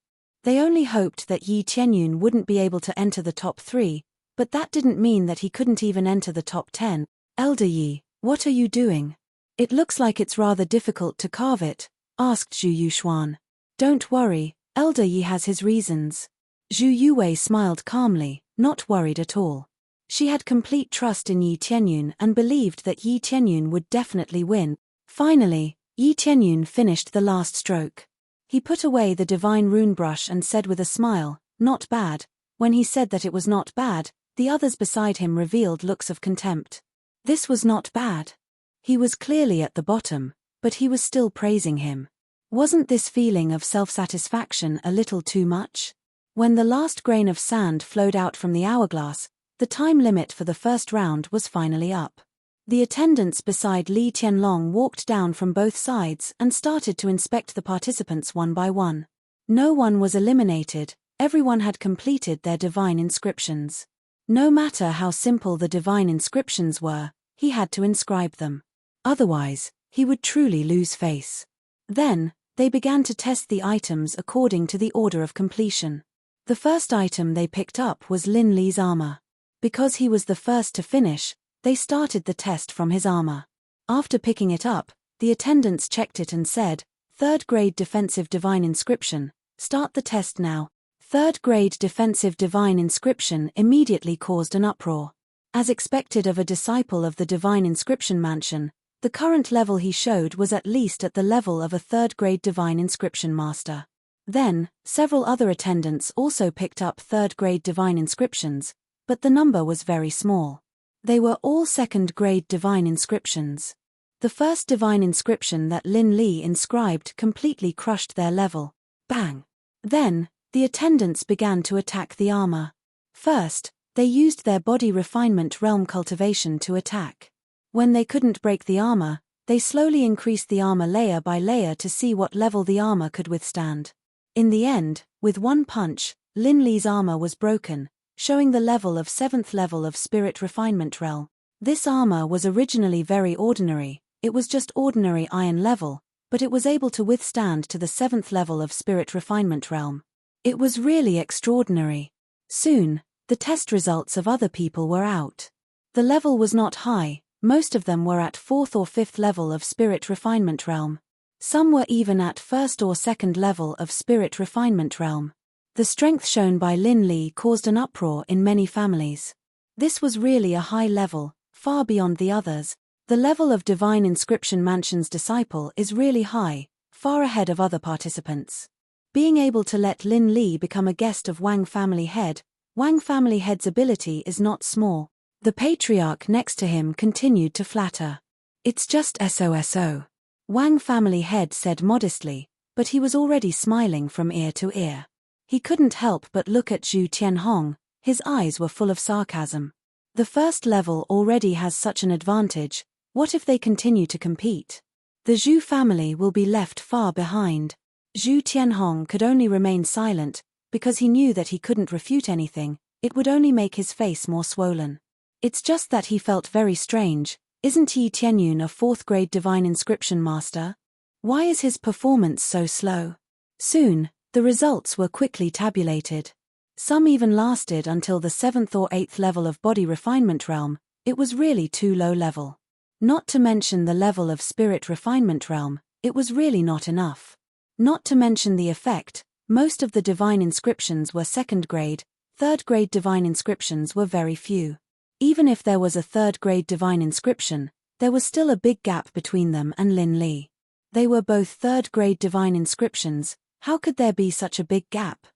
They only hoped that Yi Tianyun wouldn't be able to enter the top 3, but that didn't mean that he couldn't even enter the top 10. Elder Yi, what are you doing? It looks like it's rather difficult to carve it, asked Zhu Yuxuan. Don't worry, Elder Yi has his reasons. Zhu Yuwei smiled calmly, not worried at all. She had complete trust in Yi Tianyun and believed that Yi Tianyun would definitely win. Finally, Yi Tianyun finished the last stroke. He put away the divine rune brush and said with a smile, not bad. When he said that it was not bad, the others beside him revealed looks of contempt. This was not bad. He was clearly at the bottom, but he was still praising him. Wasn't this feeling of self-satisfaction a little too much? When the last grain of sand flowed out from the hourglass, the time limit for the first round was finally up. The attendants beside Li Tianlong walked down from both sides and started to inspect the participants one by one. No one was eliminated, everyone had completed their divine inscriptions. No matter how simple the divine inscriptions were, he had to inscribe them. Otherwise, he would truly lose face. Then, they began to test the items according to the order of completion. The first item they picked up was Lin Li's armor. Because he was the first to finish, they started the test from his armor. After picking it up, the attendants checked it and said, "Third grade defensive divine inscription, start the test now." Third grade defensive divine inscription immediately caused an uproar. As expected of a disciple of the divine inscription mansion, the current level he showed was at least at the level of a third grade divine inscription master. Then, several other attendants also picked up third grade divine inscriptions, but the number was very small. They were all second-grade divine inscriptions. The first divine inscription that Lin Li inscribed completely crushed their level. Bang! Then, the attendants began to attack the armor. First, they used their body refinement realm cultivation to attack. When they couldn't break the armor, they slowly increased the armor layer by layer to see what level the armor could withstand. In the end, with one punch, Lin Li's armor was broken, showing the level of 7th level of Spirit Refinement Realm. This armor was originally very ordinary, it was just ordinary iron level, but it was able to withstand to the 7th level of Spirit Refinement Realm. It was really extraordinary. Soon, the test results of other people were out. The level was not high, most of them were at 4th or 5th level of Spirit Refinement Realm. Some were even at 1st or 2nd level of Spirit Refinement Realm. The strength shown by Lin Li caused an uproar in many families. This was really a high level, far beyond the others. The level of Divine Inscription Mansion's disciple is really high, far ahead of other participants. Being able to let Lin Li become a guest of Wang family head, Wang family head's ability is not small. The patriarch next to him continued to flatter. It's just SOSO. Wang family head said modestly, but he was already smiling from ear to ear. He couldn't help but look at Zhu Tianhong, his eyes were full of sarcasm. The first level already has such an advantage, what if they continue to compete? The Zhu family will be left far behind. Zhu Tianhong could only remain silent, because he knew that he couldn't refute anything, it would only make his face more swollen. It's just that he felt very strange, Isn't Yi Tianyun a 4th grade divine inscription master? Why is his performance so slow? Soon, the results were quickly tabulated. Some even lasted until the 7th or 8th level of body refinement realm. It was really too low level. Not to mention the level of spirit refinement realm, it was really not enough. Not to mention the effect, most of the divine inscriptions were 2nd grade, 3rd grade divine inscriptions were very few. Even if there was a 3rd grade divine inscription, there was still a big gap between them and Lin Li. They were both 3rd grade divine inscriptions. How could there be such a big gap?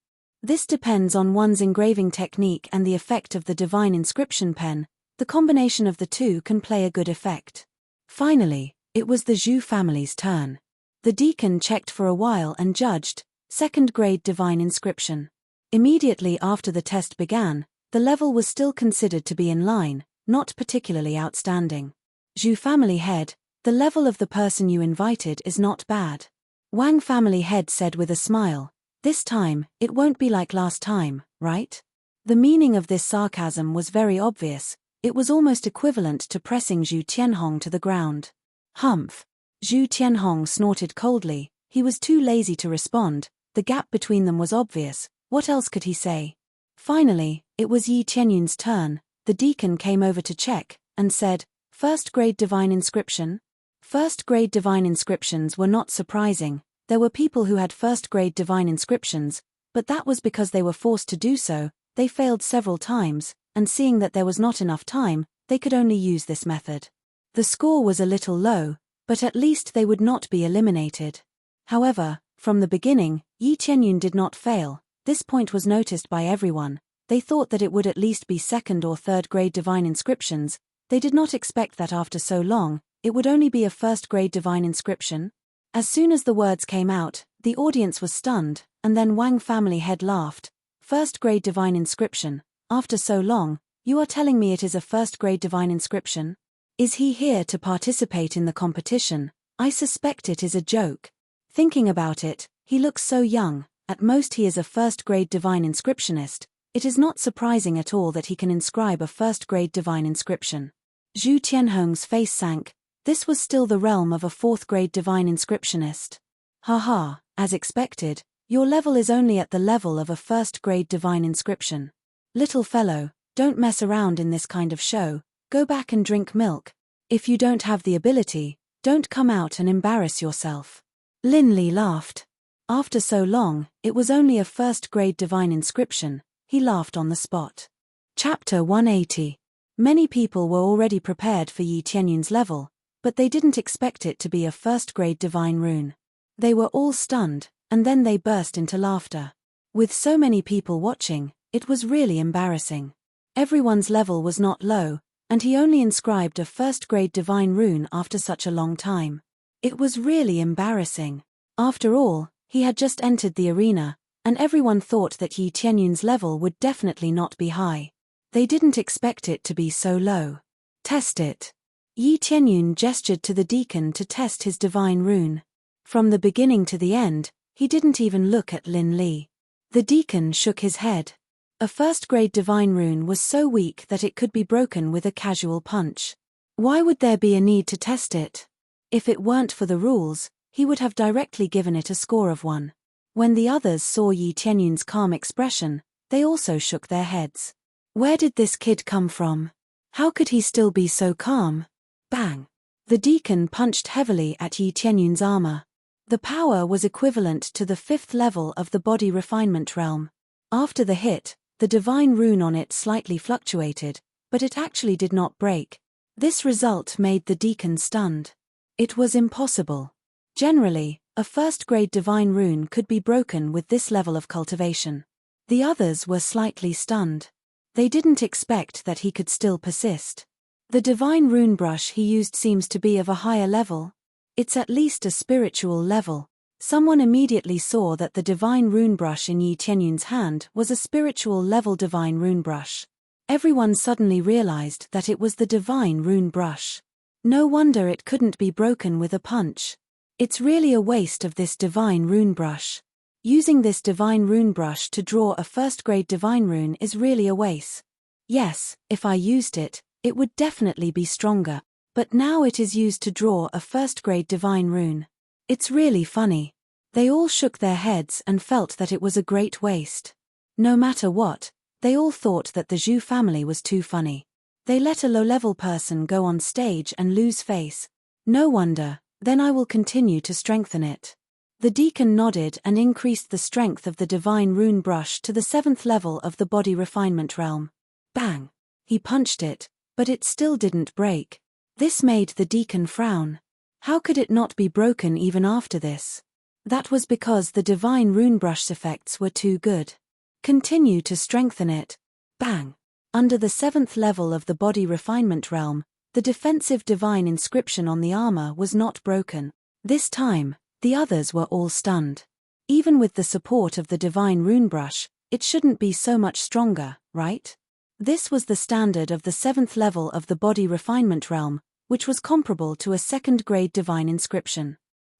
This depends on one's engraving technique and the effect of the divine inscription pen. The combination of the two can play a good effect. Finally, it was the Zhu family's turn. The deacon checked for a while and judged, 2nd grade divine inscription. Immediately after the test began, the level was still considered to be in line, not particularly outstanding. Zhu family head, the level of the person you invited is not bad. Wang family head said with a smile, this time, it won't be like last time, right? The meaning of this sarcasm was very obvious. It was almost equivalent to pressing Zhu Tianhong to the ground. Humph. Zhu Tianhong snorted coldly. He was too lazy to respond. The gap between them was obvious. What else could he say? Finally, it was Yi Tianyun's turn. The deacon came over to check, and said, 1st grade divine inscription? 1st grade divine inscriptions were not surprising. There were people who had 1st grade divine inscriptions, but that was because they were forced to do so. They failed several times, and seeing that there was not enough time, they could only use this method. The score was a little low, but at least they would not be eliminated. However, from the beginning, Yi Tianyun did not fail. This point was noticed by everyone. They thought that it would at least be 2nd or 3rd grade divine inscriptions. They did not expect that after so long, it would only be a 1st grade divine inscription. As soon as the words came out, the audience was stunned, and then Wang family head laughed. 1st grade divine inscription. After so long, you are telling me it is a 1st grade divine inscription? Is he here to participate in the competition? I suspect it is a joke. Thinking about it, he looks so young. At most he is a 1st grade divine inscriptionist. It is not surprising at all that he can inscribe a 1st grade divine inscription. Zhu Tianhong's face sank. This was still the realm of a 4th grade divine inscriptionist. Haha, as expected, your level is only at the level of a 1st grade divine inscription. Little fellow, don't mess around in this kind of show. Go back and drink milk. If you don't have the ability, don't come out and embarrass yourself. Lin Li laughed. After so long, it was only a 1st grade divine inscription. He laughed on the spot. Chapter 180. Many people were already prepared for Yi Tianyun's level, but they didn't expect it to be a 1st grade divine rune. They were all stunned, and then they burst into laughter. With so many people watching, it was really embarrassing. Everyone's level was not low, and he only inscribed a 1st grade divine rune after such a long time. It was really embarrassing. After all, he had just entered the arena, and everyone thought that Yi Tianyun's level would definitely not be high. They didn't expect it to be so low. Test it. Yi Tianyun gestured to the deacon to test his divine rune. From the beginning to the end, he didn't even look at Lin Li. The deacon shook his head. A 1st grade divine rune was so weak that it could be broken with a casual punch. Why would there be a need to test it? If it weren't for the rules, he would have directly given it a score of 1. When the others saw Yi Tianyun's calm expression, they also shook their heads. Where did this kid come from? How could he still be so calm? Bang! The deacon punched heavily at Yi Tianyun's armor. The power was equivalent to the 5th level of the body refinement realm. After the hit, the divine rune on it slightly fluctuated, but it actually did not break. This result made the deacon stunned. It was impossible. Generally, a 1st grade divine rune could be broken with this level of cultivation. The others were slightly stunned. They didn't expect that he could still persist. The divine rune brush he used seems to be of a higher level. It's at least a spiritual level. Someone immediately saw that the divine rune brush in Yi Tianyun's hand was a spiritual level divine rune brush. Everyone suddenly realized that it was the divine rune brush. No wonder it couldn't be broken with a punch. It's really a waste of this divine rune brush. Using this divine rune brush to draw a 1st grade divine rune is really a waste. Yes, if I used it, it would definitely be stronger. But now it is used to draw a first-grade divine rune. It's really funny. They all shook their heads and felt that it was a great waste. No matter what, they all thought that the Zhu family was too funny. They let a low-level person go on stage and lose face. No wonder, then I will continue to strengthen it. The deacon nodded and increased the strength of the divine rune brush to the 7th level of the body refinement realm. Bang! He punched it, but it still didn't break. This made the deacon frown. How could it not be broken even after this? That was because the divine rune brush's effects were too good. Continue to strengthen it. Bang! Under the 7th level of the body refinement realm, the defensive divine inscription on the armor was not broken. This time, the others were all stunned. Even with the support of the divine rune brush, it shouldn't be so much stronger, right? This was the standard of the 7th level of the body refinement realm, which was comparable to a 2nd-grade divine inscription.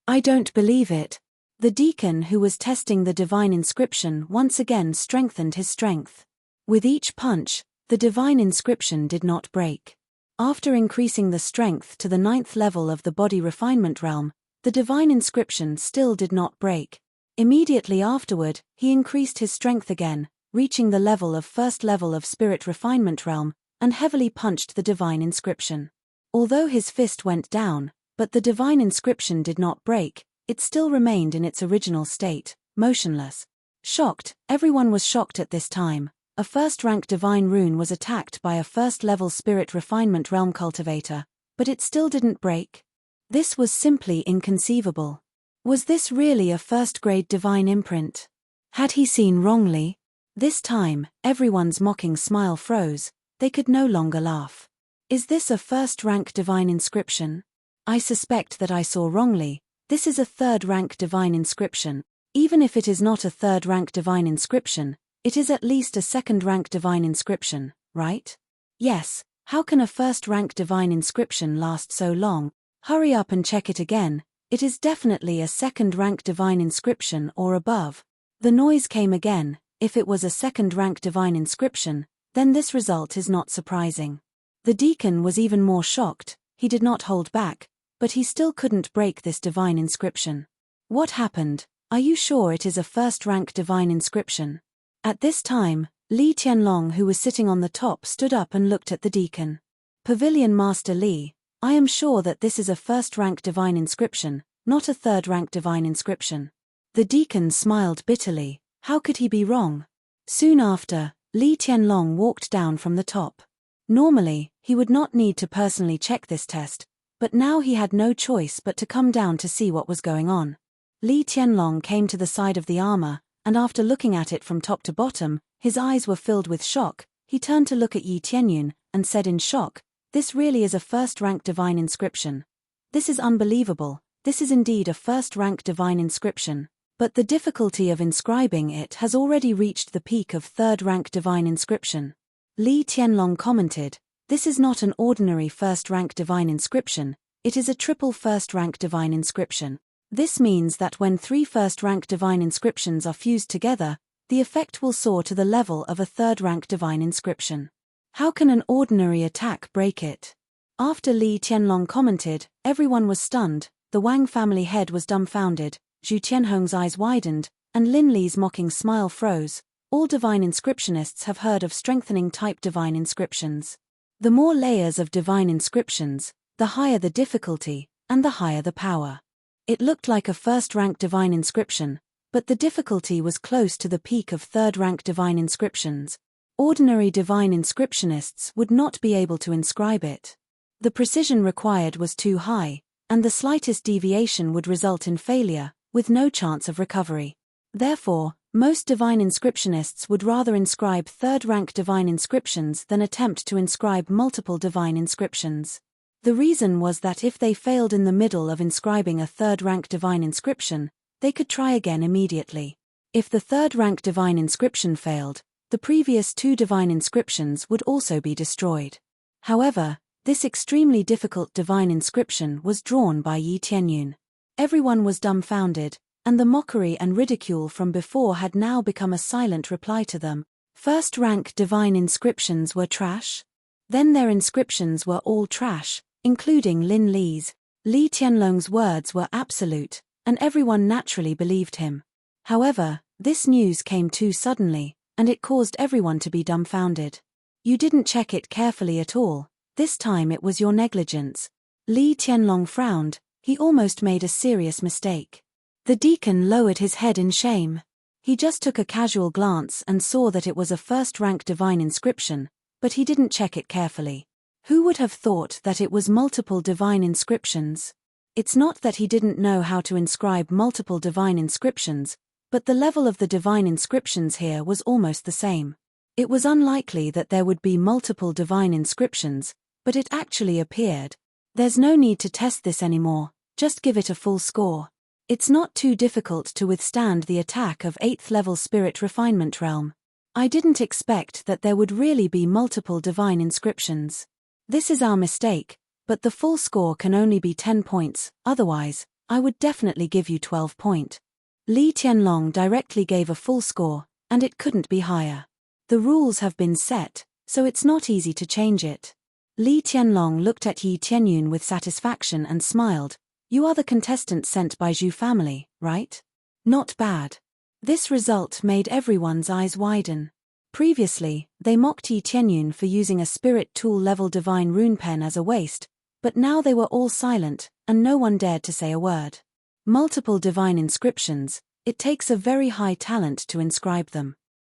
I don't believe it. The deacon who was testing the divine inscription once again strengthened his strength. With each punch, the divine inscription did not break. After increasing the strength to the 9th level of the body refinement realm, the divine inscription still did not break. Immediately afterward, he increased his strength again, reaching the level of 1st level of spirit refinement realm, and heavily punched the divine inscription. Although his fist went down, but the divine inscription did not break, it still remained in its original state, motionless. Shocked, everyone was shocked at this time. A 1st-rank divine rune was attacked by a 1st-level spirit refinement realm cultivator, but it still didn't break. This was simply inconceivable. Was this really a 1st-grade divine imprint? Had he seen wrongly? This time, everyone's mocking smile froze. They could no longer laugh. Is this a 1st-rank divine inscription? I suspect that I saw wrongly. This is a 3rd-rank divine inscription. Even if it is not a 3rd-rank divine inscription, it is at least a 2nd-rank divine inscription, right? Yes, how can a 1st-rank divine inscription last so long? Hurry up and check it again. It is definitely a 2nd-rank divine inscription or above. The noise came again. If it was a 2nd-rank divine inscription, then this result is not surprising. The deacon was even more shocked. He did not hold back, but he still couldn't break this divine inscription. What happened? Are you sure it is a 1st-rank divine inscription? At this time, Li Tianlong, who was sitting on the top, stood up and looked at the deacon. Pavilion Master Li, I am sure that this is a 1st-rank divine inscription, not a 3rd-rank divine inscription. The deacon smiled bitterly. How could he be wrong? Soon after, Li Tianlong walked down from the top. Normally, he would not need to personally check this test, but now he had no choice but to come down to see what was going on. Li Tianlong came to the side of the armor, and after looking at it from top to bottom, his eyes were filled with shock. He turned to look at Yi Tianyun, and said in shock, "This really is a 1st-rank divine inscription. This is unbelievable. This is indeed a 1st-rank divine inscription. But the difficulty of inscribing it has already reached the peak of 3rd-rank divine inscription." Li Tianlong commented, "This is not an ordinary 1st-rank divine inscription, it is a triple 1st-rank divine inscription. This means that when 3 1st-rank divine inscriptions are fused together, the effect will soar to the level of a 3rd-rank divine inscription. How can an ordinary attack break it?" After Li Tianlong commented, everyone was stunned. The Wang family head was dumbfounded, Zhu Tianhong's eyes widened, and Lin Li's mocking smile froze. All divine inscriptionists have heard of strengthening-type divine inscriptions. The more layers of divine inscriptions, the higher the difficulty, and the higher the power. It looked like a 1st-rank divine inscription, but the difficulty was close to the peak of 3rd-rank divine inscriptions. Ordinary divine inscriptionists would not be able to inscribe it. The precision required was too high, and the slightest deviation would result in failure, with no chance of recovery. Therefore, most divine inscriptionists would rather inscribe 3rd-rank divine inscriptions than attempt to inscribe multiple divine inscriptions. The reason was that if they failed in the middle of inscribing a 3rd-rank divine inscription, they could try again immediately. If the 3rd-rank divine inscription failed, the previous 2 divine inscriptions would also be destroyed. However, this extremely difficult divine inscription was drawn by Yi Tianyun. Everyone was dumbfounded, and the mockery and ridicule from before had now become a silent reply to them. 1st-rank divine inscriptions were trash? Then their inscriptions were all trash. including Lin Li's. Li Tianlong's words were absolute, and everyone naturally believed him. However, this news came too suddenly, and it caused everyone to be dumbfounded. You didn't check it carefully at all. This time it was your negligence. Li Tianlong frowned. He almost made a serious mistake. The deacon lowered his head in shame. He just took a casual glance and saw that it was a first-rank divine inscription, but he didn't check it carefully. Who would have thought that it was multiple divine inscriptions? It's not that he didn't know how to inscribe multiple divine inscriptions, but the level of the divine inscriptions here was almost the same. It was unlikely that there would be multiple divine inscriptions, but it actually appeared. There's no need to test this anymore, just give it a full score. It's not too difficult to withstand the attack of 8th level spirit refinement realm. I didn't expect that there would really be multiple divine inscriptions. This is our mistake, but the full score can only be 10 points, otherwise, I would definitely give you 12 points. Li Tianlong directly gave a full score, and it couldn't be higher. The rules have been set, so it's not easy to change it. Li Tianlong looked at Yi Tianyun with satisfaction and smiled. You are the contestant sent by Zhu family, right? Not bad. This result made everyone's eyes widen. Previously, they mocked Yi Tianyun for using a spirit tool level divine rune pen as a waste, but now they were all silent, and no one dared to say a word. Multiple divine inscriptions, it takes a very high talent to inscribe them.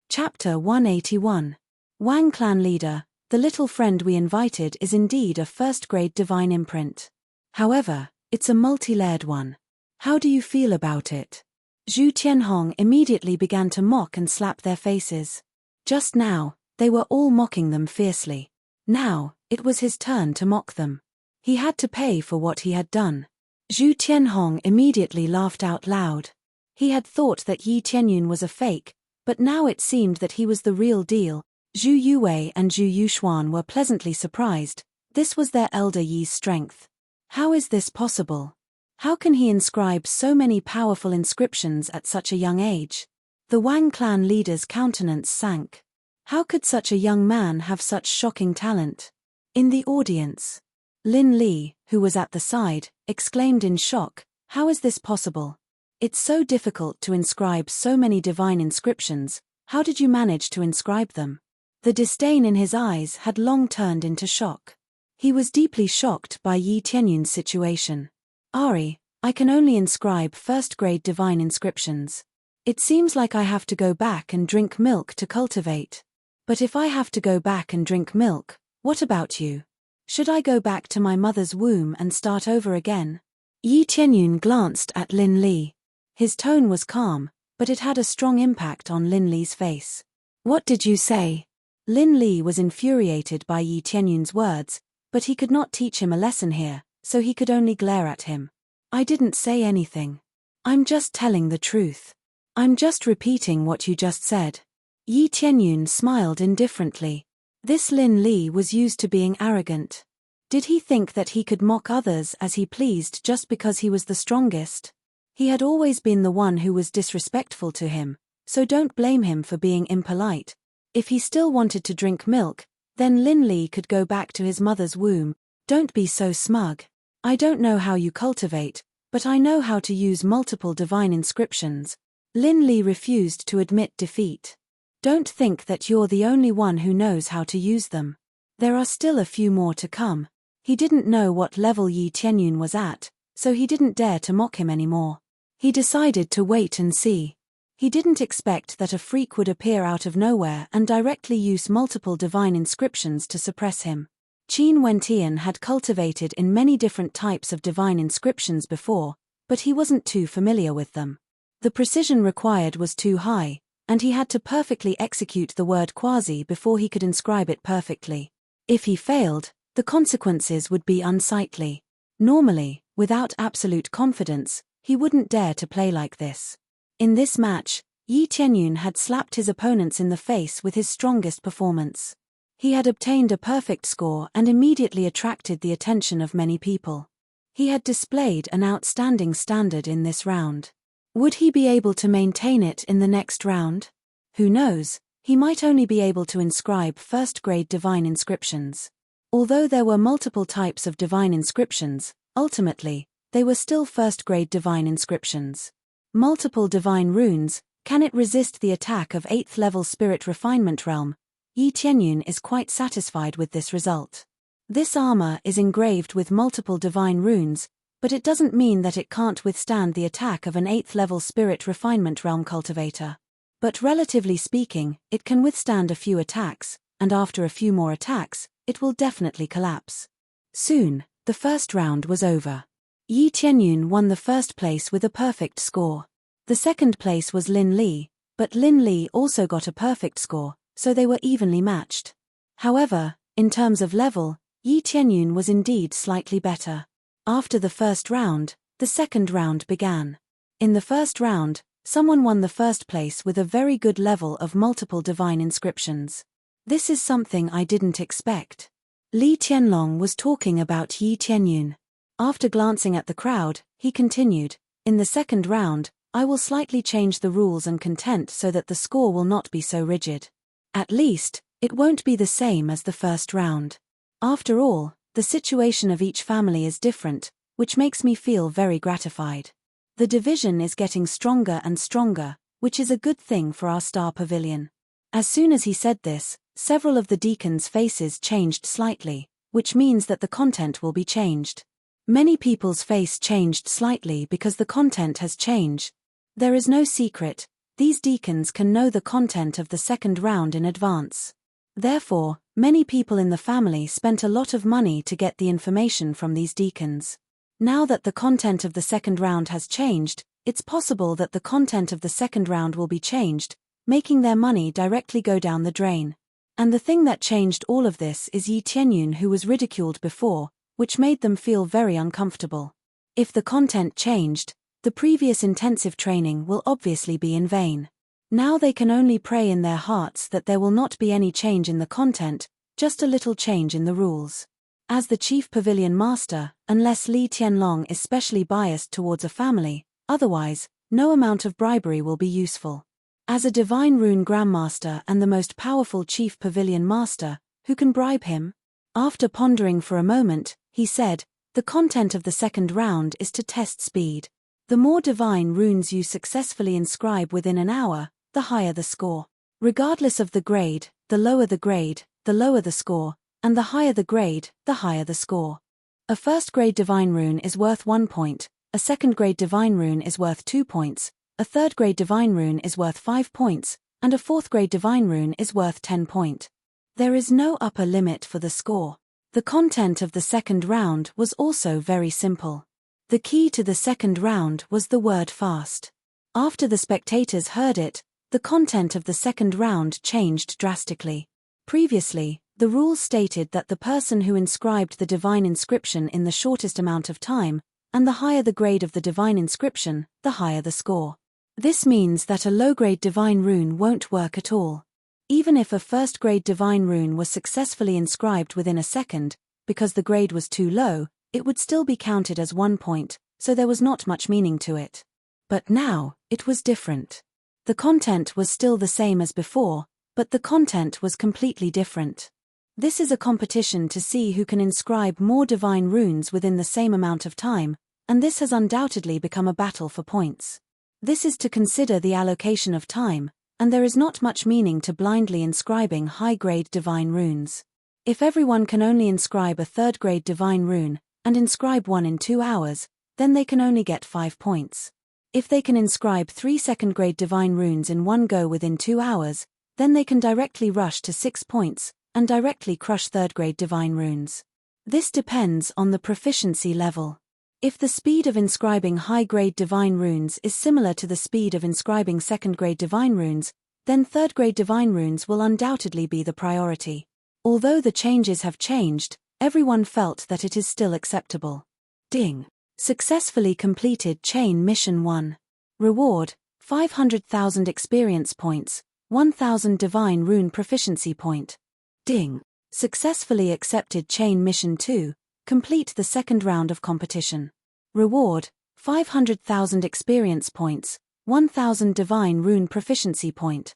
Chapter 181. Wang Clan Leader, the little friend we invited is indeed a first-grade divine imprint. However, it's a multi-layered one. How do you feel about it? Zhu Tianhong immediately began to mock and slap their faces. Just now, they were all mocking them fiercely. Now, it was his turn to mock them. He had to pay for what he had done. Zhu Tianhong immediately laughed out loud. He had thought that Yi Tianyun was a fake, but now it seemed that he was the real deal. Zhu Yuwei and Zhu Yuxuan were pleasantly surprised. This was their elder Yi's strength. How is this possible? How can he inscribe so many powerful inscriptions at such a young age? The Wang clan leader's countenance sank. How could such a young man have such shocking talent? In the audience, Lin Li, who was at the side, exclaimed in shock, "How is this possible? It's so difficult to inscribe so many divine inscriptions. How did you manage to inscribe them?" The disdain in his eyes had long turned into shock. He was deeply shocked by Yi Tianyun's situation. "Ari, I can only inscribe first-grade divine inscriptions. It seems like I have to go back and drink milk to cultivate. But if I have to go back and drink milk, what about you? Should I go back to my mother's womb and start over again?" Yi Tianyun glanced at Lin Li. His tone was calm, but it had a strong impact on Lin Li's face. "What did you say?" Lin Li was infuriated by Yi Tianyun's words, but he could not teach him a lesson here, so he could only glare at him. "I didn't say anything. I'm just telling the truth. I'm just repeating what you just said." Yi Tianyun smiled indifferently. This Lin Li was used to being arrogant. Did he think that he could mock others as he pleased just because he was the strongest? He had always been the one who was disrespectful to him, so don't blame him for being impolite. If he still wanted to drink milk, then Lin Li could go back to his mother's womb. Don't be so smug. I don't know how you cultivate, but I know how to use multiple divine inscriptions. Lin Li refused to admit defeat. Don't think that you're the only one who knows how to use them. There are still a few more to come. He didn't know what level Yi Tianyun was at, so he didn't dare to mock him anymore. He decided to wait and see. He didn't expect that a freak would appear out of nowhere and directly use multiple divine inscriptions to suppress him. Qin Wentian had cultivated in many different types of divine inscriptions before, but he wasn't too familiar with them. The precision required was too high, and he had to perfectly execute the word quasi before he could inscribe it perfectly. If he failed, the consequences would be unsightly. Normally, without absolute confidence, he wouldn't dare to play like this. In this match, Yi Tianyun had slapped his opponents in the face with his strongest performance. He had obtained a perfect score and immediately attracted the attention of many people. He had displayed an outstanding standard in this round. Would he be able to maintain it in the next round? Who knows, he might only be able to inscribe first-grade divine inscriptions. Although there were multiple types of divine inscriptions, ultimately, they were still first-grade divine inscriptions. Multiple divine runes, can it resist the attack of 8th level spirit refinement realm? Yi Tianyun is quite satisfied with this result. This armor is engraved with multiple divine runes, but it doesn't mean that it can't withstand the attack of an 8th level spirit refinement realm cultivator. But relatively speaking, it can withstand a few attacks, and after a few more attacks, it will definitely collapse. Soon, the first round was over. Yi Tianyun won the first place with a perfect score. The second place was Lin Li, but Lin Li also got a perfect score, so they were evenly matched. However, in terms of level, Yi Tianyun was indeed slightly better. After the first round, the second round began. In the first round, someone won the first place with a very good level of multiple divine inscriptions. This is something I didn't expect. Li Tianlong was talking about Yi Tianyun. After glancing at the crowd, he continued, "In the second round, I will slightly change the rules and content so that the score will not be so rigid. At least, it won't be the same as the first round. After all, the situation of each family is different, which makes me feel very gratified. The division is getting stronger and stronger, which is a good thing for our star pavilion." As soon as he said this, several of the deacons' faces changed slightly, which means that the content will be changed. Many people's face changed slightly because the content has changed. There is no secret, these deacons can know the content of the second round in advance. Therefore, many people in the family spent a lot of money to get the information from these deacons. Now that the content of the second round has changed, it's possible that the content of the second round will be changed, making their money directly go down the drain. And the thing that changed all of this is Yi Tianyun, who was ridiculed before, which made them feel very uncomfortable. If the content changed, the previous intensive training will obviously be in vain. Now they can only pray in their hearts that there will not be any change in the content, just a little change in the rules. As the chief pavilion master, unless Li Tianlong is specially biased towards a family, otherwise, no amount of bribery will be useful. As a divine rune grandmaster and the most powerful chief pavilion master, who can bribe him? After pondering for a moment, he said, "The content of the second round is to test speed. The more divine runes you successfully inscribe within an hour, the higher the score. Regardless of the grade, the lower the score, and the higher the grade, the higher the score. A first-grade divine rune is worth 1 point, a second-grade divine rune is worth 2 points, a third-grade divine rune is worth 5 points, and a fourth-grade divine rune is worth 10 points. There is no upper limit for the score." The content of the second round was also very simple. The key to the second round was the word fast. After the spectators heard it, the content of the second round changed drastically. Previously, the rules stated that the person who inscribed the divine inscription in the shortest amount of time, and the higher the grade of the divine inscription, the higher the score. This means that a low-grade divine rune won't work at all. Even if a first-grade divine rune was successfully inscribed within a second, because the grade was too low, it would still be counted as 1 point, so there was not much meaning to it. But now, it was different. The content was still the same as before, but the content was completely different. This is a competition to see who can inscribe more divine runes within the same amount of time, and this has undoubtedly become a battle for points. This is to consider the allocation of time, and there is not much meaning to blindly inscribing high-grade divine runes. If everyone can only inscribe a third-grade divine rune, and inscribe one in 2 hours, then they can only get 5 points. If they can inscribe 3 second-grade divine runes in one go within 2 hours, then they can directly rush to 6 points, and directly crush third-grade divine runes. This depends on the proficiency level. If the speed of inscribing high-grade divine runes is similar to the speed of inscribing second-grade divine runes, then third-grade divine runes will undoubtedly be the priority. Although the changes have changed, everyone felt that it is still acceptable. Ding! Successfully completed Chain Mission 1. Reward, 500,000 experience points, 1,000 Divine Rune Proficiency Point. Ding! Successfully accepted Chain Mission 2, complete the second round of competition. Reward, 500,000 experience points, 1,000 Divine Rune Proficiency Point.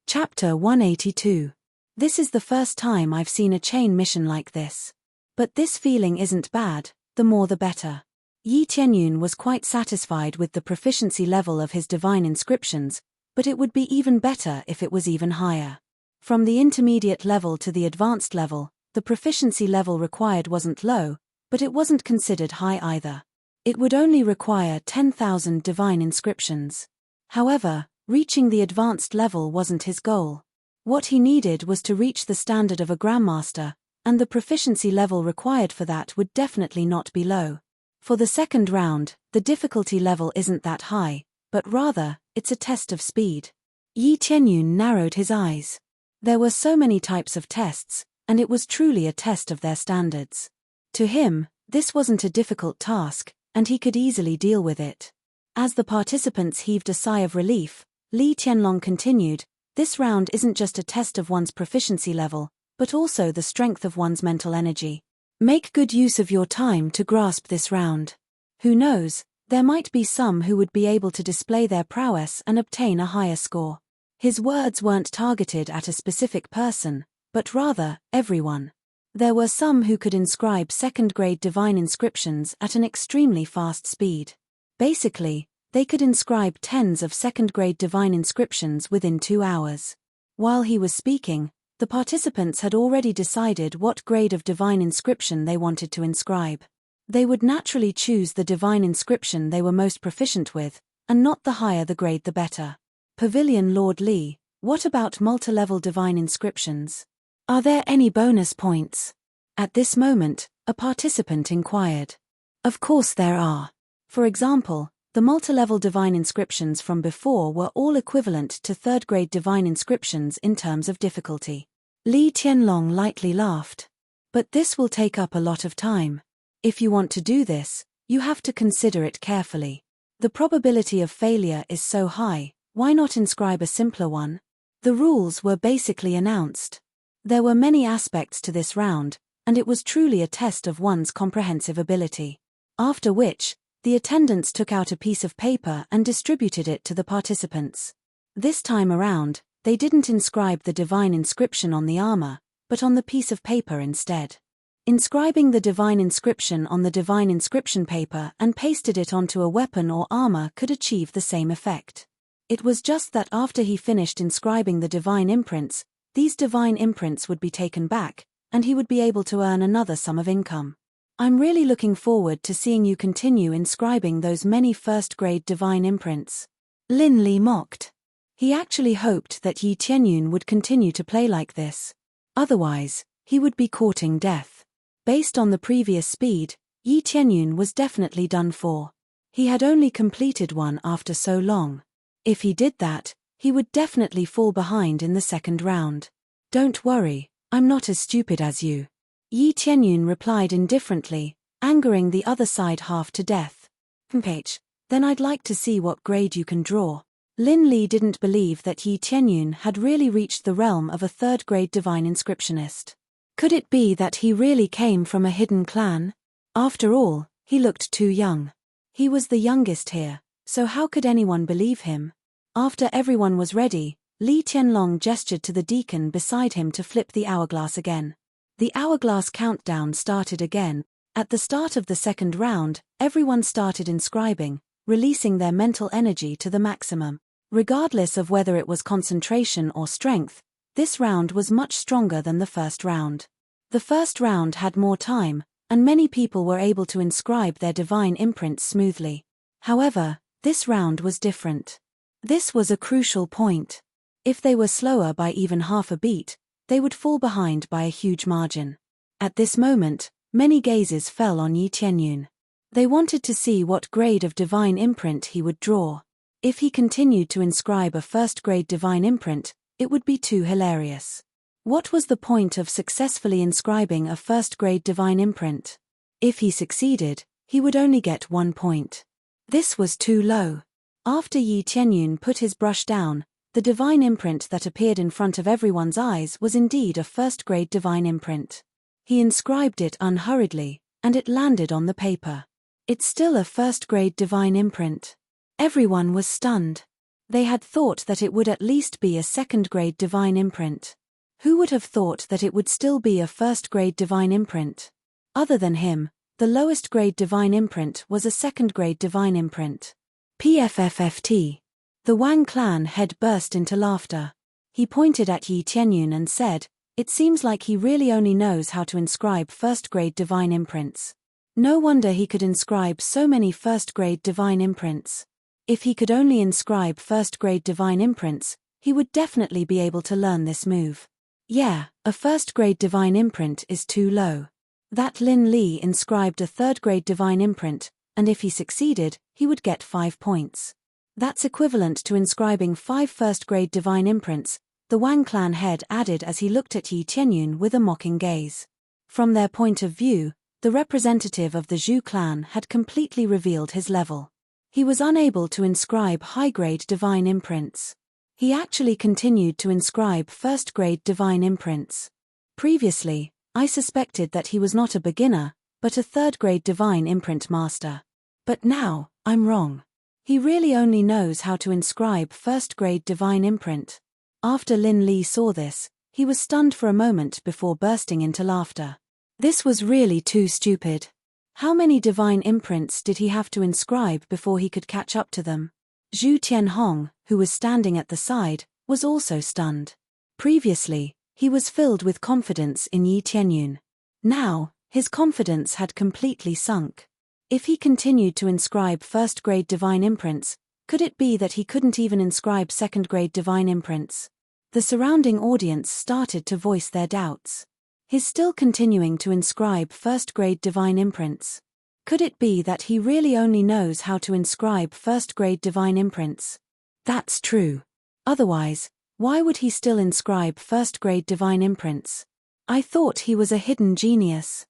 Chapter 182. This is the first time I've seen a chain mission like this. But this feeling isn't bad, the more the better. Yi Tianyun was quite satisfied with the proficiency level of his divine inscriptions, but it would be even better if it was even higher. From the intermediate level to the advanced level, the proficiency level required wasn't low, but it wasn't considered high either. It would only require 10,000 divine inscriptions. However, reaching the advanced level wasn't his goal. What he needed was to reach the standard of a grandmaster, and the proficiency level required for that would definitely not be low. For the second round, the difficulty level isn't that high, but rather, it's a test of speed. Yi Tianyun narrowed his eyes. There were so many types of tests, and it was truly a test of their standards. To him, this wasn't a difficult task, and he could easily deal with it. As the participants heaved a sigh of relief, Li Tianlong continued, "This round isn't just a test of one's proficiency level, but also the strength of one's mental energy. Make good use of your time to grasp this round. Who knows, there might be some who would be able to display their prowess and obtain a higher score." His words weren't targeted at a specific person, but rather, everyone. There were some who could inscribe second-grade divine inscriptions at an extremely fast speed. Basically, they could inscribe tens of second-grade divine inscriptions within 2 hours. While he was speaking, the participants had already decided what grade of divine inscription they wanted to inscribe. They would naturally choose the divine inscription they were most proficient with, and not the higher the grade the better. Pavilion Lord Li, what about multi-level divine inscriptions? Are there any bonus points? At this moment, a participant inquired. Of course there are. For example, the multi-level divine inscriptions from before were all equivalent to third-grade divine inscriptions in terms of difficulty. Li Tianlong lightly laughed. But this will take up a lot of time. If you want to do this, you have to consider it carefully. The probability of failure is so high, why not inscribe a simpler one? The rules were basically announced. There were many aspects to this round, and it was truly a test of one's comprehensive ability. After which, the attendants took out a piece of paper and distributed it to the participants. This time around, they didn't inscribe the divine inscription on the armor, but on the piece of paper instead. Inscribing the divine inscription on the divine inscription paper and pasted it onto a weapon or armor could achieve the same effect. It was just that after he finished inscribing the divine imprints, these divine imprints would be taken back, and he would be able to earn another sum of income. I'm really looking forward to seeing you continue inscribing those many first-grade divine imprints. Lin Li mocked. He actually hoped that Yi Tianyun would continue to play like this. Otherwise, he would be courting death. Based on the previous speed, Yi Tianyun was definitely done for. He had only completed one after so long. If he did that, he would definitely fall behind in the second round. Don't worry, I'm not as stupid as you. Yi Tianyun replied indifferently, angering the other side half to death. Then I'd like to see what grade you can draw. Lin Li didn't believe that Yi Tianyun had really reached the realm of a third-grade divine inscriptionist. Could it be that he really came from a hidden clan? After all, he looked too young. He was the youngest here, so how could anyone believe him? After everyone was ready, Li Tianlong gestured to the deacon beside him to flip the hourglass again. The hourglass countdown started again. At the start of the second round, everyone started inscribing, releasing their mental energy to the maximum. Regardless of whether it was concentration or strength, this round was much stronger than the first round. The first round had more time, and many people were able to inscribe their divine imprints smoothly. However, this round was different. This was a crucial point. If they were slower by even half a beat, they would fall behind by a huge margin. At this moment, many gazes fell on Yi Tianyun. They wanted to see what grade of divine imprint he would draw. If he continued to inscribe a first-grade divine imprint, it would be too hilarious. What was the point of successfully inscribing a first-grade divine imprint? If he succeeded, he would only get 1 point. This was too low. After Yi Tianyun put his brush down, the divine imprint that appeared in front of everyone's eyes was indeed a first-grade divine imprint. He inscribed it unhurriedly, and it landed on the paper. It's still a first-grade divine imprint. Everyone was stunned. They had thought that it would at least be a second-grade divine imprint. Who would have thought that it would still be a first-grade divine imprint? Other than him, the lowest grade divine imprint was a second grade divine imprint. PFFFT. The Wang clan head burst into laughter. He pointed at Yi Tianyun and said, "It seems like he really only knows how to inscribe first-grade divine imprints. No wonder he could inscribe so many first-grade divine imprints. If he could only inscribe first-grade divine imprints, he would definitely be able to learn this move. Yeah, a first-grade divine imprint is too low. That Lin Li inscribed a third-grade divine imprint, and if he succeeded, he would get 5 points. That's equivalent to inscribing 5 first-grade divine imprints," the Wang clan head added as he looked at Yi Tianyun with a mocking gaze. From their point of view, the representative of the Zhu clan had completely revealed his level. He was unable to inscribe high-grade divine imprints. He actually continued to inscribe first-grade divine imprints. Previously, I suspected that he was not a beginner, but a third-grade divine imprint master. But now, I'm wrong. He really only knows how to inscribe first-grade divine imprint. After Lin Li saw this, he was stunned for a moment before bursting into laughter. This was really too stupid. How many divine imprints did he have to inscribe before he could catch up to them? Zhu Tianhong, who was standing at the side, was also stunned. Previously, he was filled with confidence in Yi Tianyun. Now, his confidence had completely sunk. If he continued to inscribe first-grade divine imprints, could it be that he couldn't even inscribe second-grade divine imprints? The surrounding audience started to voice their doubts. He's still continuing to inscribe first-grade divine imprints. Could it be that he really only knows how to inscribe first-grade divine imprints? That's true. Otherwise, why would he still inscribe first-grade divine imprints? I thought he was a hidden genius.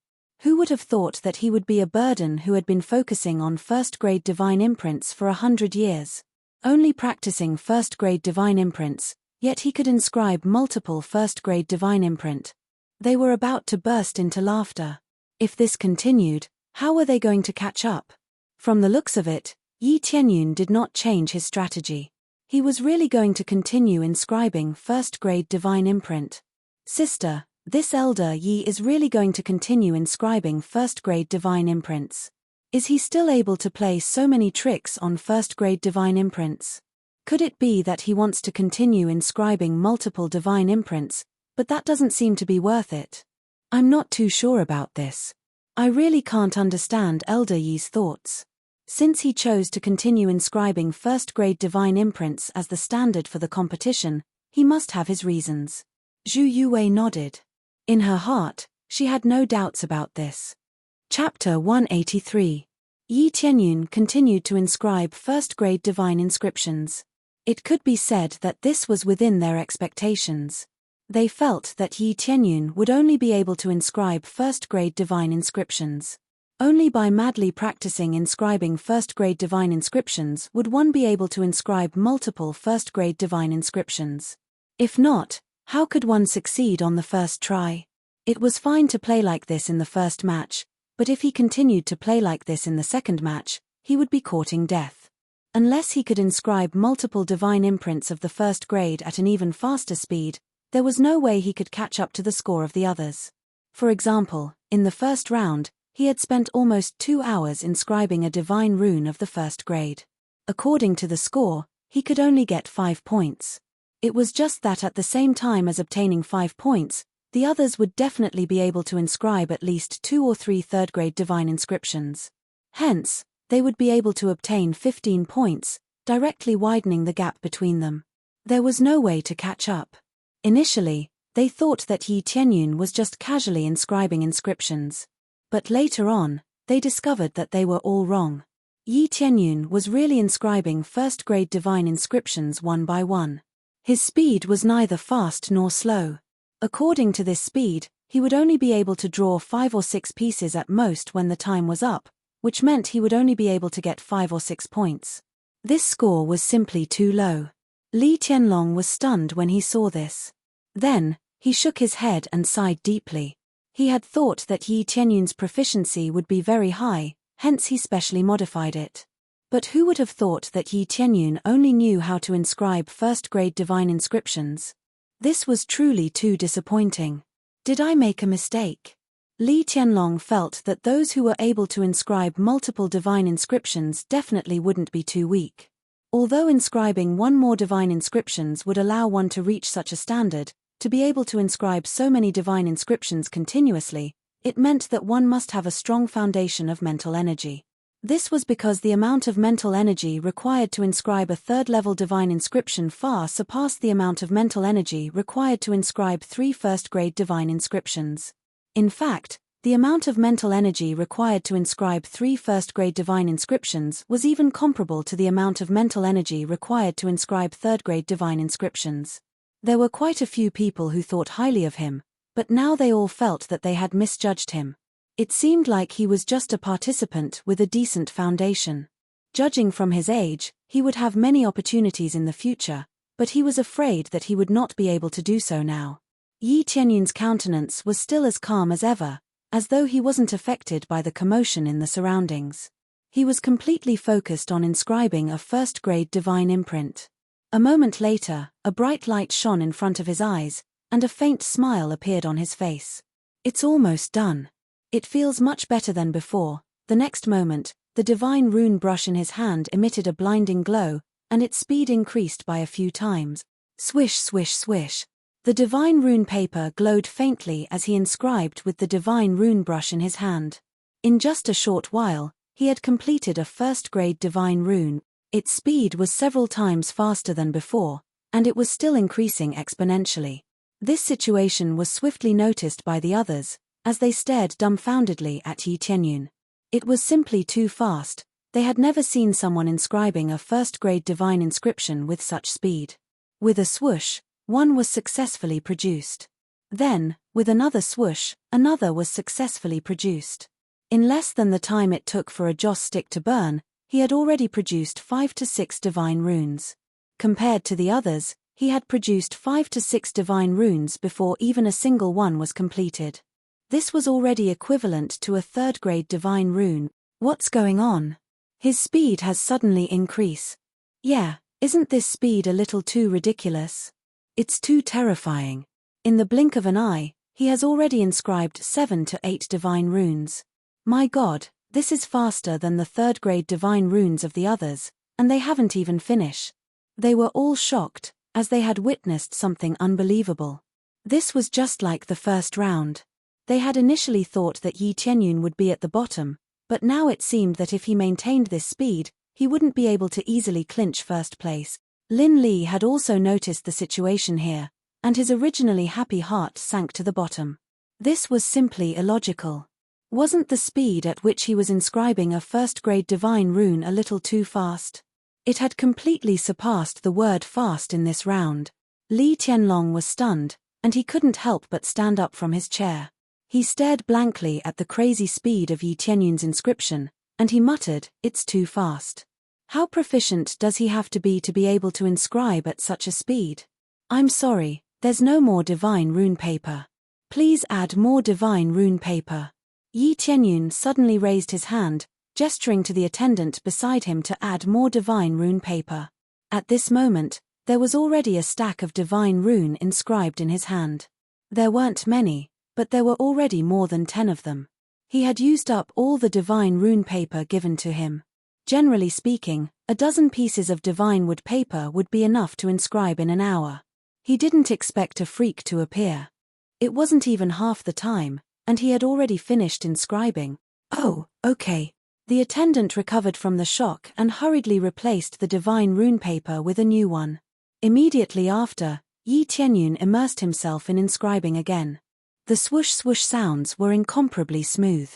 Who would have thought that he would be a burden who had been focusing on first-grade divine imprints for 100 years? Only practicing first-grade divine imprints, yet he could inscribe multiple first-grade divine imprint. They were about to burst into laughter. If this continued, how were they going to catch up? From the looks of it, Yi Tianyun did not change his strategy. He was really going to continue inscribing first-grade divine imprint. "Sister, this elder Yi is really going to continue inscribing first-grade divine imprints. Is he still able to play so many tricks on first-grade divine imprints? Could it be that he wants to continue inscribing multiple divine imprints, but that doesn't seem to be worth it? I'm not too sure about this. I really can't understand Elder Yi's thoughts. Since he chose to continue inscribing first-grade divine imprints as the standard for the competition, he must have his reasons." Zhu Yuwei nodded. In her heart, she had no doubts about this. Chapter 183. Yi Tianyun continued to inscribe first-grade divine inscriptions. It could be said that this was within their expectations. They felt that Yi Tianyun would only be able to inscribe first-grade divine inscriptions. Only by madly practicing inscribing first-grade divine inscriptions would one be able to inscribe multiple first-grade divine inscriptions. If not, how could one succeed on the first try? It was fine to play like this in the first match, but if he continued to play like this in the second match, he would be courting death. Unless he could inscribe multiple divine imprints of the first grade at an even faster speed, there was no way he could catch up to the score of the others. For example, in the first round, he had spent almost 2 hours inscribing a divine rune of the first grade. According to the score, he could only get 5 points. It was just that at the same time as obtaining 5 points, the others would definitely be able to inscribe at least 2 or 3 third-grade divine inscriptions. Hence, they would be able to obtain 15 points, directly widening the gap between them. There was no way to catch up. Initially, they thought that Yi Tianyun was just casually inscribing inscriptions. But later on, they discovered that they were all wrong. Yi Tianyun was really inscribing first-grade divine inscriptions one by one. His speed was neither fast nor slow. According to this speed, he would only be able to draw 5 or 6 pieces at most when the time was up, which meant he would only be able to get 5 or 6 points. This score was simply too low. Li Tianlong was stunned when he saw this. Then, he shook his head and sighed deeply. He had thought that Yi Tianyun's proficiency would be very high, hence he specially modified it. But who would have thought that Yi Tianyun only knew how to inscribe first-grade divine inscriptions? This was truly too disappointing. Did I make a mistake? Li Tianlong felt that those who were able to inscribe multiple divine inscriptions definitely wouldn't be too weak. Although inscribing one more divine inscriptions would allow one to reach such a standard, to be able to inscribe so many divine inscriptions continuously, it meant that one must have a strong foundation of mental energy. This was because the amount of mental energy required to inscribe a third-level divine inscription far surpassed the amount of mental energy required to inscribe 3 first-grade divine inscriptions. In fact, the amount of mental energy required to inscribe 3 first-grade divine inscriptions was even comparable to the amount of mental energy required to inscribe third-grade divine inscriptions. There were quite a few people who thought highly of him, but now they all felt that they had misjudged him. It seemed like he was just a participant with a decent foundation. Judging from his age, he would have many opportunities in the future, but he was afraid that he would not be able to do so now. Yi Tianyun's countenance was still as calm as ever, as though he wasn't affected by the commotion in the surroundings. He was completely focused on inscribing a first-grade divine imprint. A moment later, a bright light shone in front of his eyes, and a faint smile appeared on his face. It's almost done. It feels much better than before. The next moment, the divine rune brush in his hand emitted a blinding glow, and its speed increased by a few times. Swish, swish, swish. The divine rune paper glowed faintly as he inscribed with the divine rune brush in his hand. In just a short while, he had completed a first-grade divine rune. Its speed was several times faster than before, and it was still increasing exponentially. This situation was swiftly noticed by the others, as they stared dumbfoundedly at Yi Tianyun. It was simply too fast. They had never seen someone inscribing a first-grade divine inscription with such speed. With a swoosh, one was successfully produced. Then, with another swoosh, another was successfully produced. In less than the time it took for a joss stick to burn, he had already produced 5 to 6 divine runes. Compared to the others, he had produced 5 to 6 divine runes before even a single one was completed. This was already equivalent to a third-grade divine rune. What's going on? His speed has suddenly increased. Yeah, isn't this speed a little too ridiculous? It's too terrifying. In the blink of an eye, he has already inscribed 7 to 8 divine runes. My God, this is faster than the third-grade divine runes of the others, and they haven't even finished. They were all shocked, as they had witnessed something unbelievable. This was just like the first round. They had initially thought that Yi Tianyun would be at the bottom, but now it seemed that if he maintained this speed, he wouldn't be able to easily clinch first place. Lin Li had also noticed the situation here, and his originally happy heart sank to the bottom. This was simply illogical. Wasn't the speed at which he was inscribing a first-grade divine rune a little too fast? It had completely surpassed the word fast in this round. Li Tianlong was stunned, and he couldn't help but stand up from his chair. He stared blankly at the crazy speed of Yi Tianyun's inscription, and he muttered, "It's too fast. How proficient does he have to be able to inscribe at such a speed? I'm sorry, there's no more divine rune paper. Please add more divine rune paper." Yi Tianyun suddenly raised his hand, gesturing to the attendant beside him to add more divine rune paper. At this moment, there was already a stack of divine rune inscribed in his hand. There weren't many, but there were already more than 10 of them. He had used up all the divine rune paper given to him. Generally speaking, a dozen pieces of divine wood paper would be enough to inscribe in an hour. He didn't expect a freak to appear. It wasn't even half the time, and he had already finished inscribing. Oh, okay. The attendant recovered from the shock and hurriedly replaced the divine rune paper with a new one. Immediately after, Yi Tianyun immersed himself in inscribing again. The swoosh-swoosh sounds were incomparably smooth.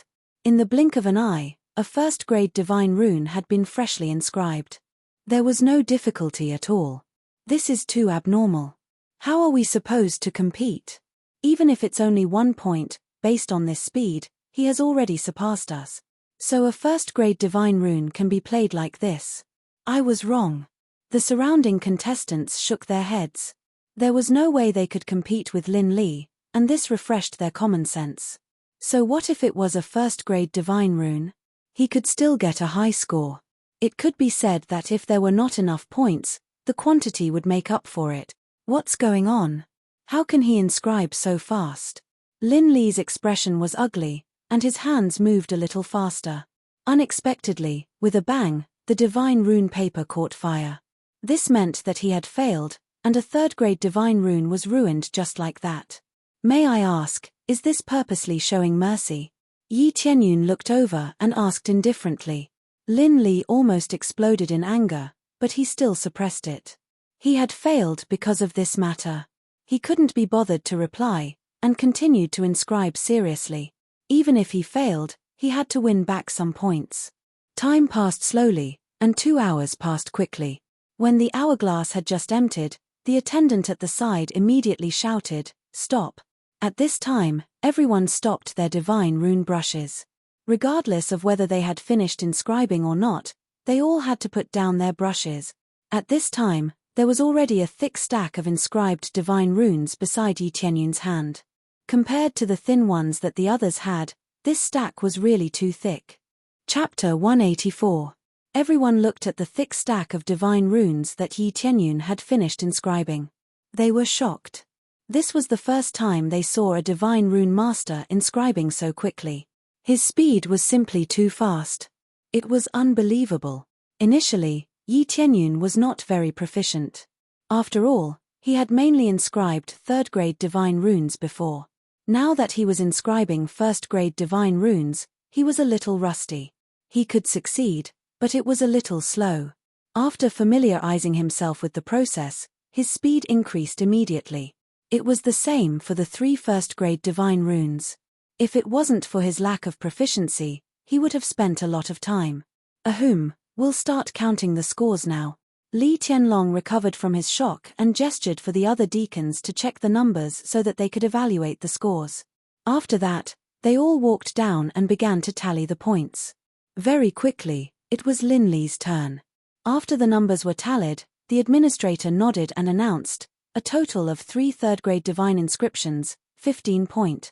In the blink of an eye, a first-grade divine rune had been freshly inscribed. There was no difficulty at all. This is too abnormal. How are we supposed to compete? Even if it's only 1 point, based on this speed, he has already surpassed us. So a first-grade divine rune can be played like this. I was wrong. The surrounding contestants shook their heads. There was no way they could compete with Lin Li, and this refreshed their common sense. So what if it was a first-grade divine rune? He could still get a high score. It could be said that if there were not enough points, the quantity would make up for it. What's going on? How can he inscribe so fast? Lin Li's expression was ugly, and his hands moved a little faster. Unexpectedly, with a bang, the divine rune paper caught fire. This meant that he had failed, and a third-grade divine rune was ruined just like that. May I ask, is this purposely showing mercy? Yi Tianyun looked over and asked indifferently. Lin Li almost exploded in anger, but he still suppressed it. He had failed because of this matter. He couldn't be bothered to reply, and continued to inscribe seriously. Even if he failed, he had to win back some points. Time passed slowly, and 2 hours passed quickly. When the hourglass had just emptied, the attendant at the side immediately shouted, "Stop." At this time, everyone stopped their divine rune brushes. Regardless of whether they had finished inscribing or not, they all had to put down their brushes. At this time, there was already a thick stack of inscribed divine runes beside Yi Tianyun's hand. Compared to the thin ones that the others had, this stack was really too thick. Chapter 184. Everyone looked at the thick stack of divine runes that Yi Tianyun had finished inscribing. They were shocked. This was the first time they saw a divine rune master inscribing so quickly. His speed was simply too fast. It was unbelievable. Initially, Yi Tianyun was not very proficient. After all, he had mainly inscribed third-grade divine runes before. Now that he was inscribing first-grade divine runes, he was a little rusty. He could succeed, but it was a little slow. After familiarizing himself with the process, his speed increased immediately. It was the same for the 3 first-grade divine runes. If it wasn't for his lack of proficiency, he would have spent a lot of time. We'll start counting the scores now. Li Tianlong recovered from his shock and gestured for the other deacons to check the numbers so that they could evaluate the scores. After that, they all walked down and began to tally the points. Very quickly, it was Lin Li's turn. After the numbers were tallied, the administrator nodded and announced, a total of 3 third-grade divine inscriptions, 15 point.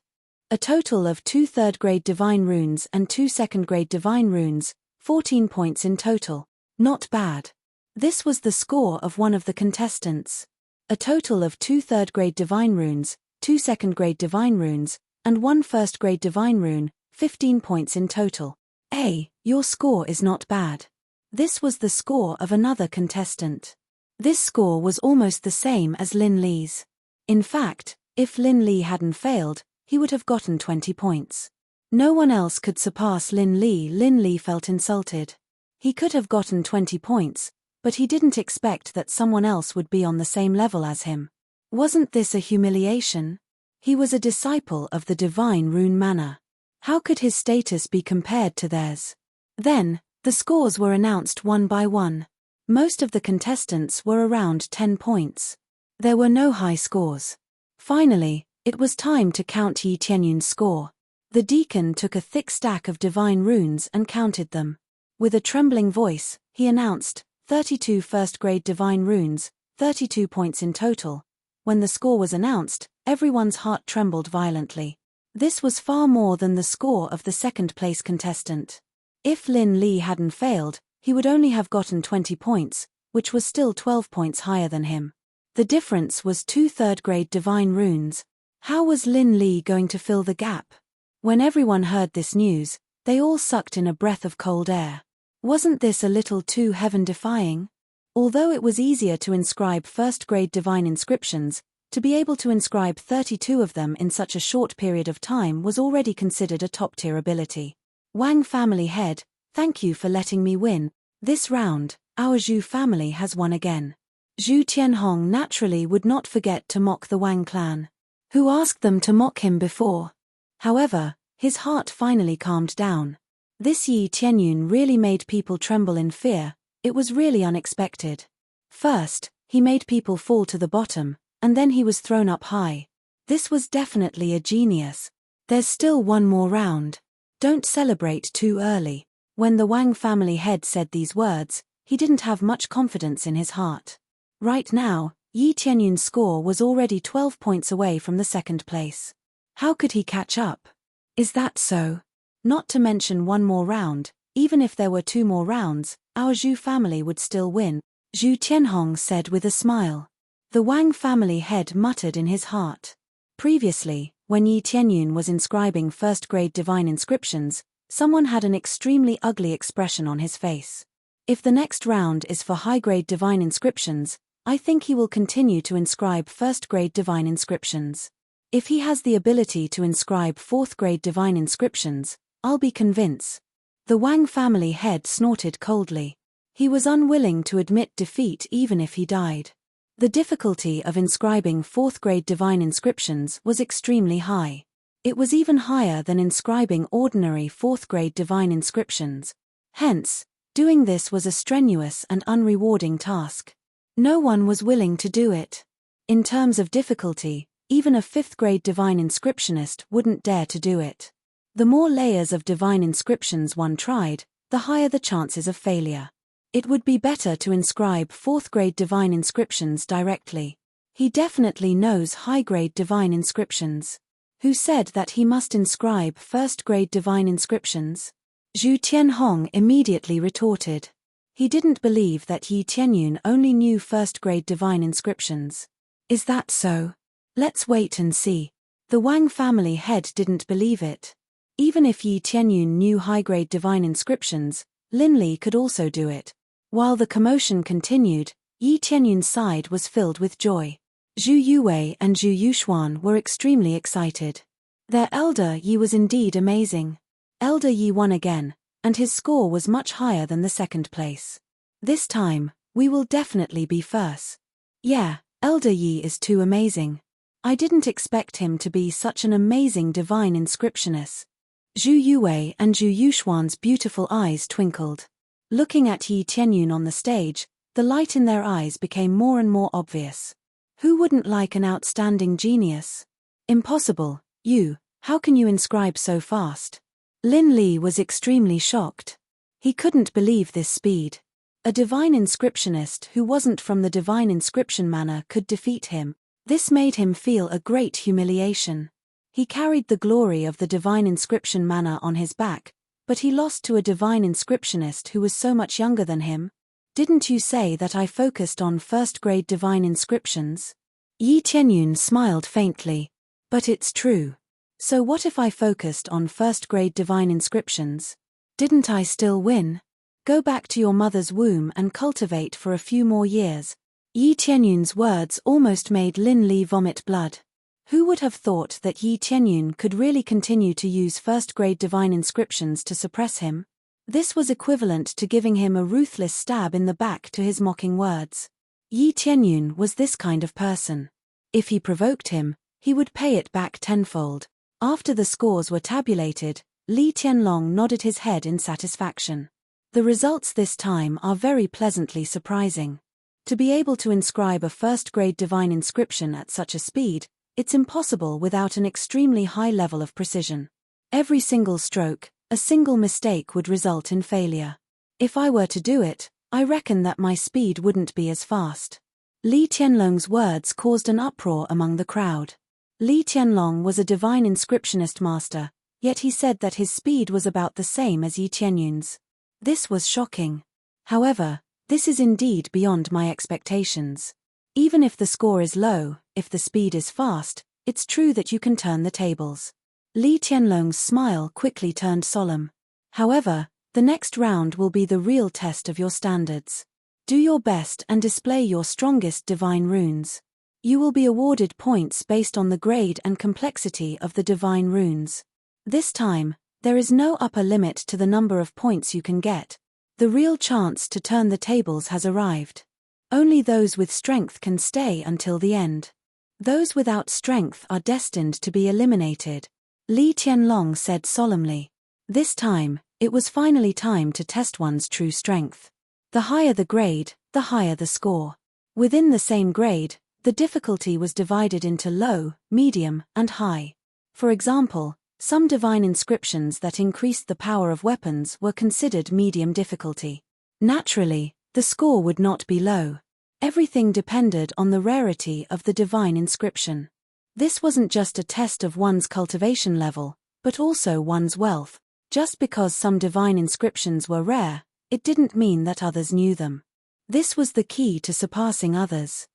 A total of 2 third-grade divine runes and 2 second-grade divine runes, 14 points in total. Not bad. This was the score of one of the contestants. A total of 2 third-grade divine runes, 2 second-grade divine runes, and 1 first-grade divine rune, 15 points in total. Your score is not bad. This was the score of another contestant. This score was almost the same as Lin Li's. In fact, if Lin Li hadn't failed, he would have gotten 20 points. No one else could surpass Lin Li. Lin Li felt insulted. He could have gotten 20 points, but he didn't expect that someone else would be on the same level as him. Wasn't this a humiliation? He was a disciple of the divine rune manner. How could his status be compared to theirs? Then, the scores were announced one by one. Most of the contestants were around 10 points. There were no high scores. Finally, it was time to count Yi Tianyun's score. The deacon took a thick stack of divine runes and counted them. With a trembling voice, he announced, 32 first-grade divine runes, 32 points in total. When the score was announced, everyone's heart trembled violently. This was far more than the score of the second-place contestant. If Lin Li hadn't failed, he would only have gotten 20 points, which was still 12 points higher than him. The difference was 2 third-grade divine runes. How was Lin Li going to fill the gap? When everyone heard this news, they all sucked in a breath of cold air. Wasn't this a little too heaven-defying? Although it was easier to inscribe first-grade divine inscriptions, to be able to inscribe 32 of them in such a short period of time was already considered a top-tier ability. Wang family head, thank you for letting me win. This round, our Zhu family has won again. Zhu Tianhong naturally would not forget to mock the Wang clan. Who asked them to mock him before? However, his heart finally calmed down. This Yi Tianyun really made people tremble in fear. It was really unexpected. First, he made people fall to the bottom, and then he was thrown up high. This was definitely a genius. There's still one more round. Don't celebrate too early. When the Wang family head said these words, he didn't have much confidence in his heart. Right now, Yi Tianyun's score was already 12 points away from the second place. How could he catch up? Is that so? Not to mention one more round, even if there were 2 more rounds, our Zhu family would still win, Zhu Tianhong said with a smile. The Wang family head muttered in his heart. Previously, When Yi Tianyun was inscribing first-grade divine inscriptions, someone had an extremely ugly expression on his face. If the next round is for high-grade divine inscriptions, I think he will continue to inscribe first-grade divine inscriptions. If he has the ability to inscribe fourth-grade divine inscriptions, I'll be convinced. The Wang family head snorted coldly. He was unwilling to admit defeat even if he died. The difficulty of inscribing fourth-grade divine inscriptions was extremely high. It was even higher than inscribing ordinary fourth-grade divine inscriptions. Hence, doing this was a strenuous and unrewarding task. No one was willing to do it. In terms of difficulty, even a fifth-grade divine inscriptionist wouldn't dare to do it. The more layers of divine inscriptions one tried, the higher the chances of failure. It would be better to inscribe fourth-grade divine inscriptions directly. He definitely knows high-grade divine inscriptions. Who said that he must inscribe first-grade divine inscriptions? Zhu Tianhong immediately retorted. He didn't believe that Yi Tianyun only knew first-grade divine inscriptions. Is that so? Let's wait and see. The Wang family head didn't believe it. Even if Yi Tianyun knew high-grade divine inscriptions, Lin Li could also do it. While the commotion continued, Yi Tianyun's side was filled with joy. Zhu Yuwei and Zhu Yuxuan were extremely excited. Their elder Yi was indeed amazing. Elder Yi won again, and his score was much higher than the second place. This time, we will definitely be first. Yeah, Elder Yi is too amazing. I didn't expect him to be such an amazing divine inscriptionist. Zhu Yuwei and Zhu Yuxuan's beautiful eyes twinkled. Looking at Yi Tianyun on the stage, the light in their eyes became more and more obvious. Who wouldn't like an outstanding genius? Impossible, how can you inscribe so fast? Lin Li was extremely shocked. He couldn't believe this speed. A divine inscriptionist who wasn't from the divine inscription manner could defeat him. This made him feel a great humiliation. He carried the glory of the divine inscription manner on his back, but he lost to a divine inscriptionist who was so much younger than him. Didn't you say that I focused on first-grade divine inscriptions? Yi Tianyun smiled faintly. But it's true. So what if I focused on first-grade divine inscriptions? Didn't I still win? Go back to your mother's womb and cultivate for a few more years. Yi Tianyun's words almost made Lin Li vomit blood. Who would have thought that Yi Tianyun could really continue to use first-grade divine inscriptions to suppress him? This was equivalent to giving him a ruthless stab in the back to his mocking words. Yi Tianyun was this kind of person. If he provoked him, he would pay it back tenfold. After the scores were tabulated, Li Tianlong nodded his head in satisfaction. The results this time are very pleasantly surprising. To be able to inscribe a first-grade divine inscription at such a speed, it's impossible without an extremely high level of precision. Every single stroke, a single mistake would result in failure. If I were to do it, I reckon that my speed wouldn't be as fast. Li Tianlong's words caused an uproar among the crowd. Li Tianlong was a divine inscriptionist master, yet he said that his speed was about the same as Yi Tianyun's. This was shocking. However, this is indeed beyond my expectations. Even if the score is low, if the speed is fast, it's true that you can turn the tables. Li Tianlong's smile quickly turned solemn. However, the next round will be the real test of your standards. Do your best and display your strongest divine runes. You will be awarded points based on the grade and complexity of the divine runes. This time, there is no upper limit to the number of points you can get. The real chance to turn the tables has arrived. Only those with strength can stay until the end. Those without strength are destined to be eliminated, Li Tianlong said solemnly. This time, it was finally time to test one's true strength. The higher the grade, the higher the score. Within the same grade, the difficulty was divided into low, medium, and high. For example, some divine inscriptions that increased the power of weapons were considered medium difficulty. Naturally, the score would not be low. Everything depended on the rarity of the divine inscription. This wasn't just a test of one's cultivation level, but also one's wealth. Just because some divine inscriptions were rare, it didn't mean that others knew them. This was the key to surpassing others.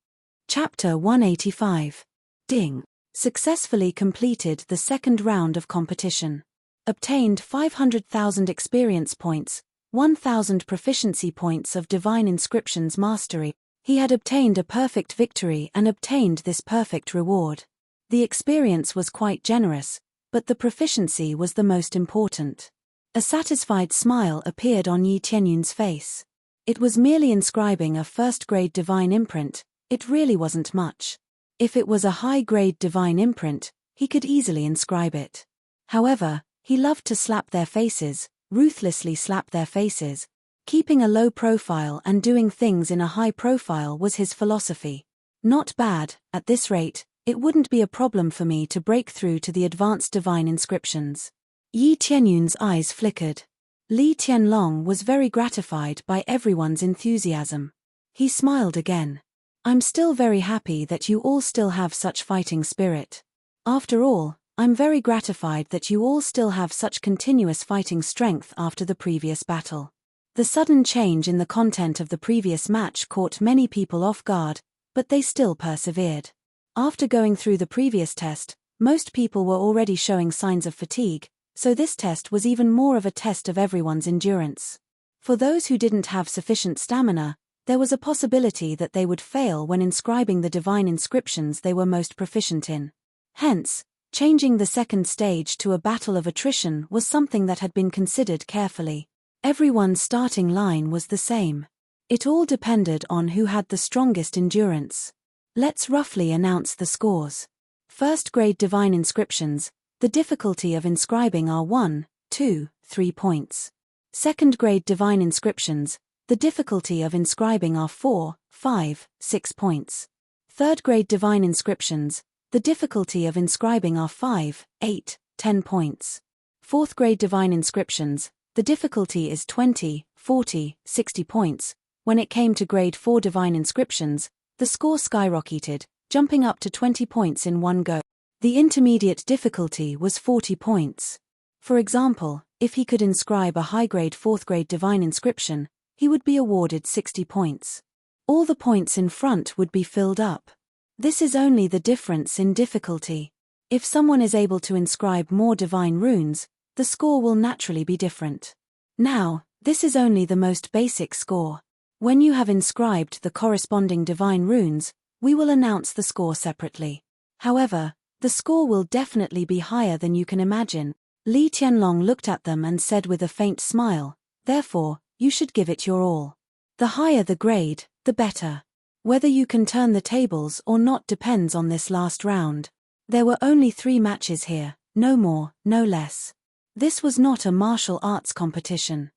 Chapter 185. Ding. Successfully completed the second round of competition. Obtained 500,000 experience points, 1,000 proficiency points of Divine Inscriptions mastery. He had obtained a perfect victory and obtained this perfect reward. The experience was quite generous, but the proficiency was the most important. A satisfied smile appeared on Yi Tianyun's face. It was merely inscribing a first-grade divine imprint, it really wasn't much. If it was a high-grade divine imprint, he could easily inscribe it. However, he loved to slap their faces, ruthlessly slap their faces. Keeping a low profile and doing things in a high profile was his philosophy. Not bad, at this rate, it wouldn't be a problem for me to break through to the advanced divine inscriptions. Yi Tianyun's eyes flickered. Li Tianlong was very gratified by everyone's enthusiasm. He smiled again. I'm still very happy that you all still have such fighting spirit. After all, I'm very gratified that you all still have such continuous fighting strength after the previous battle. The sudden change in the content of the previous match caught many people off guard, but they still persevered. After going through the previous test, most people were already showing signs of fatigue, so this test was even more of a test of everyone's endurance. For those who didn't have sufficient stamina, there was a possibility that they would fail when inscribing the divine inscriptions they were most proficient in. Hence, changing the second stage to a battle of attrition was something that had been considered carefully. Everyone's starting line was the same. It all depended on who had the strongest endurance. Let's roughly announce the scores. First grade divine inscriptions, the difficulty of inscribing are 1, 2, 3 points. Second grade divine inscriptions, the difficulty of inscribing are 4, 5, 6 points. Third grade divine inscriptions, the difficulty of inscribing are 5, 8, 10 points. Fourth grade divine inscriptions, the difficulty is 20, 40, 60 points. When it came to grade 4 divine inscriptions, the score skyrocketed, jumping up to 20 points in one go. The intermediate difficulty was 40 points. For example, if he could inscribe a high-grade 4th grade divine inscription, he would be awarded 60 points. All the points in front would be filled up. This is only the difference in difficulty. If someone is able to inscribe more divine runes, the score will naturally be different. Now, this is only the most basic score. When you have inscribed the corresponding divine runes, we will announce the score separately. However, the score will definitely be higher than you can imagine. Li Tianlong looked at them and said with a faint smile, therefore, you should give it your all. The higher the grade, the better. Whether you can turn the tables or not depends on this last round. There were only 3 matches here, no more, no less. This was not a martial arts competition.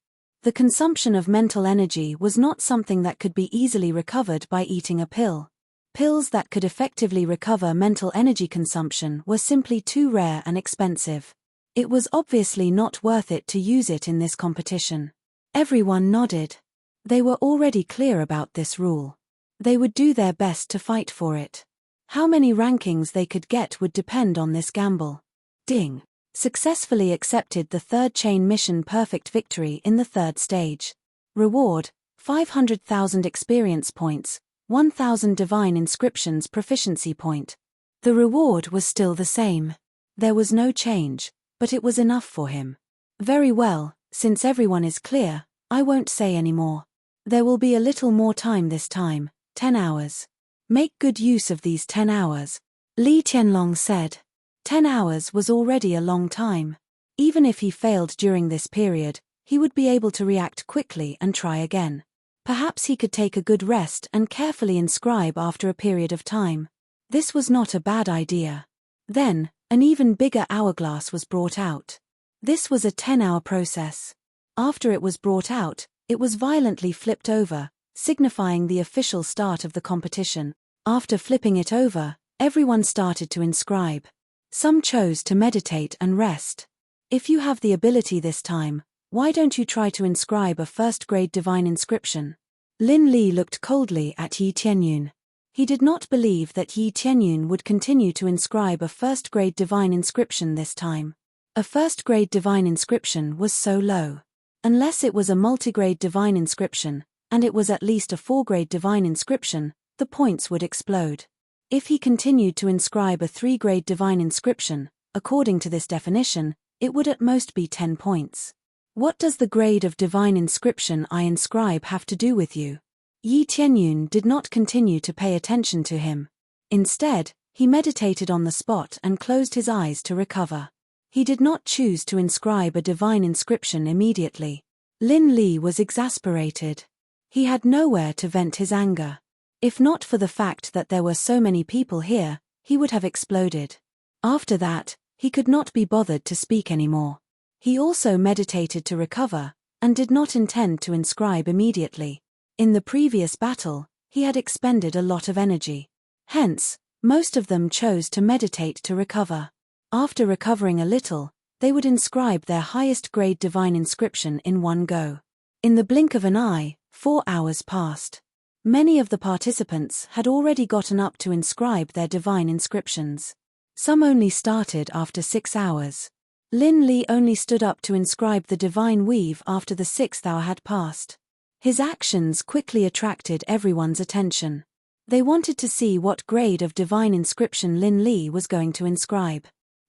The consumption of mental energy was not something that could be easily recovered by eating a pill. Pills that could effectively recover mental energy consumption were simply too rare and expensive. It was obviously not worth it to use it in this competition. Everyone nodded. They were already clear about this rule. They would do their best to fight for it. How many rankings they could get would depend on this gamble. Ding. Successfully accepted the third chain mission perfect victory in the third stage. Reward, 500,000 experience points, 1,000 divine inscriptions proficiency point. The reward was still the same. There was no change, but it was enough for him. Very well, since everyone is clear, I won't say any more. There will be a little more time this time, 10 hours. Make good use of these 10 hours. Li Tianlong said. 10 hours was already a long time. Even if he failed during this period, he would be able to react quickly and try again. Perhaps he could take a good rest and carefully inscribe after a period of time. This was not a bad idea. Then, an even bigger hourglass was brought out. This was a 10-hour process. After it was brought out, it was violently flipped over, signifying the official start of the competition. After flipping it over, everyone started to inscribe. Some chose to meditate and rest. If you have the ability this time, why don't you try to inscribe a first-grade divine inscription? Lin Li looked coldly at Yi Tianyun. He did not believe that Yi Tianyun would continue to inscribe a first-grade divine inscription this time. A first-grade divine inscription was so low. Unless it was a multigrade divine inscription, and it was at least a 4-grade divine inscription, the points would explode. If he continued to inscribe a 3-grade divine inscription, according to this definition, it would at most be 10 points. What does the grade of divine inscription I inscribe have to do with you? Yi Tianyun did not continue to pay attention to him. Instead, he meditated on the spot and closed his eyes to recover. He did not choose to inscribe a divine inscription immediately. Lin Li was exasperated. He had nowhere to vent his anger. If not for the fact that there were so many people here, he would have exploded. After that, he could not be bothered to speak anymore. He also meditated to recover, and did not intend to inscribe immediately. In the previous battle, he had expended a lot of energy. Hence, most of them chose to meditate to recover. After recovering a little, they would inscribe their highest grade divine inscription in one go. In the blink of an eye, 4 hours passed. Many of the participants had already gotten up to inscribe their divine inscriptions. Some only started after 6 hours. Lin Li only stood up to inscribe the divine weave after the 6th hour had passed. His actions quickly attracted everyone's attention. They wanted to see what grade of divine inscription Lin Li was going to inscribe.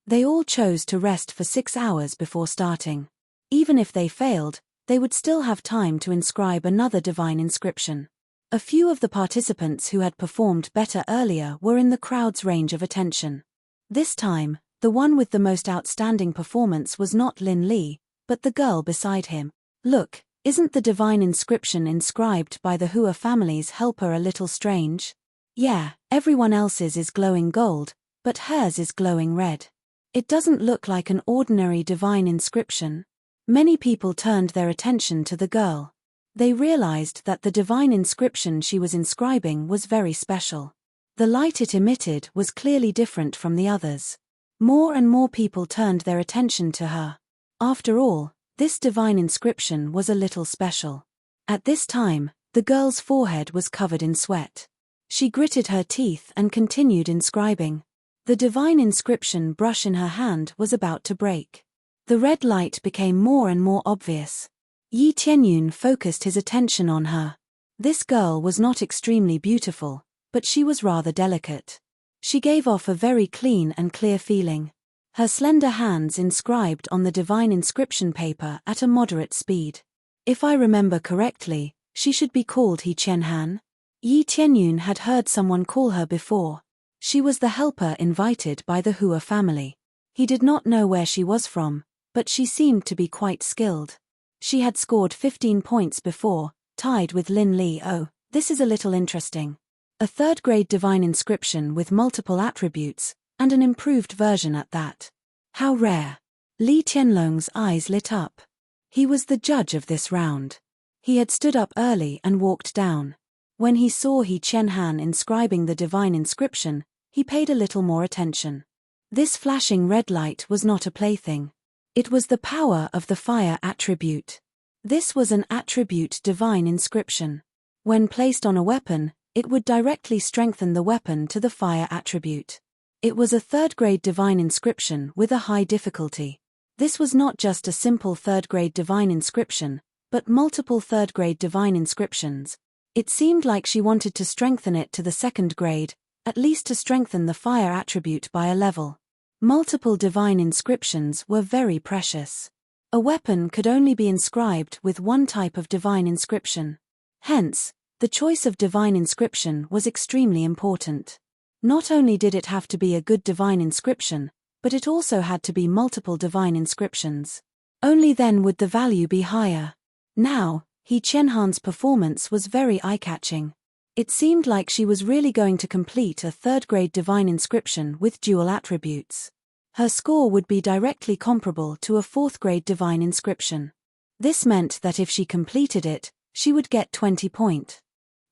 They all chose to rest for 6 hours before starting. Even if they failed, they would still have time to inscribe another divine inscription. A few of the participants who had performed better earlier were in the crowd's range of attention. This time, the one with the most outstanding performance was not Lin Li, but the girl beside him. Look, isn't the divine inscription inscribed by the Hua family's helper a little strange? Yeah, everyone else's is glowing gold, but hers is glowing red. It doesn't look like an ordinary divine inscription. Many people turned their attention to the girl. They realized that the divine inscription she was inscribing was very special. The light it emitted was clearly different from the others. More and more people turned their attention to her. After all, this divine inscription was a little special. At this time, the girl's forehead was covered in sweat. She gritted her teeth and continued inscribing. The divine inscription brush in her hand was about to break. The red light became more and more obvious. Yi Tianyun focused his attention on her. This girl was not extremely beautiful, but she was rather delicate. She gave off a very clean and clear feeling. Her slender hands inscribed on the divine inscription paper at a moderate speed. If I remember correctly, she should be called He Qianhan. Yi Tianyun had heard someone call her before. She was the helper invited by the Hua family. He did not know where she was from, but she seemed to be quite skilled. She had scored 15 points before, tied with Lin Li. Oh, this is a little interesting. A 3rd-grade divine inscription with multiple attributes, and an improved version at that. How rare. Li Tianlong's eyes lit up. He was the judge of this round. He had stood up early and walked down. When he saw He Qianhan inscribing the divine inscription, he paid a little more attention. This flashing red light was not a plaything. It was the power of the fire attribute. This was an attribute divine inscription. When placed on a weapon, it would directly strengthen the weapon to the fire attribute. It was a 3rd-grade divine inscription with a high difficulty. This was not just a simple 3rd-grade divine inscription, but multiple 3rd-grade divine inscriptions. It seemed like she wanted to strengthen it to the 2nd grade, at least to strengthen the fire attribute by a level. Multiple divine inscriptions were very precious. A weapon could only be inscribed with one type of divine inscription. Hence, the choice of divine inscription was extremely important. Not only did it have to be a good divine inscription, but it also had to be multiple divine inscriptions. Only then would the value be higher. Now, He Qianhan's performance was very eye-catching. It seemed like she was really going to complete a 3rd-grade divine inscription with dual attributes. Her score would be directly comparable to a 4th-grade divine inscription. This meant that if she completed it, she would get 20 points.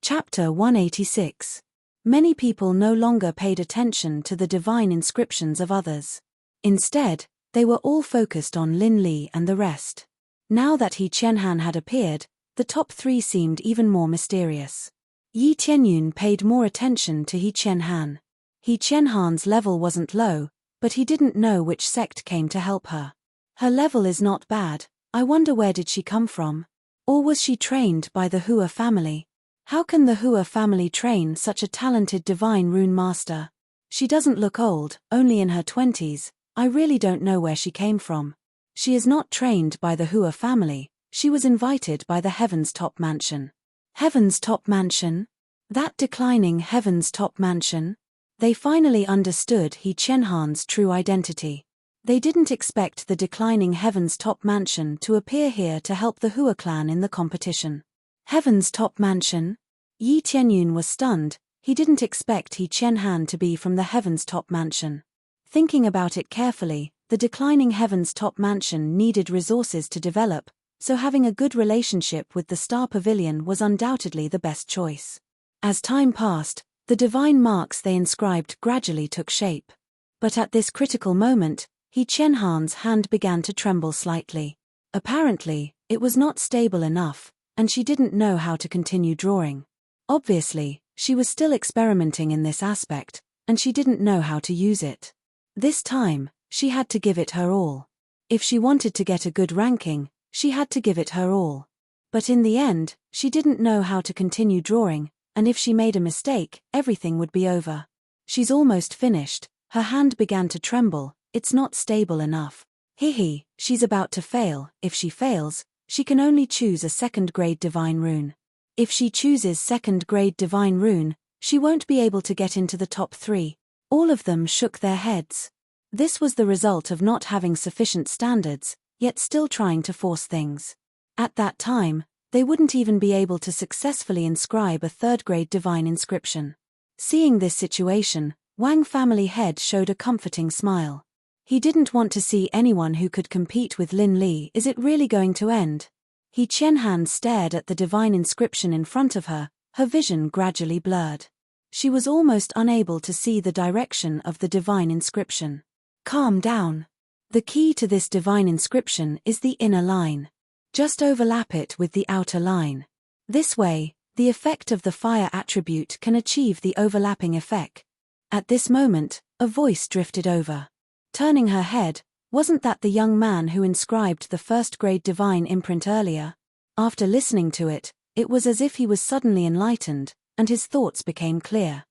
Chapter 186. Many people no longer paid attention to the divine inscriptions of others. Instead, they were all focused on Lin Li and the rest. Now that He Qianhan had appeared, the top 3 seemed even more mysterious. Yi Tianyun paid more attention to He Qianhan. He Qianhan's level wasn't low, but he didn't know which sect came to help her. Her level is not bad, I wonder where did she come from? Or was she trained by the Hua family? How can the Hua family train such a talented divine rune master? She doesn't look old, only in her 20s, I really don't know where she came from. She is not trained by the Hua family, she was invited by the Heaven's Top Mansion. Heaven's Top Mansion? That declining Heaven's Top Mansion? They finally understood He Qianhan's true identity. They didn't expect the declining Heaven's Top Mansion to appear here to help the Hua clan in the competition. Heaven's Top Mansion? Yi Tianyun was stunned, he didn't expect He Qianhan to be from the Heaven's Top Mansion. Thinking about it carefully, the declining Heaven's Top Mansion needed resources to develop, so having a good relationship with the Star Pavilion was undoubtedly the best choice. As time passed, the divine marks they inscribed gradually took shape. But at this critical moment, He Qianhan's hand began to tremble slightly. Apparently, it was not stable enough, and she didn't know how to continue drawing. Obviously, she was still experimenting in this aspect, and she didn't know how to use it. This time, she had to give it her all. If she wanted to get a good ranking, she had to give it her all. But in the end, she didn't know how to continue drawing, and if she made a mistake, everything would be over. She's almost finished, her hand began to tremble, it's not stable enough. She's about to fail. If she fails, she can only choose a second-grade divine rune. If she chooses second-grade divine rune, she won't be able to get into the top 3. All of them shook their heads. This was the result of not having sufficient standards, yet still trying to force things. At that time, they wouldn't even be able to successfully inscribe a third-grade divine inscription. Seeing this situation, Wang family head showed a comforting smile. He didn't want to see anyone who could compete with Lin Li. Is it really going to end? He Qianhan stared at the divine inscription in front of her, her vision gradually blurred. She was almost unable to see the direction of the divine inscription. Calm down. The key to this divine inscription is the inner line. Just overlap it with the outer line. This way, the effect of the fire attribute can achieve the overlapping effect. At this moment, a voice drifted over. Turning her head, wasn't that the young man who inscribed the first-grade divine imprint earlier? After listening to it, it was as if he was suddenly enlightened, and his thoughts became clear.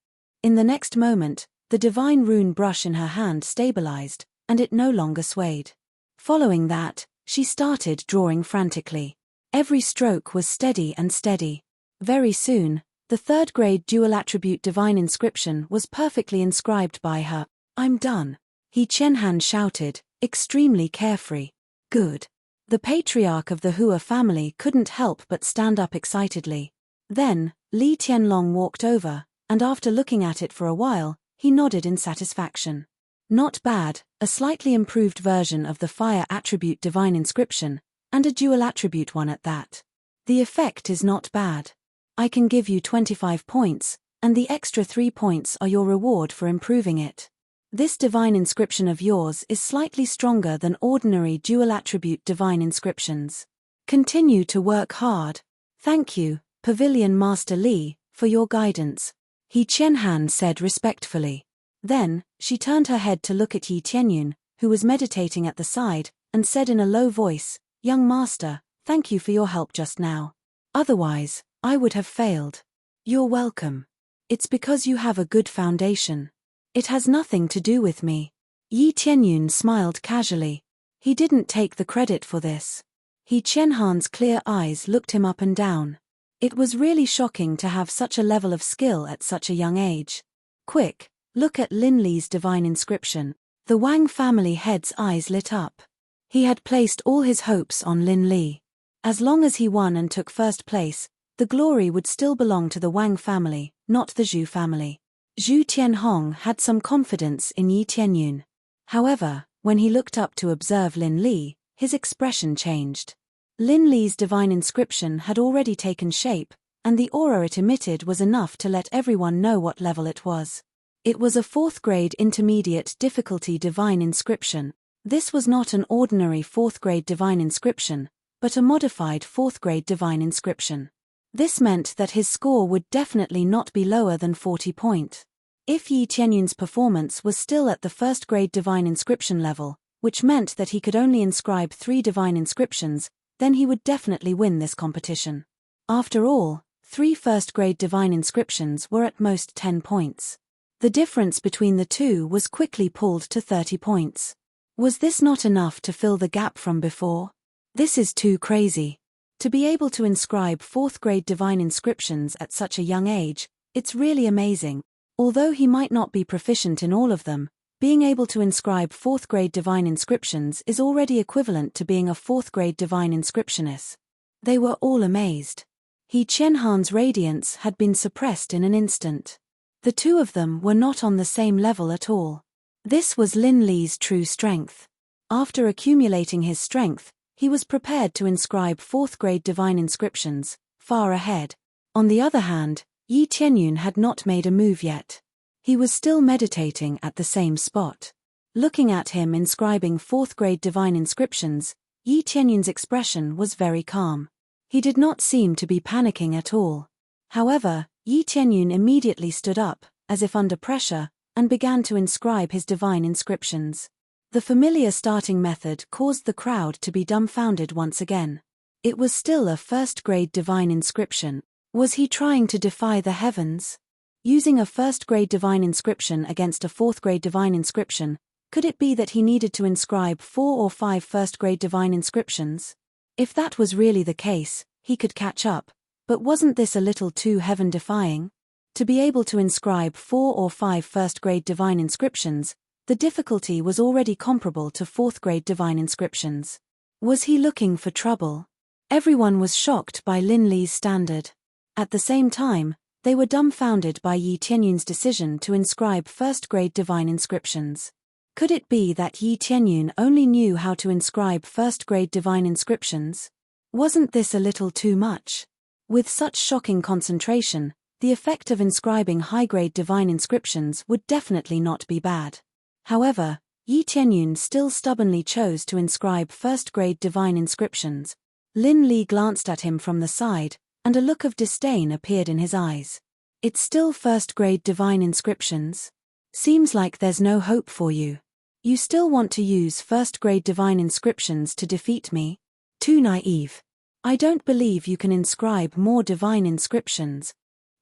In the next moment, the divine rune brush in her hand stabilized, and it no longer swayed. Following that, she started drawing frantically. Every stroke was steady and steady. Very soon, the third-grade dual-attribute divine inscription was perfectly inscribed by her. I'm done. He Qianhan shouted, extremely carefree. Good. The patriarch of the Hua family couldn't help but stand up excitedly. Then, Li Tianlong walked over, and after looking at it for a while, he nodded in satisfaction. Not bad, a slightly improved version of the fire attribute divine inscription, and a dual attribute one at that. The effect is not bad. I can give you 25 points, and the extra 3 points are your reward for improving it. This divine inscription of yours is slightly stronger than ordinary dual-attribute divine inscriptions. Continue to work hard. Thank you, Pavilion Master Li, for your guidance. He Qianhan said respectfully. Then, she turned her head to look at Yi Tianyun, who was meditating at the side, and said in a low voice, Young Master, thank you for your help just now. Otherwise, I would have failed. You're welcome. It's because you have a good foundation. It has nothing to do with me. Yi Tianyun smiled casually. He didn't take the credit for this. He Qianhan's clear eyes looked him up and down. It was really shocking to have such a level of skill at such a young age. Quick, look at Lin Li's divine inscription. The Wang family head's eyes lit up. He had placed all his hopes on Lin Li. As long as he won and took first place, the glory would still belong to the Wang family, not the Zhu family. Zhu Tianhong had some confidence in Yi Tianyun. However, when he looked up to observe Lin Li, his expression changed. Lin Li's divine inscription had already taken shape, and the aura it emitted was enough to let everyone know what level it was. It was a 4th-grade intermediate difficulty divine inscription. This was not an ordinary 4th-grade divine inscription, but a modified 4th-grade divine inscription. This meant that his score would definitely not be lower than 40 points. If Yi Tianyun's performance was still at the 1st-grade divine inscription level, which meant that he could only inscribe 3 divine inscriptions, then he would definitely win this competition. After all, 3 first-grade divine inscriptions were at most 10 points. The difference between the two was quickly pulled to 30 points. Was this not enough to fill the gap from before? This is too crazy. To be able to inscribe 4th-grade divine inscriptions at such a young age, it's really amazing. Although he might not be proficient in all of them, being able to inscribe 4th-grade divine inscriptions is already equivalent to being a 4th-grade divine inscriptionist. They were all amazed. He Qianhan's radiance had been suppressed in an instant. The two of them were not on the same level at all. This was Lin Li's true strength. After accumulating his strength, he was prepared to inscribe 4th-grade divine inscriptions, far ahead. On the other hand, Yi Tianyun had not made a move yet. He was still meditating at the same spot. Looking at him inscribing 4th-grade divine inscriptions, Yi Tianyun's expression was very calm. He did not seem to be panicking at all. However, Yi Tianyun immediately stood up, as if under pressure, and began to inscribe his divine inscriptions. The familiar starting method caused the crowd to be dumbfounded once again. It was still a 1st-grade divine inscription. Was he trying to defy the heavens? Using a 1st-grade divine inscription against a 4th-grade divine inscription, could it be that he needed to inscribe 4 or 5 1st-grade divine inscriptions? If that was really the case, he could catch up, but wasn't this a little too heaven-defying? To be able to inscribe 4 or 5 1st-grade divine inscriptions, the difficulty was already comparable to 4th-grade divine inscriptions. Was he looking for trouble? Everyone was shocked by Lin Li's standard. At the same time, they were dumbfounded by Yi Tianyun's decision to inscribe 1st-grade divine inscriptions. Could it be that Yi Tianyun only knew how to inscribe 1st-grade divine inscriptions? Wasn't this a little too much? With such shocking concentration, the effect of inscribing high-grade divine inscriptions would definitely not be bad. However, Yi Tianyun still stubbornly chose to inscribe 1st-grade divine inscriptions. Lin Li glanced at him from the side, and a look of disdain appeared in his eyes. It's still 1st-grade divine inscriptions? Seems like there's no hope for you. You still want to use 1st-grade divine inscriptions to defeat me? Too naive. I don't believe you can inscribe more divine inscriptions.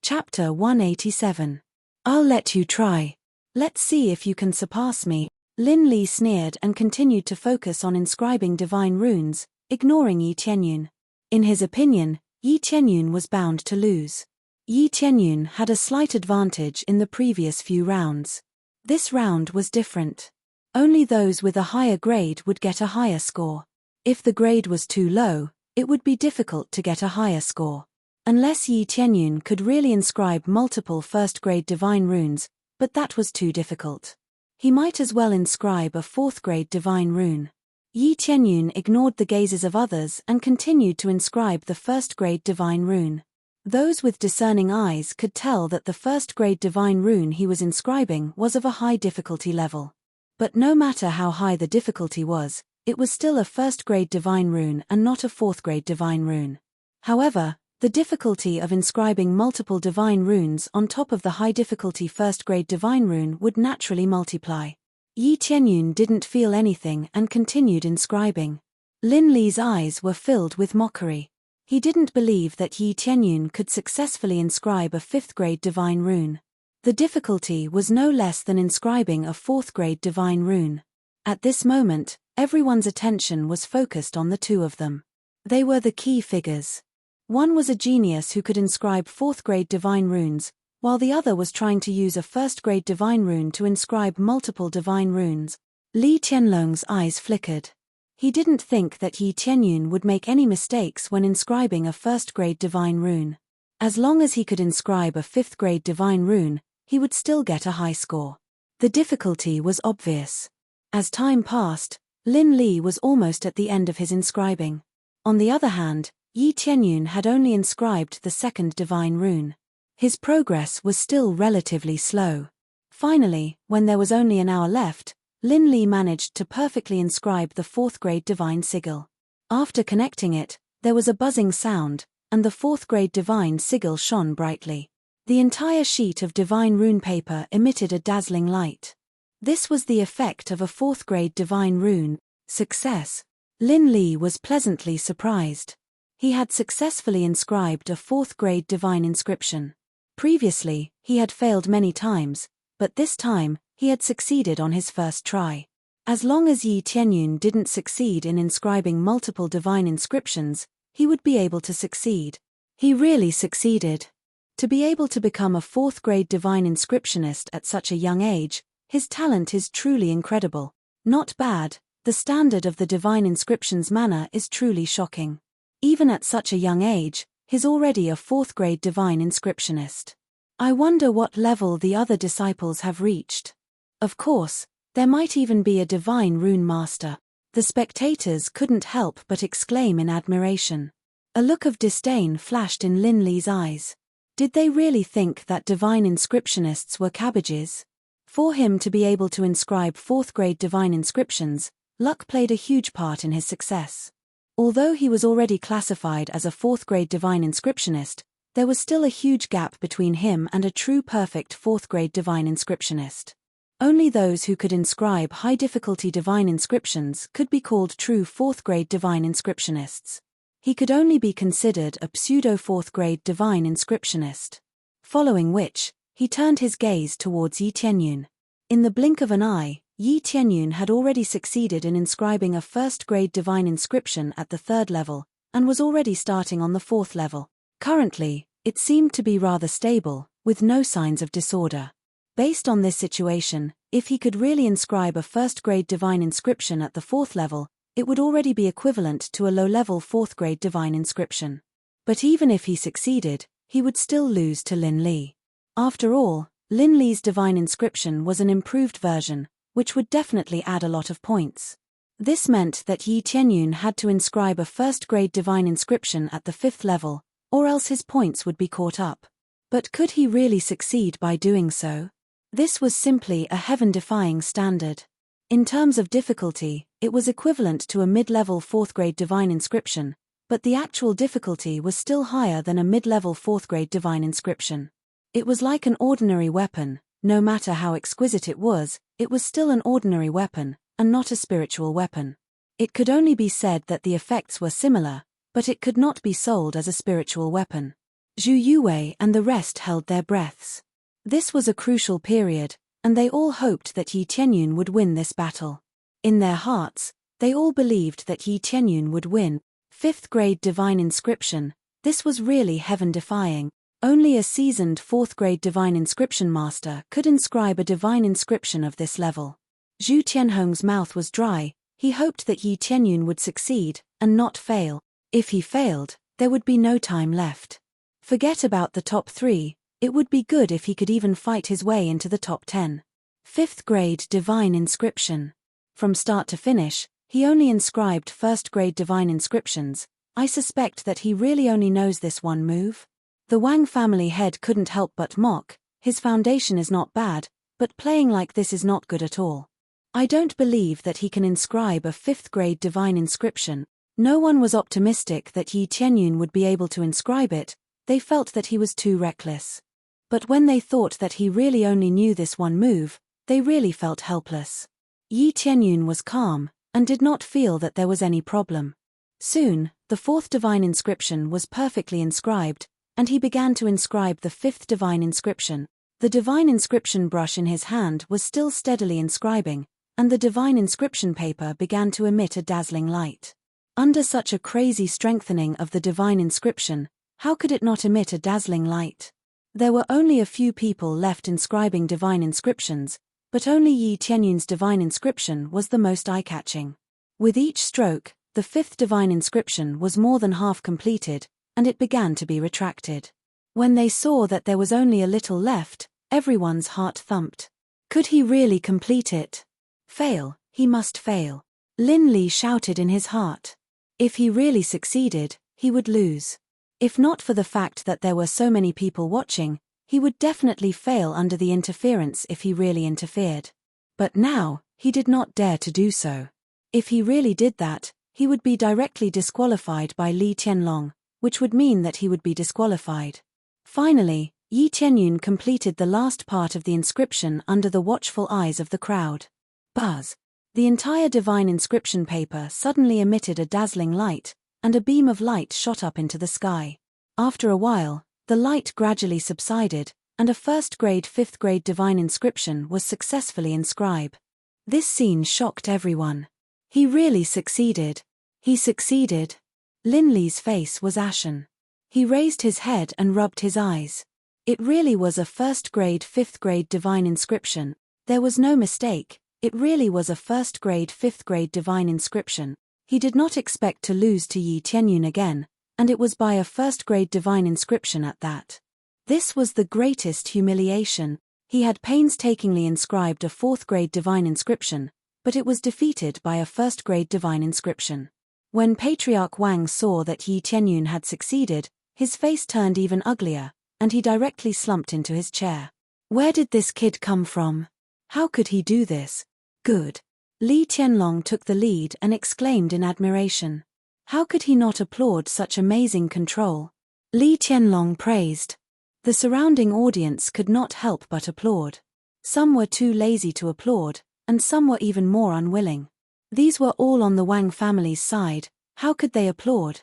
Chapter 187. I'll let you try. Let's see if you can surpass me. Lin Li sneered and continued to focus on inscribing divine runes, ignoring Yi Tianyun. In his opinion, Yi Tianyun was bound to lose. Yi Tianyun had a slight advantage in the previous few rounds. This round was different. Only those with a higher grade would get a higher score. If the grade was too low, it would be difficult to get a higher score. Unless Yi Tianyun could really inscribe multiple 1st-grade divine runes, but that was too difficult. He might as well inscribe a 4th-grade divine rune. Yi Tianyun ignored the gazes of others and continued to inscribe the 1st-grade divine rune. Those with discerning eyes could tell that the 1st-grade divine rune he was inscribing was of a high difficulty level. But no matter how high the difficulty was, it was still a 1st-grade divine rune and not a 4th-grade divine rune. However, the difficulty of inscribing multiple divine runes on top of the high difficulty 1st-grade divine rune would naturally multiply. Yi Tianyun didn't feel anything and continued inscribing. Lin Li's eyes were filled with mockery. He didn't believe that Yi Tianyun could successfully inscribe a 5th-grade divine rune. The difficulty was no less than inscribing a 4th-grade divine rune. At this moment, everyone's attention was focused on the two of them. They were the key figures. One was a genius who could inscribe 4th-grade divine runes, while the other was trying to use a 1st-grade divine rune to inscribe multiple divine runes. Li Tianlong's eyes flickered. He didn't think that Yi Tianyun would make any mistakes when inscribing a 1st-grade divine rune. As long as he could inscribe a 5th-grade divine rune, he would still get a high score. The difficulty was obvious. As time passed, Lin Li was almost at the end of his inscribing. On the other hand, Yi Tianyun had only inscribed the 2nd divine rune. His progress was still relatively slow. Finally, when there was only an hour left, Lin Li managed to perfectly inscribe the 4th-grade divine sigil. After connecting it, there was a buzzing sound, and the 4th-grade divine sigil shone brightly. The entire sheet of divine rune paper emitted a dazzling light. This was the effect of a 4th-grade divine rune. Success. Lin Li was pleasantly surprised. He had successfully inscribed a 4th-grade divine inscription. Previously, he had failed many times, but this time, he had succeeded on his first try. As long as Yi Tianyun didn't succeed in inscribing multiple divine inscriptions, he would be able to succeed. He really succeeded. To be able to become a 4th-grade divine inscriptionist at such a young age, his talent is truly incredible. Not bad, the standard of the divine inscriptions manner is truly shocking. Even at such a young age, he's already a 4th-grade divine inscriptionist. I wonder what level the other disciples have reached. Of course, there might even be a divine rune master. The spectators couldn't help but exclaim in admiration. A look of disdain flashed in Lin Li's eyes. Did they really think that divine inscriptionists were cabbages? For him to be able to inscribe 4th-grade divine inscriptions, luck played a huge part in his success. Although he was already classified as a 4th-grade divine inscriptionist, there was still a huge gap between him and a true perfect 4th-grade divine inscriptionist. Only those who could inscribe high-difficulty divine inscriptions could be called true 4th-grade divine inscriptionists. He could only be considered a pseudo-4th-grade divine inscriptionist. Following which, he turned his gaze towards Yi Tianyun. In the blink of an eye, Yi Tianyun had already succeeded in inscribing a 1st-grade divine inscription at the 3rd level, and was already starting on the 4th level. Currently, it seemed to be rather stable, with no signs of disorder. Based on this situation, if he could really inscribe a 1st-grade divine inscription at the 4th level, it would already be equivalent to a low-level 4th-grade divine inscription. But even if he succeeded, he would still lose to Lin Li. After all, Lin Li's divine inscription was an improved version, which would definitely add a lot of points. This meant that Yi Tianyun had to inscribe a 1st-grade divine inscription at the 5th level, or else his points would be caught up. But could he really succeed by doing so? This was simply a heaven-defying standard. In terms of difficulty, it was equivalent to a mid-level 4th-grade divine inscription, but the actual difficulty was still higher than a mid-level 4th-grade divine inscription. It was like an ordinary weapon. No matter how exquisite it was still an ordinary weapon, and not a spiritual weapon. It could only be said that the effects were similar, but it could not be sold as a spiritual weapon. Zhu Yuwei and the rest held their breaths. This was a crucial period, and they all hoped that Yi Tianyun would win this battle. In their hearts, they all believed that Yi Tianyun would win. 5th-grade divine inscription, this was really heaven-defying. Only a seasoned 4th-grade divine inscription master could inscribe a divine inscription of this level. Zhu Tianhong's mouth was dry. He hoped that Yi Tianyun would succeed, and not fail. If he failed, there would be no time left. Forget about the top 3, it would be good if he could even fight his way into the top 10. 5th-grade divine inscription. From start to finish, he only inscribed 1st-grade divine inscriptions. I suspect that he really only knows this one move. The Wang family head couldn't help but mock. His foundation is not bad, but playing like this is not good at all. I don't believe that he can inscribe a 5th-grade divine inscription. No one was optimistic that Yi Tianyun would be able to inscribe it. They felt that he was too reckless. But when they thought that he really only knew this one move, they really felt helpless. Yi Tianyun was calm, and did not feel that there was any problem. Soon, the 4th divine inscription was perfectly inscribed, and he began to inscribe the 5th divine inscription. The divine inscription brush in his hand was still steadily inscribing, and the divine inscription paper began to emit a dazzling light. Under such a crazy strengthening of the divine inscription, how could it not emit a dazzling light? There were only a few people left inscribing divine inscriptions, but only Yi Tianyun's divine inscription was the most eye-catching. With each stroke, the 5th divine inscription was more than half completed, and it began to be retracted. When they saw that there was only a little left, everyone's heart thumped. Could he really complete it? Fail, he must fail. Lin Li shouted in his heart. If he really succeeded, he would lose. If not for the fact that there were so many people watching, he would definitely fail under the interference if he really interfered. But now, he did not dare to do so. If he really did that, he would be directly disqualified by Li Tianlong, which would mean that he would be disqualified. Finally, Yi Tianyun completed the last part of the inscription under the watchful eyes of the crowd. Buzz! The entire divine inscription paper suddenly emitted a dazzling light, and a beam of light shot up into the sky. After a while, the light gradually subsided, and a first-grade, fifth-grade divine inscription was successfully inscribed. This scene shocked everyone. He really succeeded. He succeeded. Linley's face was ashen. He raised his head and rubbed his eyes. It really was a first-grade, fifth-grade divine inscription. There was no mistake, it really was a first-grade, fifth-grade divine inscription. He did not expect to lose to Yi Tianyun again, and it was by a first-grade divine inscription at that. This was the greatest humiliation. He had painstakingly inscribed a fourth-grade divine inscription, but it was defeated by a first-grade divine inscription. When Patriarch Wang saw that Yi Tianyun had succeeded, his face turned even uglier, and he directly slumped into his chair. Where did this kid come from? How could he do this? Good. Li Tianlong took the lead and exclaimed in admiration. How could he not applaud such amazing control? Li Tianlong praised. The surrounding audience could not help but applaud. Some were too lazy to applaud, and some were even more unwilling. These were all on the Wang family's side. How could they applaud?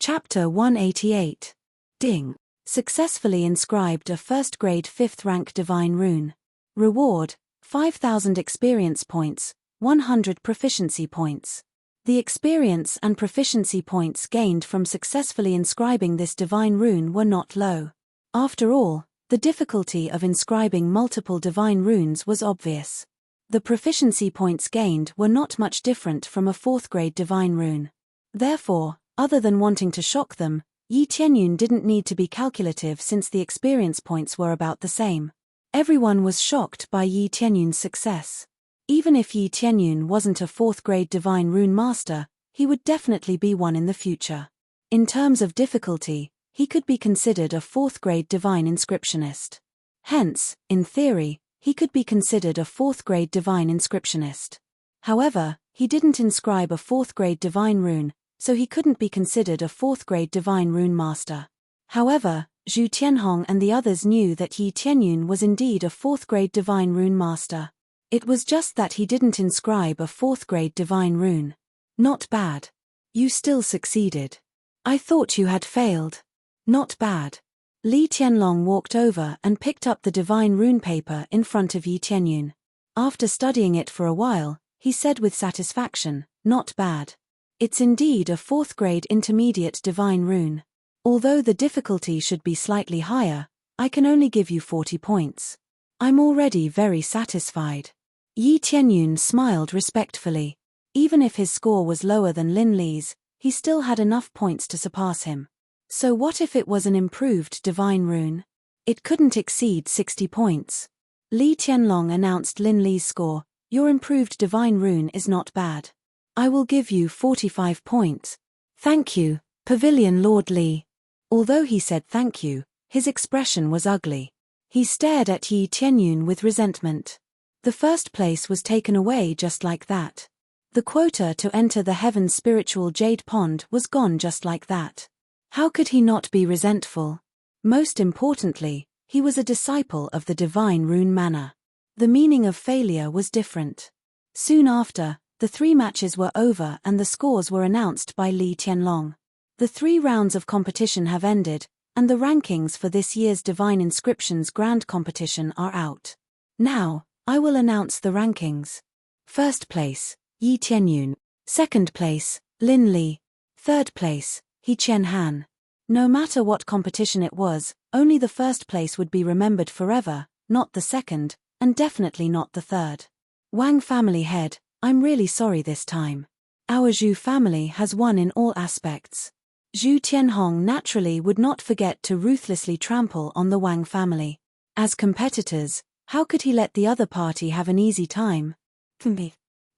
Chapter 188. Ding. Successfully inscribed a first-grade fifth-rank divine rune. Reward, 5,000 experience points, 100 proficiency points. The experience and proficiency points gained from successfully inscribing this divine rune were not low. After all, the difficulty of inscribing multiple divine runes was obvious. The proficiency points gained were not much different from a fourth-grade divine rune. Therefore, other than wanting to shock them, Yi Tianyun didn't need to be calculative since the experience points were about the same. Everyone was shocked by Yi Tianyun's success. Even if Yi Tianyun wasn't a fourth-grade divine rune master, he would definitely be one in the future. In terms of difficulty, he could be considered a fourth-grade divine inscriptionist. Hence, in theory, he could be considered a fourth-grade divine inscriptionist. However, he didn't inscribe a fourth-grade divine rune, so he couldn't be considered a fourth-grade divine rune master. However, Zhu Tianhong and the others knew that Yi Tianyun was indeed a fourth-grade divine rune master. It was just that he didn't inscribe a fourth-grade divine rune. Not bad. You still succeeded. I thought you had failed. Not bad. Li Tianlong walked over and picked up the divine rune paper in front of Yi Tianyun. After studying it for a while, he said with satisfaction, "Not bad. It's indeed a fourth-grade intermediate divine rune. Although the difficulty should be slightly higher, I can only give you 40 points. I'm already very satisfied." Yi Tianyun smiled respectfully. Even if his score was lower than Lin Li's, he still had enough points to surpass him. So what if it was an improved divine rune? It couldn't exceed 60 points. Li Tianlong announced Lin Li's score. Your improved divine rune is not bad. I will give you 45 points. Thank you, Pavilion Lord Li. Although he said thank you, his expression was ugly. He stared at Yi Tianyun with resentment. The first place was taken away just like that. The quota to enter the Heaven's spiritual jade pond was gone just like that. How could he not be resentful? Most importantly, he was a disciple of the divine rune manner. The meaning of failure was different. Soon after, the 3 matches were over and the scores were announced by Li Tianlong. The 3 rounds of competition have ended, and the rankings for this year's Divine Inscriptions Grand Competition are out. Now, I will announce the rankings. First place, Yi Tianyun. Second place, Lin Li. Third place, He Qianhan. No matter what competition it was, only the first place would be remembered forever, not the second, and definitely not the third. Wang family head, I'm really sorry this time. Our Zhu family has won in all aspects. Zhu Tianhong naturally would not forget to ruthlessly trample on the Wang family. As competitors, how could he let the other party have an easy time?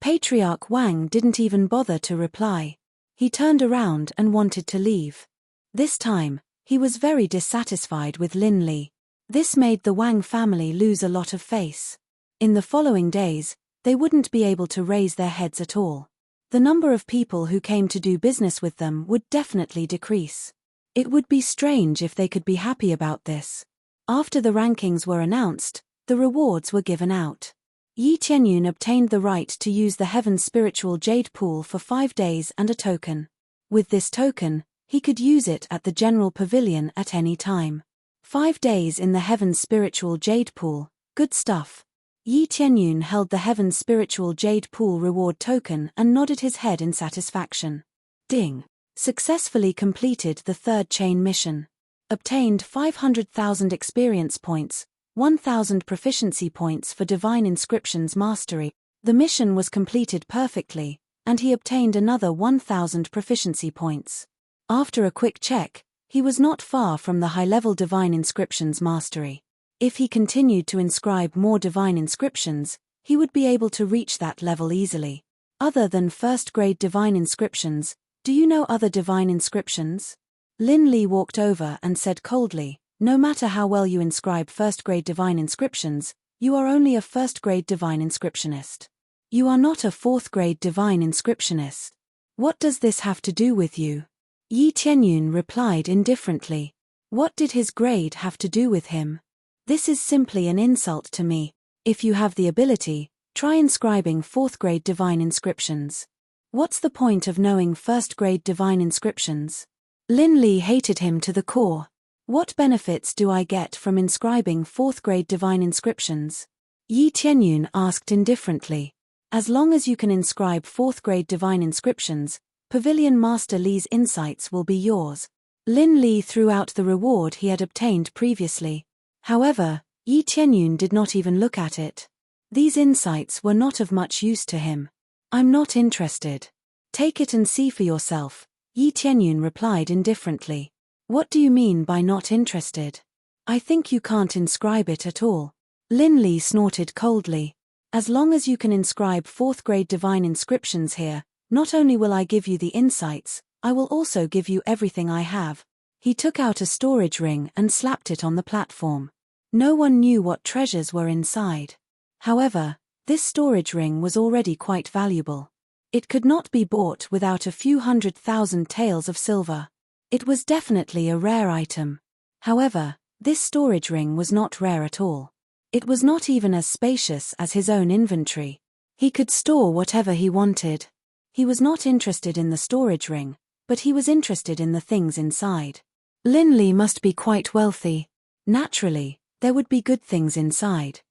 Patriarch Wang didn't even bother to reply. He turned around and wanted to leave. This time, he was very dissatisfied with Lin Li. This made the Wang family lose a lot of face. In the following days, they wouldn't be able to raise their heads at all. The number of people who came to do business with them would definitely decrease. It would be strange if they could be happy about this. After the rankings were announced, the rewards were given out. Yi Tianyun obtained the right to use the Heaven's spiritual jade pool for 5 days and a token. With this token, he could use it at the general pavilion at any time. 5 days in the Heaven's Spiritual Jade Pool, good stuff. Yi Tianyun held the Heaven's Spiritual Jade Pool reward token and nodded his head in satisfaction. Ding. Successfully completed the 3rd chain mission. Obtained 500,000 experience points, 1,000 proficiency points for Divine Inscriptions Mastery. The mission was completed perfectly, and he obtained another 1,000 proficiency points. After a quick check, he was not far from the high-level Divine Inscriptions Mastery. If he continued to inscribe more Divine Inscriptions, he would be able to reach that level easily. Other than first-grade Divine Inscriptions, do you know other Divine Inscriptions? Lin Li walked over and said coldly, no matter how well you inscribe first-grade Divine Inscriptions, you are only a first-grade Divine Inscriptionist. You are not a 4th-grade Divine Inscriptionist. What does this have to do with you? Yi Tianyun replied indifferently. What did his grade have to do with him? This is simply an insult to me. If you have the ability, try inscribing 4th-grade Divine Inscriptions. What's the point of knowing 1st-grade Divine Inscriptions? Lin Li hated him to the core. What benefits do I get from inscribing 4th-grade Divine Inscriptions? Yi Tianyun asked indifferently. As long as you can inscribe 4th-grade Divine Inscriptions, Pavilion Master Li's insights will be yours. Lin Li threw out the reward he had obtained previously. However, Yi Tianyun did not even look at it. These insights were not of much use to him. I'm not interested. Take it and see for yourself, Yi Tianyun replied indifferently. What do you mean by not interested? I think you can't inscribe it at all. Lin Li snorted coldly. As long as you can inscribe 4th-grade Divine Inscriptions here, not only will I give you the insights, I will also give you everything I have. He took out a storage ring and slapped it on the platform. No one knew what treasures were inside. However, this storage ring was already quite valuable. It could not be bought without a few 100,000 taels of silver. It was definitely a rare item. However, this storage ring was not rare at all. It was not even as spacious as his own inventory. He could store whatever he wanted. He was not interested in the storage ring, but he was interested in the things inside. Lin Li must be quite wealthy. Naturally, there would be good things inside.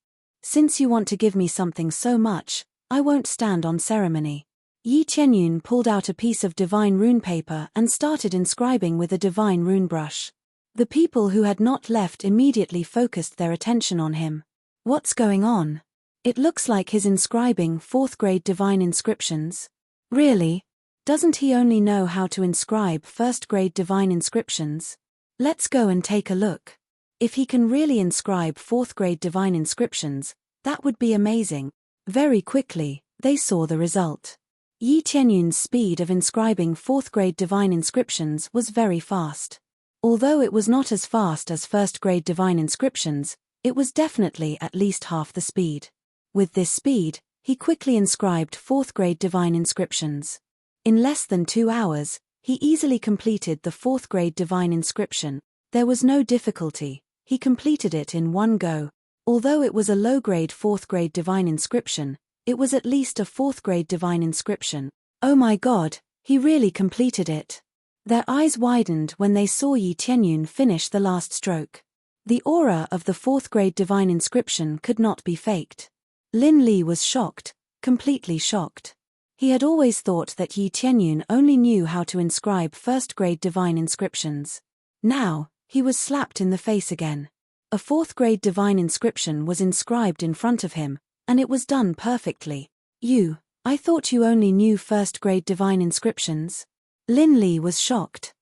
Since you want to give me something so much, I won't stand on ceremony. Yi Tianyun pulled out a piece of divine rune paper and started inscribing with a divine rune brush. The people who had not left immediately focused their attention on him. What's going on? It looks like he's inscribing 4th-grade Divine Inscriptions. Really? Doesn't he only know how to inscribe 1st-grade Divine Inscriptions? Let's go and take a look. If he can really inscribe 4th-grade Divine Inscriptions, that would be amazing. Very quickly, they saw the result. Yi Tianyun's speed of inscribing 4th-grade Divine Inscriptions was very fast. Although it was not as fast as 1st-grade Divine Inscriptions, it was definitely at least half the speed. With this speed, he quickly inscribed 4th-grade Divine Inscriptions. In less than 2 hours, he easily completed the 4th-grade Divine Inscription. There was no difficulty, he completed it in one go. Although it was a low-grade 4th-grade Divine Inscription, it was at least a 4th-grade Divine Inscription. Oh my god, he really completed it. Their eyes widened when they saw Yi Tianyun finish the last stroke. The aura of the 4th-grade Divine Inscription could not be faked. Lin Li was shocked, completely shocked. He had always thought that Yi Tianyun only knew how to inscribe 1st-grade Divine Inscriptions. Now, he was slapped in the face again. A 4th-grade Divine Inscription was inscribed in front of him, and it was done perfectly. I thought you only knew 1st-grade Divine Inscriptions? Lin Li was shocked.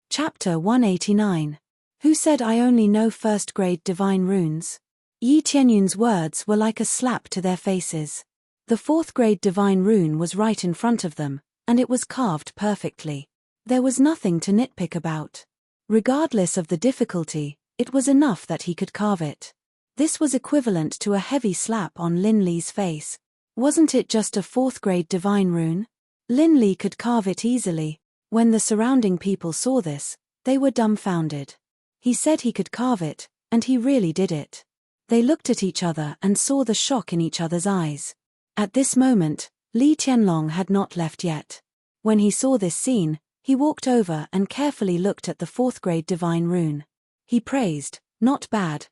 Chapter 189. Who said I only know 1st-grade Divine Runes? Yi Tianyun's words were like a slap to their faces. The 4th-grade Divine Rune was right in front of them, and it was carved perfectly. There was nothing to nitpick about. Regardless of the difficulty, it was enough that he could carve it. This was equivalent to a heavy slap on Lin Li's face. Wasn't it just a 4th-grade Divine Rune? Lin Li could carve it easily. When the surrounding people saw this, they were dumbfounded. He said he could carve it, and he really did it. They looked at each other and saw the shock in each other's eyes. At this moment, Li Tianlong had not left yet. When he saw this scene, He walked over and carefully looked at the 4th grade divine rune. He praised, not bad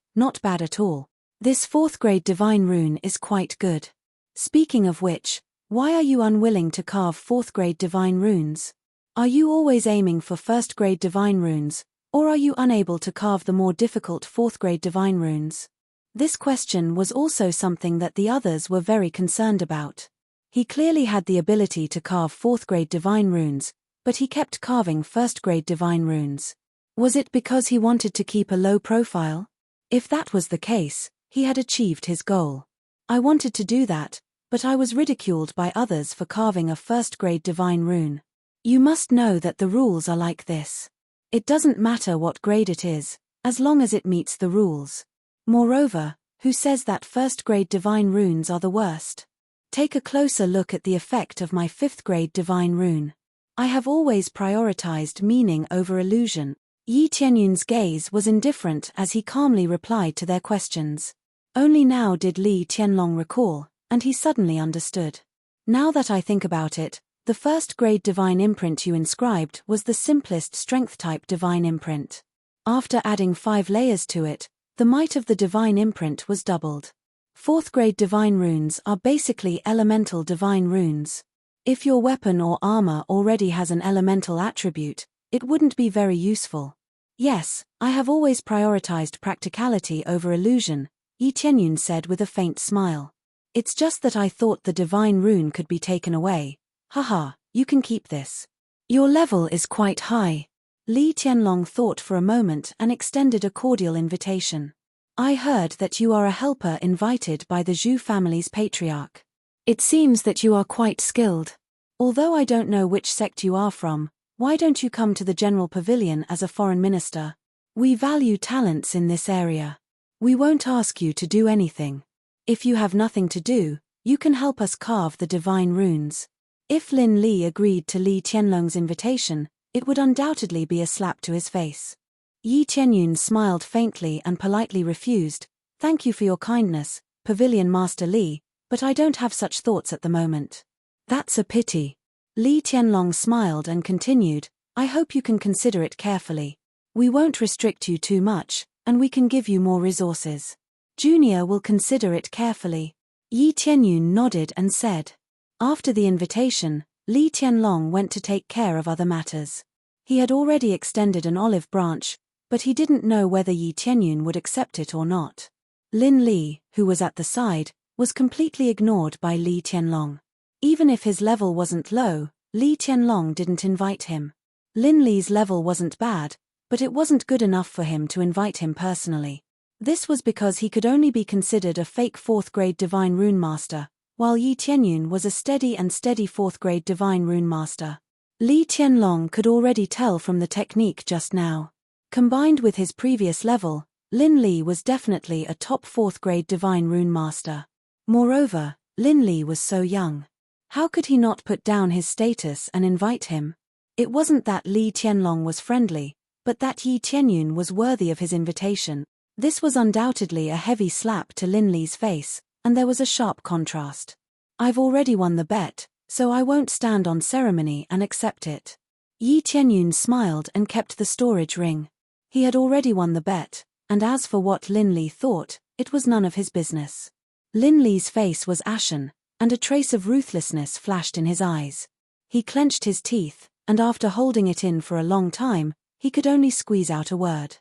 at all. This 4th grade divine rune is quite good. Speaking of which, why are you unwilling to carve 4th grade divine runes? Are you always aiming for 1st grade divine runes, or are you unable to carve the more difficult 4th grade divine runes? This question was also something that the others were very concerned about. He clearly had the ability to carve 4th grade divine runes, but he kept carving 1st grade divine runes. Was it because he wanted to keep a low profile? If that was the case, he had achieved his goal. I wanted to do that, but I was ridiculed by others for carving a 1st grade divine rune. You must know that the rules are like this. It doesn't matter what grade it is, as long as it meets the rules. Moreover, who says that 1st grade divine runes are the worst? Take a closer look at the effect of my 5th grade divine rune. I have always prioritized meaning over illusion. Yi Tianyun's gaze was indifferent as he calmly replied to their questions. Only now did Li Tianlong recall, and he suddenly understood. Now that I think about it, the 1st grade divine imprint you inscribed was the simplest strength-type divine imprint. After adding 5 layers to it, the might of the divine imprint was doubled. 4th grade divine runes are basically elemental divine runes. If your weapon or armor already has an elemental attribute, it wouldn't be very useful. Yes, I have always prioritized practicality over illusion, Yi Tianyun said with a faint smile. It's just that I thought the divine rune could be taken away. Haha, you can keep this. Your level is quite high. Li Tianlong thought for a moment and extended a cordial invitation. I heard that you are a helper invited by the Zhu family's patriarch. It seems that you are quite skilled. Although I don't know which sect you are from, why don't you come to the General Pavilion as a foreign minister? We value talents in this area. We won't ask you to do anything. If you have nothing to do, you can help us carve the divine runes. If Lin Li agreed to Li Tianlong's invitation, it would undoubtedly be a slap to his face. Yi Tianyun smiled faintly and politely refused, "Thank you for your kindness, Pavilion Master Li, but I don't have such thoughts at the moment." "That's a pity." Li Tianlong smiled and continued, "I hope you can consider it carefully. We won't restrict you too much, and we can give you more resources. Junior will consider it carefully." Yi Tianyun nodded and said. After the invitation, Li Tianlong went to take care of other matters. He had already extended an olive branch, but he didn't know whether Yi Tianyun would accept it or not. Lin Li, who was at the side, was completely ignored by Li Tianlong. Even if his level wasn't low, Li Tianlong didn't invite him. Lin Li's level wasn't bad, but it wasn't good enough for him to invite him personally. This was because he could only be considered a fake 4th grade divine rune master, while Yi Tianyun was a steady 4th grade divine rune master. Li Tianlong could already tell from the technique just now. Combined with his previous level, Lin Li was definitely a top 4th grade divine rune master. Moreover, Lin Li was so young. How could he not put down his status and invite him? It wasn't that Li Tianlong was friendly, but that Yi Tianyun was worthy of his invitation. This was undoubtedly a heavy slap to Lin Li's face, and there was a sharp contrast. I've already won the bet, so I won't stand on ceremony and accept it. Yi Tianyun smiled and kept the storage ring. He had already won the bet, and as for what Lin Li thought, it was none of his business. Lin Li's face was ashen, and a trace of ruthlessness flashed in his eyes. He clenched his teeth, and after holding it in for a long time, he could only squeeze out a word.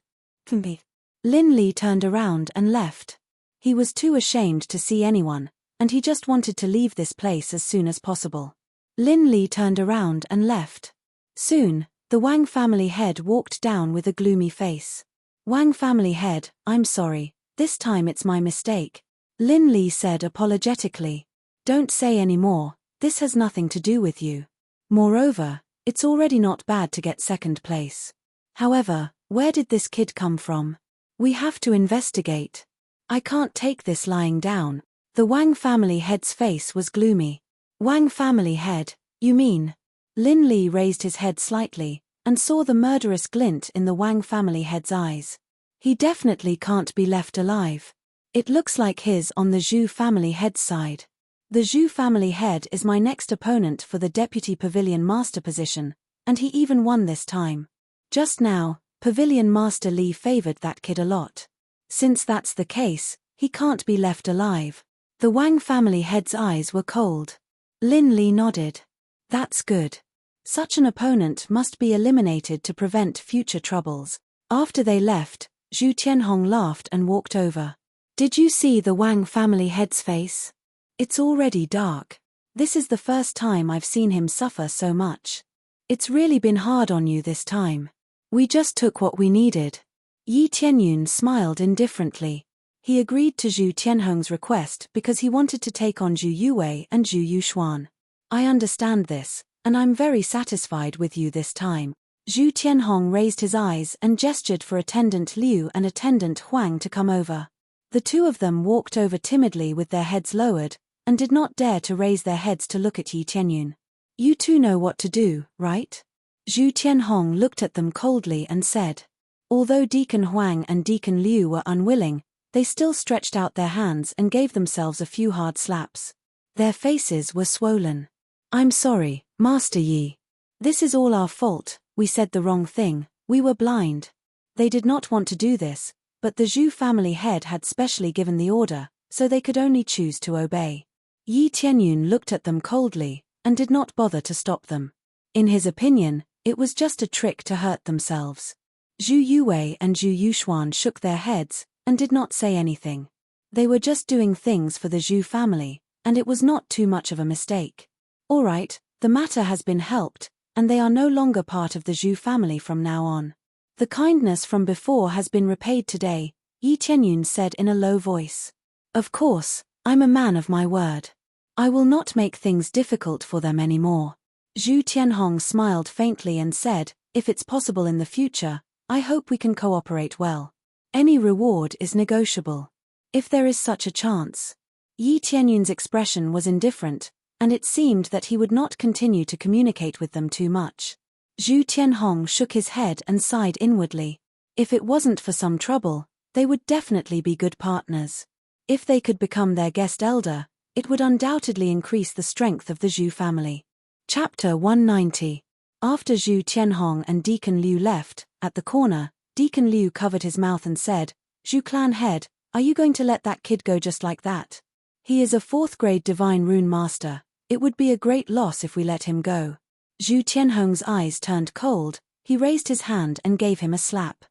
Lin Li turned around and left. He was too ashamed to see anyone, and he just wanted to leave this place as soon as possible. Lin Li turned around and left. Soon, the Wang family head walked down with a gloomy face. "Wang family head, I'm sorry, this time it's my mistake," Lin Li said apologetically. "Don't say any more, this has nothing to do with you. Moreover, it's already not bad to get 2nd place. However, where did this kid come from? We have to investigate. I can't take this lying down." The Wang family head's face was gloomy. "Wang family head, you mean?" Lin Li raised his head slightly, and saw the murderous glint in the Wang family head's eyes. He definitely can't be left alive. It looks like his on the Zhu family head's side. The Zhu family head is my next opponent for the Deputy Pavilion Master position, And he even won this time. Just now, Pavilion Master Li favored that kid a lot. Since that's the case, he can't be left alive. The Wang family head's eyes were cold. Lin Li nodded. That's good. Such an opponent must be eliminated to prevent future troubles. After they left, Zhu Tianhong laughed and walked over. Did you see the Wang family head's face? It's already dark. This is the first time I've seen him suffer so much. It's really been hard on you this time. We just took what we needed. Yi Tianyun smiled indifferently. He agreed to Zhu Tianhong's request because he wanted to take on Zhu Yuwei and Zhu Yuxuan. I understand this, and I'm very satisfied with you this time. Zhu Tianhong raised his eyes and gestured for Attendant Liu and Attendant Huang to come over. The two of them walked over timidly with their heads lowered, and did not dare to raise their heads to look at Yi Tianyun. You two know what to do, right? Zhu Tianhong looked at them coldly and said. Although Deacon Huang and Deacon Liu were unwilling, they still stretched out their hands and gave themselves a few hard slaps. Their faces were swollen. I'm sorry, Master Yi. This is all our fault, we said the wrong thing, we were blind. They did not want to do this, but the Zhu family head had specially given the order, so they could only choose to obey. Yi Tianyun looked at them coldly, and did not bother to stop them. In his opinion, it was just a trick to hurt themselves. Zhu Yuwei and Zhu Yuxuan shook their heads, and did not say anything. They were just doing things for the Zhu family, and it was not too much of a mistake. All right, the matter has been helped, and they are no longer part of the Zhu family from now on. The kindness from before has been repaid today, Yi Tianyun said in a low voice. Of course, I'm a man of my word. I will not make things difficult for them anymore. Zhu Tianhong smiled faintly and said, if it's possible in the future, I hope we can cooperate well. Any reward is negotiable. If there is such a chance. Yi Tianyun's expression was indifferent, and it seemed that he would not continue to communicate with them too much. Zhu Tianhong shook his head and sighed inwardly. If it wasn't for some trouble, they would definitely be good partners. If they could become their guest elder, it would undoubtedly increase the strength of the Zhu family. Chapter 190. After Zhu Tianhong and Deacon Liu left, at the corner, Deacon Liu covered his mouth and said, Zhu clan head, are you going to let that kid go just like that? He is a 4th grade divine rune master. It would be a great loss if we let him go. Zhu Tianhong's eyes turned cold, he raised his hand and gave him a slap.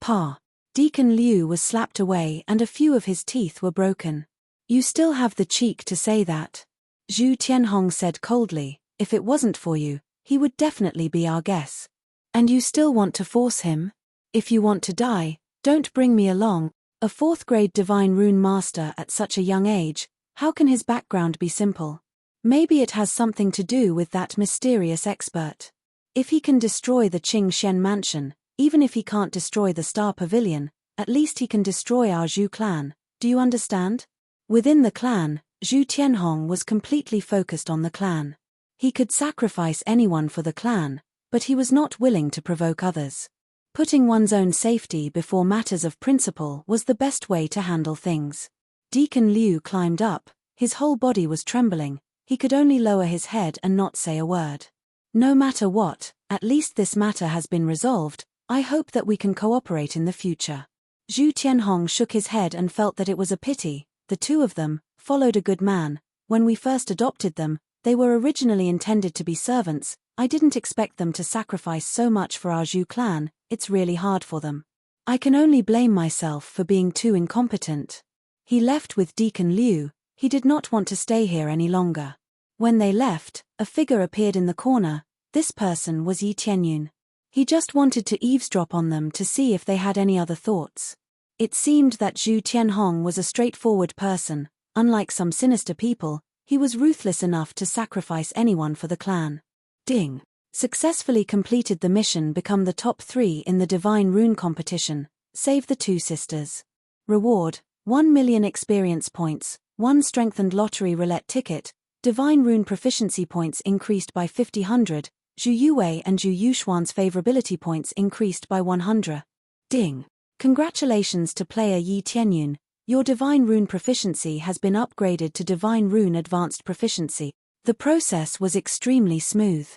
Pa. Deacon Liu was slapped away and a few of his teeth were broken. You still have the cheek to say that. Zhu Tianhong said coldly, if it wasn't for you, he would definitely be our guess. And you still want to force him? If you want to die, don't bring me along. A 4th grade divine rune master at such a young age, how can his background be simple? Maybe it has something to do with that mysterious expert. If he can destroy the Qing Shen mansion, even if he can't destroy the Star Pavilion, at least he can destroy our Zhu clan, do you understand? Within the clan, Zhu Tianhong was completely focused on the clan. He could sacrifice anyone for the clan, but he was not willing to provoke others. Putting one's own safety before matters of principle was the best way to handle things. Deacon Liu climbed up, his whole body was trembling, he could only lower his head and not say a word. No matter what, at least this matter has been resolved, I hope that we can cooperate in the future. Zhu Tianhong shook his head and felt that it was a pity. The two of them followed a good man. When we first adopted them, they were originally intended to be servants. I didn't expect them to sacrifice so much for our Zhu clan. It's really hard for them. I can only blame myself for being too incompetent. He left with Deacon Liu. He did not want to stay here any longer. When they left, a figure appeared in the corner. This person was Yi Tianyun. He just wanted to eavesdrop on them to see if they had any other thoughts. It seemed that Zhu Tianhong was a straightforward person. Unlike some sinister people, he was ruthless enough to sacrifice anyone for the clan. Ding. Successfully completed the mission, become the top 3 in the Divine Rune competition. Save the 2 sisters. Reward, 1 million experience points, 1 strengthened lottery roulette ticket. Divine Rune proficiency points increased by 50. Zhu Yuwei and Zhu Yuxuan's favorability points increased by 100. Ding. Congratulations to player Yi Tianyun. Your Divine Rune proficiency has been upgraded to Divine Rune Advanced Proficiency. The process was extremely smooth.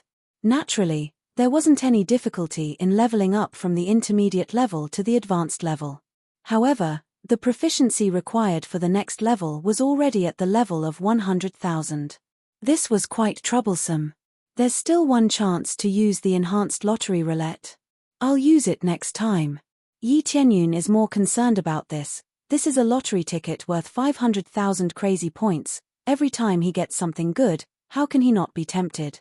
Naturally, There wasn't any difficulty in leveling up from the intermediate level to the advanced level. However, the proficiency required for the next level was already at the level of 100,000. This was quite troublesome. There's still one chance to use the enhanced lottery roulette. I'll use it next time. Yi Tianyun is more concerned about this. This is a lottery ticket worth 500,000 crazy points. Every time he gets something good, how can he not be tempted?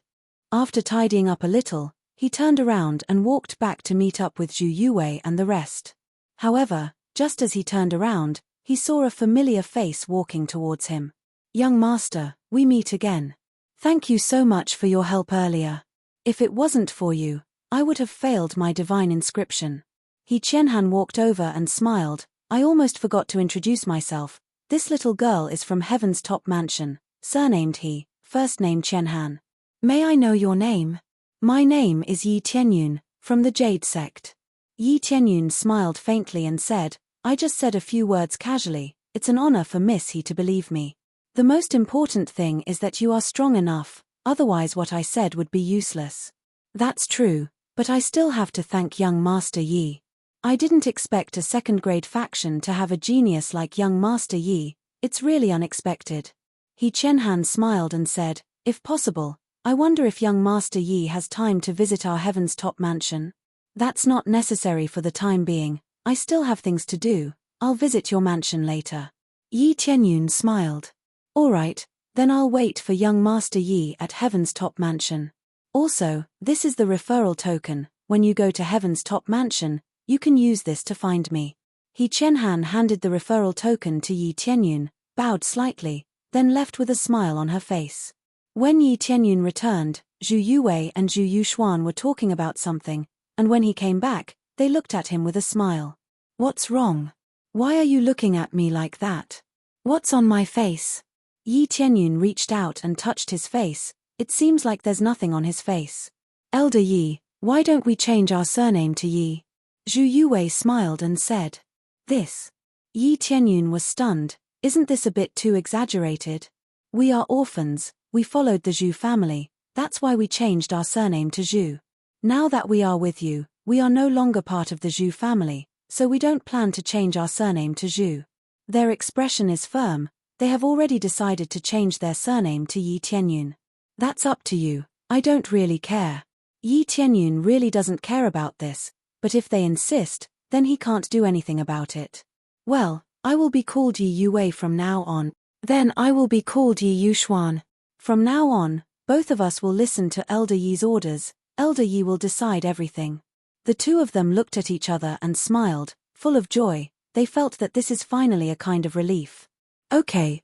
After tidying up a little, he turned around and walked back to meet up with Zhu Yuwei and the rest. However, just as he turned around, he saw a familiar face walking towards him. Young master, we meet again. Thank you so much for your help earlier. If it wasn't for you, I would have failed my divine inscription. He Qianhan walked over and smiled. I almost forgot to introduce myself. This little girl is from Heaven's Top Mansion, surnamed He, first name Qianhan. May I know your name? My name is Yi Tianyun, from the Jade Sect. Yi Tianyun smiled faintly and said, I just said a few words casually. It's an honor for Miss He to believe me. The most important thing is that you are strong enough, otherwise what I said would be useless. That's true, but I still have to thank young Master Yi. I didn't expect a second-grade faction to have a genius like young Master Yi. It's really unexpected. He Qianhan smiled and said, if possible, I wonder if young Master Yi has time to visit our Heaven's Top Mansion. That's not necessary for the time being. I still have things to do. I'll visit your mansion later. Yi Tianyun smiled. All right, then I'll wait for young Master Yi at Heaven's Top Mansion. Also, this is the referral token. When you go to Heaven's Top Mansion, you can use this to find me. He Qianhan handed the referral token to Yi Tianyun, bowed slightly, then left with a smile on her face. When Yi Tianyun returned, Zhu Yuwei and Zhu Yuxuan were talking about something, and when he came back, they looked at him with a smile. What's wrong? Why are you looking at me like that? What's on my face? Yi Tianyun reached out and touched his face. It seems like there's nothing on his face. Elder Yi, why don't we change our surname to Yi? Zhu Yuwei smiled and said. This. Yi Tianyun was stunned. Isn't this a bit too exaggerated? We are orphans, we followed the Zhu family, that's why we changed our surname to Zhu. Now that we are with you, we are no longer part of the Zhu family, so we don't plan to change our surname to Zhu. Their expression is firm, they have already decided to change their surname to Yi Tianyun. That's up to you, I don't really care. Yi Tianyun really doesn't care about this, but if they insist, then he can't do anything about it. Well, I will be called Yi Yuwei from now on. Then I will be called Yi Yuxuan. From now on, both of us will listen to Elder Yi's orders. Elder Yi will decide everything. The two of them looked at each other and smiled, full of joy. They felt that this is finally a kind of relief. Okay.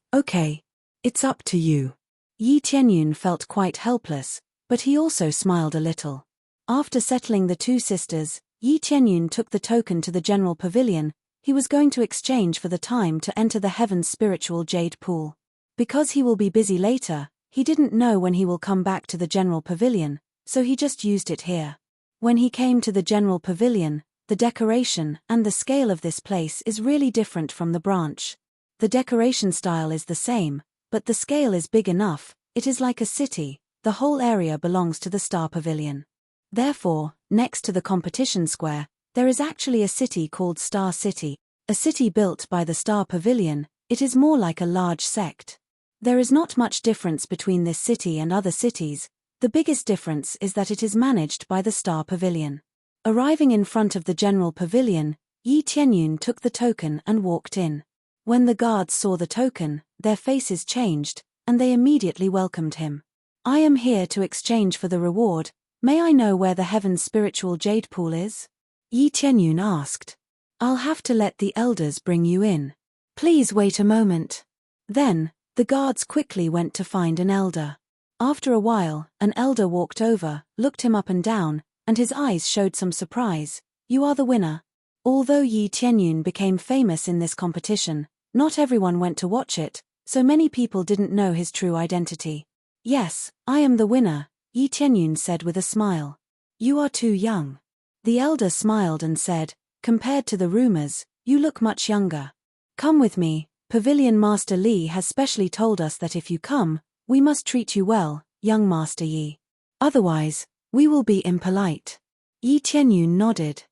It's up to you. Yi Tianyun felt quite helpless, but he also smiled a little. After settling the two sisters, Yi Tianyun took the token to the general pavilion. He was going to exchange for the time to enter the Heaven's spiritual jade pool. Because he will be busy later, he didn't know when he will come back to the general pavilion, so he just used it here. When he came to the general pavilion, the decoration and the scale of this place is really different from the branch. The decoration style is the same, but the scale is big enough. It is like a city. The whole area belongs to the Star Pavilion. Therefore, next to the competition square, there is actually a city called Star City, a city built by the Star Pavilion. It is more like a large sect. There is not much difference between this city and other cities. The biggest difference is that it is managed by the Star Pavilion. Arriving in front of the general pavilion, Yi Tianyun took the token and walked in. When the guards saw the token, their faces changed, and they immediately welcomed him. I am here to exchange for the reward. May I know where the Heaven's spiritual jade pool is? Yi Tianyun asked. I'll have to let the elders bring you in. Please wait a moment. Then, the guards quickly went to find an elder. After a while, an elder walked over, looked him up and down, and his eyes showed some surprise. You are the winner. Although Yi Tianyun became famous in this competition, not everyone went to watch it, so many people didn't know his true identity. Yes, I am the winner, Yi Tianyun said with a smile. You are too young. The elder smiled and said, compared to the rumors, you look much younger. Come with me, Pavilion Master Li has specially told us that if you come, we must treat you well, young Master Yi. Otherwise, We will be impolite. Yi Tianyun nodded.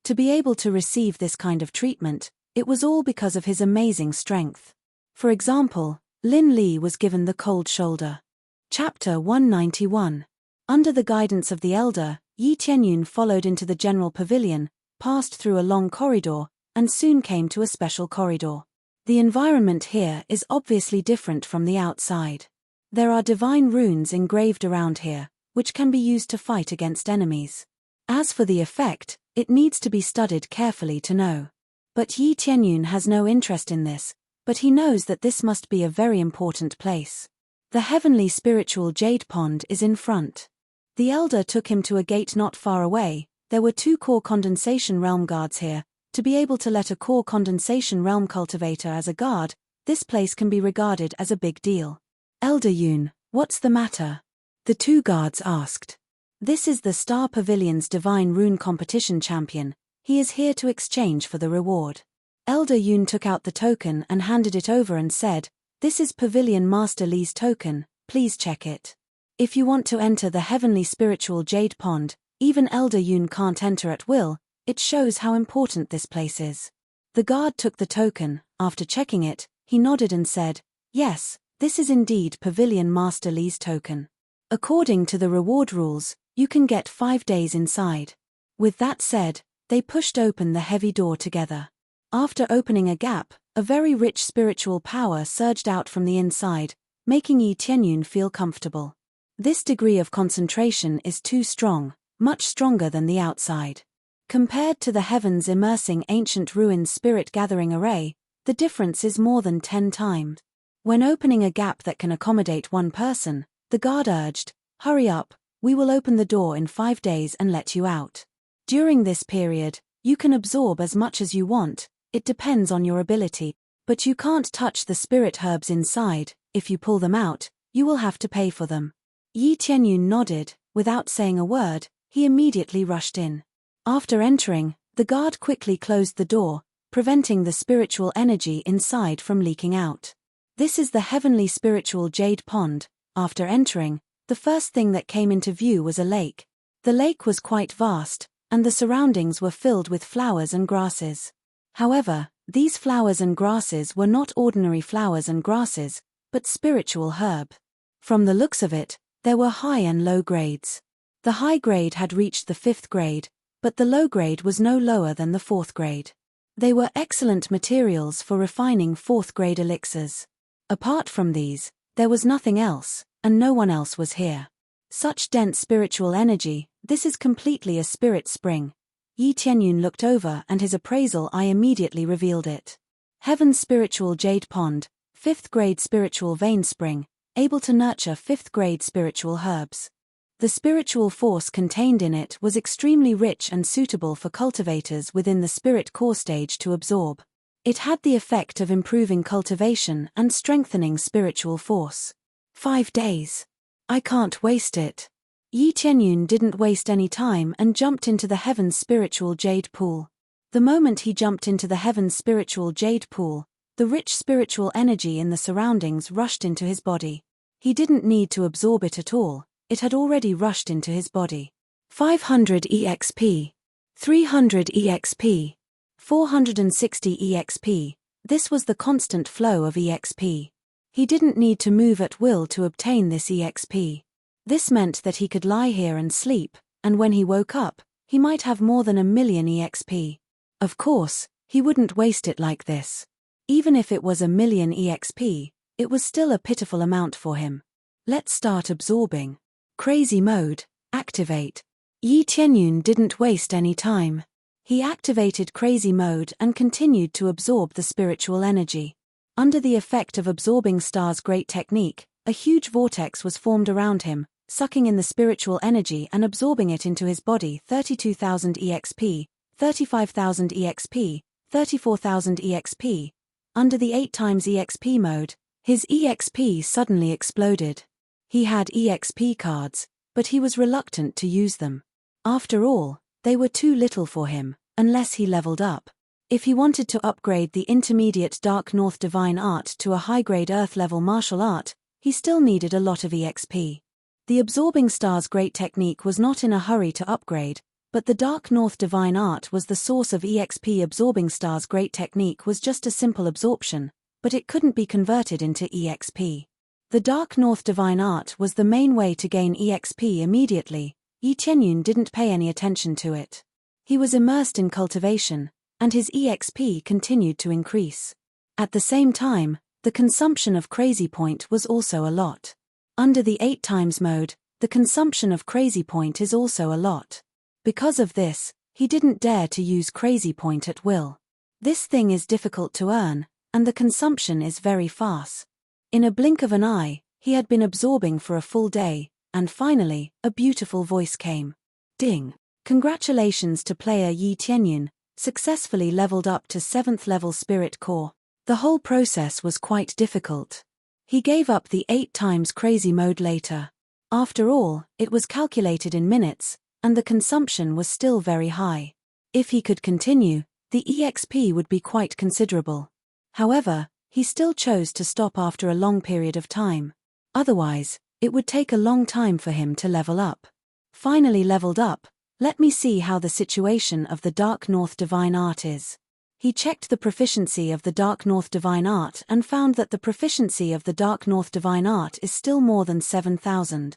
To be able to receive this kind of treatment, it was all because of his amazing strength. For example, Lin Li was given the cold shoulder. Chapter 191. Under the guidance of the elder, Yi Tianyun followed into the general pavilion, passed through a long corridor, and soon came to a special corridor. The environment here is obviously different from the outside. There are divine runes engraved around here, which can be used to fight against enemies. As for the effect, it needs to be studied carefully to know. But Yi Tianyun has no interest in this, but he knows that this must be a very important place. The heavenly spiritual jade pond is in front. The elder took him to a gate not far away. There were 2 core condensation realm guards here. To be able to let a core condensation realm cultivator as a guard, this place can be regarded as a big deal. Elder Yun, what's the matter? The 2 guards asked. This is the Star Pavilion's Divine Rune Competition champion. He is here to exchange for the reward. Elder Yun took out the token and handed it over and said, "This is Pavilion Master Li's token, please check it. If you want to enter the heavenly spiritual jade pond, even Elder Yun can't enter at will. It shows how important this place is." The guard took the token. After checking it, he nodded and said, "Yes, this is indeed Pavilion Master Li's token. According to the reward rules, you can get 5 days inside." With that said, they pushed open the heavy door together. After opening a gap, a very rich spiritual power surged out from the inside, making Yi Tianyun feel comfortable. This degree of concentration is too strong, much stronger than the outside. Compared to the heavens immersing ancient ruins spirit gathering array, the difference is more than 10 times. When opening a gap that can accommodate 1 person, the guard urged, "Hurry up, we will open the door in 5 days and let you out. During this period, you can absorb as much as you want, it depends on your ability, but you can't touch the spirit herbs inside. If you pull them out, you will have to pay for them." Yi Tianyun nodded. Without saying a word, he immediately rushed in. After entering, the guard quickly closed the door, preventing the spiritual energy inside from leaking out. This is the heavenly spiritual jade pond. After entering, the first thing that came into view was a lake. The lake was quite vast, and the surroundings were filled with flowers and grasses. However, these flowers and grasses were not ordinary flowers and grasses, but spiritual herb. From the looks of it, there were high and low grades. The high grade had reached the 5th grade, but the low grade was no lower than the 4th grade. They were excellent materials for refining 4th grade elixirs. Apart from these, there was nothing else, and no one else was here. Such dense spiritual energy, this is completely a spirit spring. Yi Tianyun looked over and his appraisal eye immediately revealed it. Heaven's spiritual jade pond, 5th grade spiritual vein spring, able to nurture 5th grade spiritual herbs. The spiritual force contained in it was extremely rich and suitable for cultivators within the spirit core stage to absorb. It had the effect of improving cultivation and strengthening spiritual force. 5 days. I can't waste it. Yi Tianyun didn't waste any time and jumped into the heaven's spiritual jade pool. The moment he jumped into the heaven's spiritual jade pool, the rich spiritual energy in the surroundings rushed into his body. He didn't need to absorb it at all. It had already rushed into his body. 500 EXP. 300 EXP. 460 EXP. This was the constant flow of EXP. He didn't need to move at will to obtain this EXP. This meant that he could lie here and sleep, and when he woke up, he might have more than 1,000,000 EXP. Of course, he wouldn't waste it like this. Even if it was 1,000,000 EXP, it was still a pitiful amount for him. Let's start absorbing. Crazy mode, activate. Yi Tianyun didn't waste any time. He activated crazy mode and continued to absorb the spiritual energy. Under the effect of absorbing Star's great technique, a huge vortex was formed around him, sucking in the spiritual energy and absorbing it into his body. 32,000 EXP, 35,000 EXP, 34,000 EXP. Under the 8 times EXP mode, his EXP suddenly exploded. He had EXP cards, but he was reluctant to use them. After all, they were too little for him, unless he leveled up. If he wanted to upgrade the intermediate Dark North Divine Art to a high-grade Earth-level martial art, he still needed a lot of EXP. The Absorbing Star's great technique was not in a hurry to upgrade, but the Dark North Divine Art was the source of EXP. Absorbing Star's great technique was just a simple absorption, but it couldn't be converted into EXP. The Dark North Divine Art was the main way to gain EXP immediately. Yi Tianyun didn't pay any attention to it. He was immersed in cultivation, and his EXP continued to increase. At the same time, the consumption of Crazy Point was also a lot. Under the 8 times mode, the consumption of Crazy Point is also a lot. Because of this, he didn't dare to use Crazy Point at will. This thing is difficult to earn, and the consumption is very fast. In a blink of an eye, he had been absorbing for a full day, and finally, a beautiful voice came. Ding! Congratulations to player Yi Tianyun, successfully leveled up to 7th level Spirit Core. The whole process was quite difficult. He gave up the 8 times crazy mode later. After all, it was calculated in minutes, and the consumption was still very high. If he could continue, the EXP would be quite considerable. However, he still chose to stop after a long period of time. Otherwise, it would take a long time for him to level up. Finally leveled up, let me see how the situation of the Dark North Divine Art is. He checked the proficiency of the Dark North Divine Art and found that the proficiency of the Dark North Divine Art is still more than 7,000.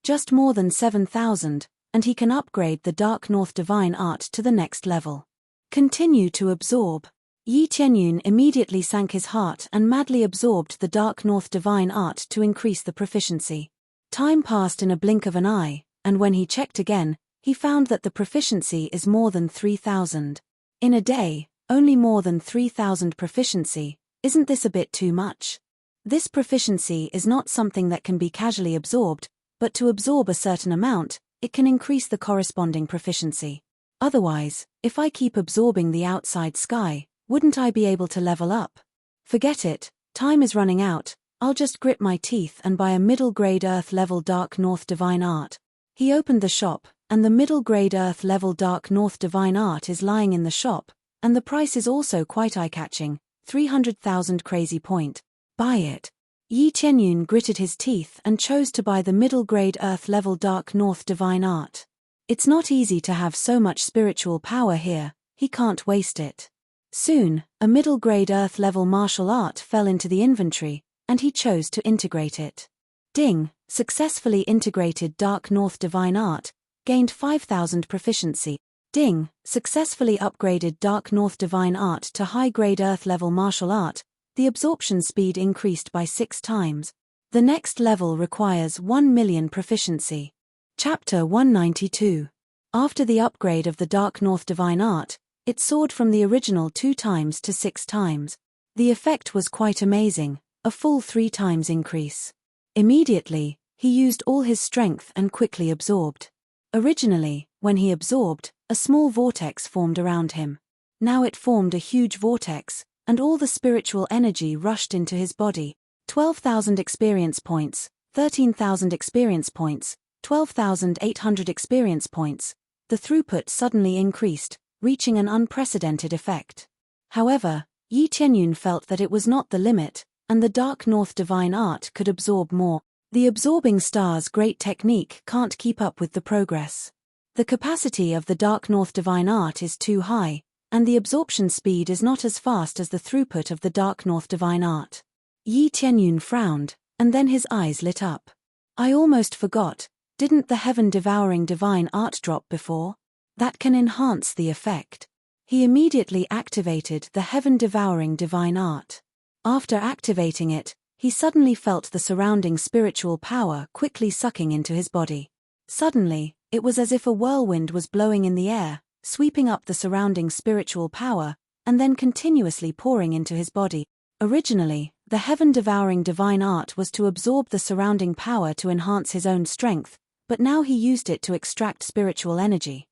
Just more than 7,000, and he can upgrade the Dark North Divine Art to the next level. Continue to absorb. Yi Tianyun immediately sank his heart and madly absorbed the Dark North Divine Art to increase the proficiency. Time passed in a blink of an eye, and when he checked again, he found that the proficiency is more than 3,000. In a day, only more than 3,000 proficiency. Isn't this a bit too much? This proficiency is not something that can be casually absorbed, but to absorb a certain amount, it can increase the corresponding proficiency. Otherwise, if I keep absorbing the outside sky, wouldn't I be able to level up? Forget it, time is running out, I'll just grit my teeth and buy a middle-grade Earth-level Dark North Divine Art. He opened the shop, and the middle-grade Earth-level Dark North Divine Art is lying in the shop, and the price is also quite eye-catching, 300,000 Crazy Point. Buy it. Yi Tianyun gritted his teeth and chose to buy the middle-grade Earth-level Dark North Divine Art. It's not easy to have so much spiritual power here, he can't waste it. Soon, a middle-grade Earth-level martial art fell into the inventory, and he chose to integrate it. Ding! Successfully integrated Dark North Divine Art, gained 5,000 proficiency. Ding! Successfully upgraded Dark North Divine Art to high-grade Earth-level martial art, the absorption speed increased by 6 times. The next level requires 1 million proficiency. Chapter 192. After the upgrade of the Dark North Divine Art, it soared from the original 2 times to 6 times. The effect was quite amazing, a full 3 times increase. Immediately, he used all his strength and quickly absorbed. Originally, when he absorbed, a small vortex formed around him. Now it formed a huge vortex, and all the spiritual energy rushed into his body. 12,000 experience points, 13,000 experience points, 12,800 experience points. The throughput suddenly increased, reaching an unprecedented effect. However, Yi Tianyun felt that it was not the limit, and the Dark North Divine Art could absorb more. The Absorbing Star's great technique can't keep up with the progress. The capacity of the Dark North Divine Art is too high, and the absorption speed is not as fast as the throughput of the Dark North Divine Art. Yi Tianyun frowned, and then his eyes lit up. I almost forgot, didn't the Heaven-Devouring Divine Art drop before? That can enhance the effect. He immediately activated the Heaven-Devouring Divine Art. After activating it, he suddenly felt the surrounding spiritual power quickly sucking into his body. Suddenly, it was as if a whirlwind was blowing in the air, sweeping up the surrounding spiritual power, and then continuously pouring into his body. Originally, the Heaven-Devouring Divine Art was to absorb the surrounding power to enhance his own strength, but now he used it to extract spiritual energy.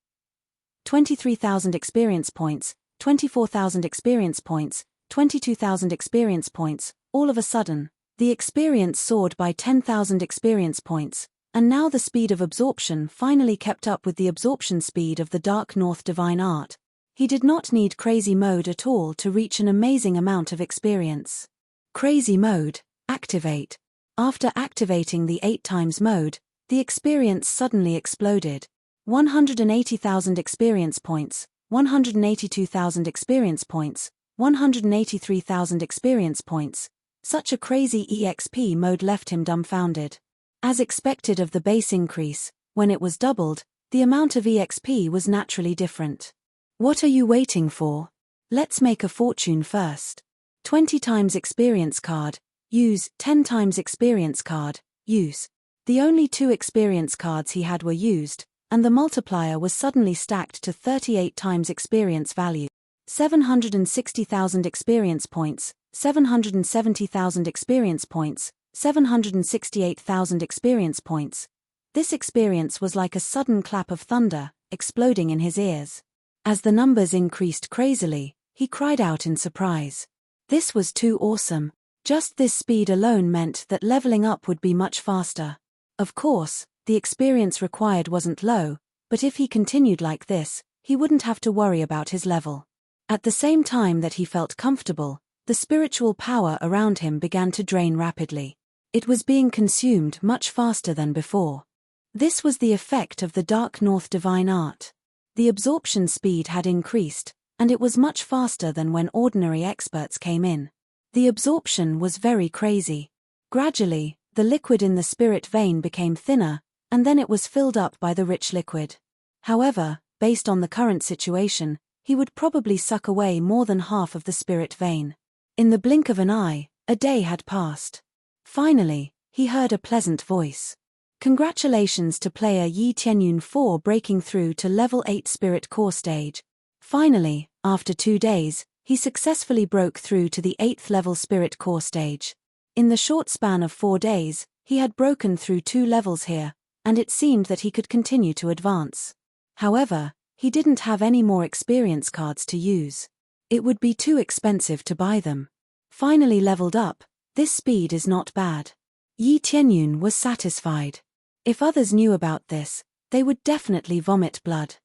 23,000 experience points, 24,000 experience points, 22,000 experience points. All of a sudden, the experience soared by 10,000 experience points, and now the speed of absorption finally kept up with the absorption speed of the Dark North Divine Art. He did not need Crazy Mode at all to reach an amazing amount of experience. Crazy Mode, activate. After activating the 8 times mode, The experience suddenly exploded. 180,000 experience points, 182,000 experience points, 183,000 experience points. Such a crazy EXP mode left him dumbfounded. As expected of the base increase, when it was doubled, the amount of EXP was naturally different. What are you waiting for? Let's make a fortune first. 20 times experience card, use. 10 times experience card, use. The only 2 experience cards he had were used, and the multiplier was suddenly stacked to 38 times experience value. 760,000 experience points, 770,000 experience points, 768,000 experience points. This experience was like a sudden clap of thunder, exploding in his ears. As the numbers increased crazily, he cried out in surprise. This was too awesome. Just this speed alone meant that leveling up would be much faster. Of course, the experience required wasn't low, but if he continued like this, he wouldn't have to worry about his level. At the same time that he felt comfortable, the spiritual power around him began to drain rapidly. It was being consumed much faster than before. This was the effect of the Dark North Divine Art. The absorption speed had increased, and it was much faster than when ordinary experts came in. The absorption was very crazy. Gradually, the liquid in the spirit vein became thinner, and then it was filled up by the rich liquid. However, based on the current situation, he would probably suck away more than half of the spirit vein. In the blink of an eye, a day had passed. Finally, he heard a pleasant voice. Congratulations to player Yi Tianyun for breaking through to level 8 spirit core stage. Finally, after 2 days, he successfully broke through to the 8th level spirit core stage. In the short span of 4 days, he had broken through 2 levels here, and it seemed that he could continue to advance. However, he didn't have any more experience cards to use. It would be too expensive to buy them. Finally leveled up, this speed is not bad. Yi Tianyun was satisfied. If others knew about this, they would definitely vomit blood.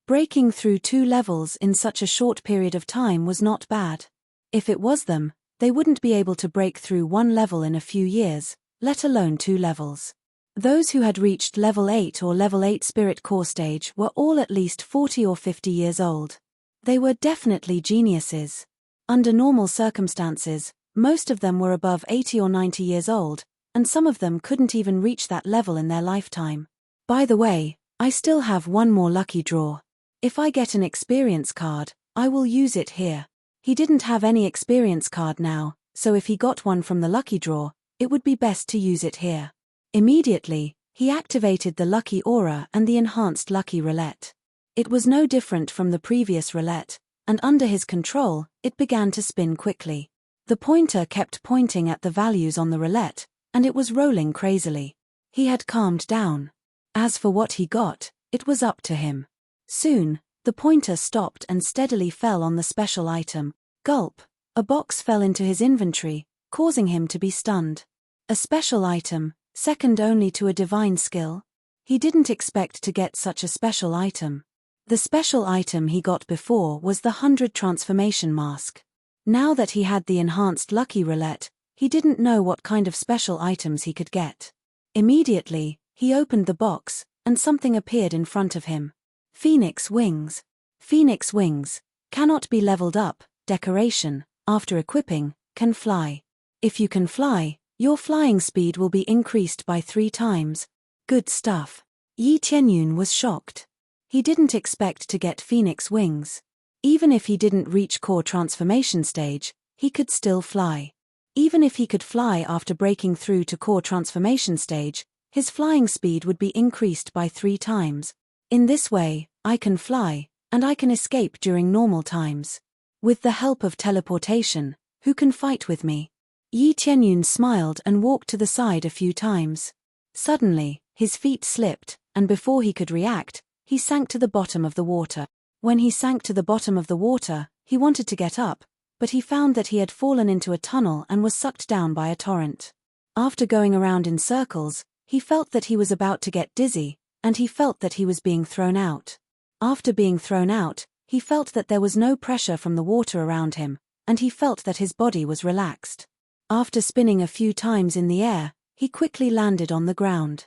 Breaking through 2 levels in such a short period of time was not bad. If it was them, they wouldn't be able to break through 1 level in a few years, let alone 2 levels. Those who had reached level 8 or level 8 spirit core stage were all at least 40 or 50 years old. They were definitely geniuses. Under normal circumstances, most of them were above 80 or 90 years old, and some of them couldn't even reach that level in their lifetime. By the way, I still have 1 more lucky draw. If I get an experience card, I will use it here. He didn't have any experience card now, so if he got one from the lucky draw, it would be best to use it here. Immediately, he activated the lucky aura and the enhanced lucky roulette. It was no different from the previous roulette, and under his control, it began to spin quickly. The pointer kept pointing at the values on the roulette, and it was rolling crazily. He had calmed down. As for what he got, it was up to him. Soon, the pointer stopped and steadily fell on the special item. Gulp! A box fell into his inventory, causing him to be stunned. A special item, second only to a divine skill? He didn't expect to get such a special item. The special item he got before was the 100 transformation mask. Now that he had the enhanced lucky roulette, he didn't know what kind of special items he could get. Immediately, he opened the box, and something appeared in front of him. Phoenix wings. Phoenix wings cannot be leveled up. Decoration, after equipping, can fly. If you can fly, your flying speed will be increased by 3 times. Good stuff. Yi Tianyun was shocked. He didn't expect to get Phoenix wings. Even if he didn't reach core transformation stage, he could still fly. Even if he could fly after breaking through to core transformation stage, his flying speed would be increased by 3 times. In this way, I can fly, and I can escape during normal times. With the help of teleportation, who can fight with me? Yi Tianyun smiled and walked to the side a few times. Suddenly, his feet slipped, and before he could react, he sank to the bottom of the water. When he sank to the bottom of the water, he wanted to get up, but he found that he had fallen into a tunnel and was sucked down by a torrent. After going around in circles, he felt that he was about to get dizzy, and he felt that he was being thrown out. After being thrown out, he felt that there was no pressure from the water around him, and he felt that his body was relaxed. After spinning a few times in the air, he quickly landed on the ground.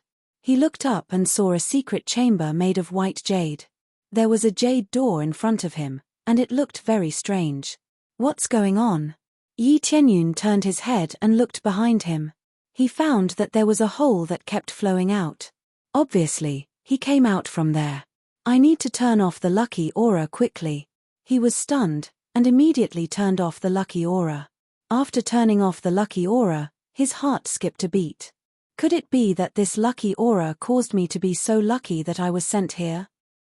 He looked up and saw a secret chamber made of white jade. There was a jade door in front of him, and it looked very strange. What's going on? Yi Tianyun turned his head and looked behind him. He found that there was a hole that kept flowing out. Obviously, he came out from there. I need to turn off the lucky aura quickly. He was stunned, and immediately turned off the lucky aura. After turning off the lucky aura, his heart skipped a beat. Could it be that this lucky aura caused me to be so lucky that I was sent here?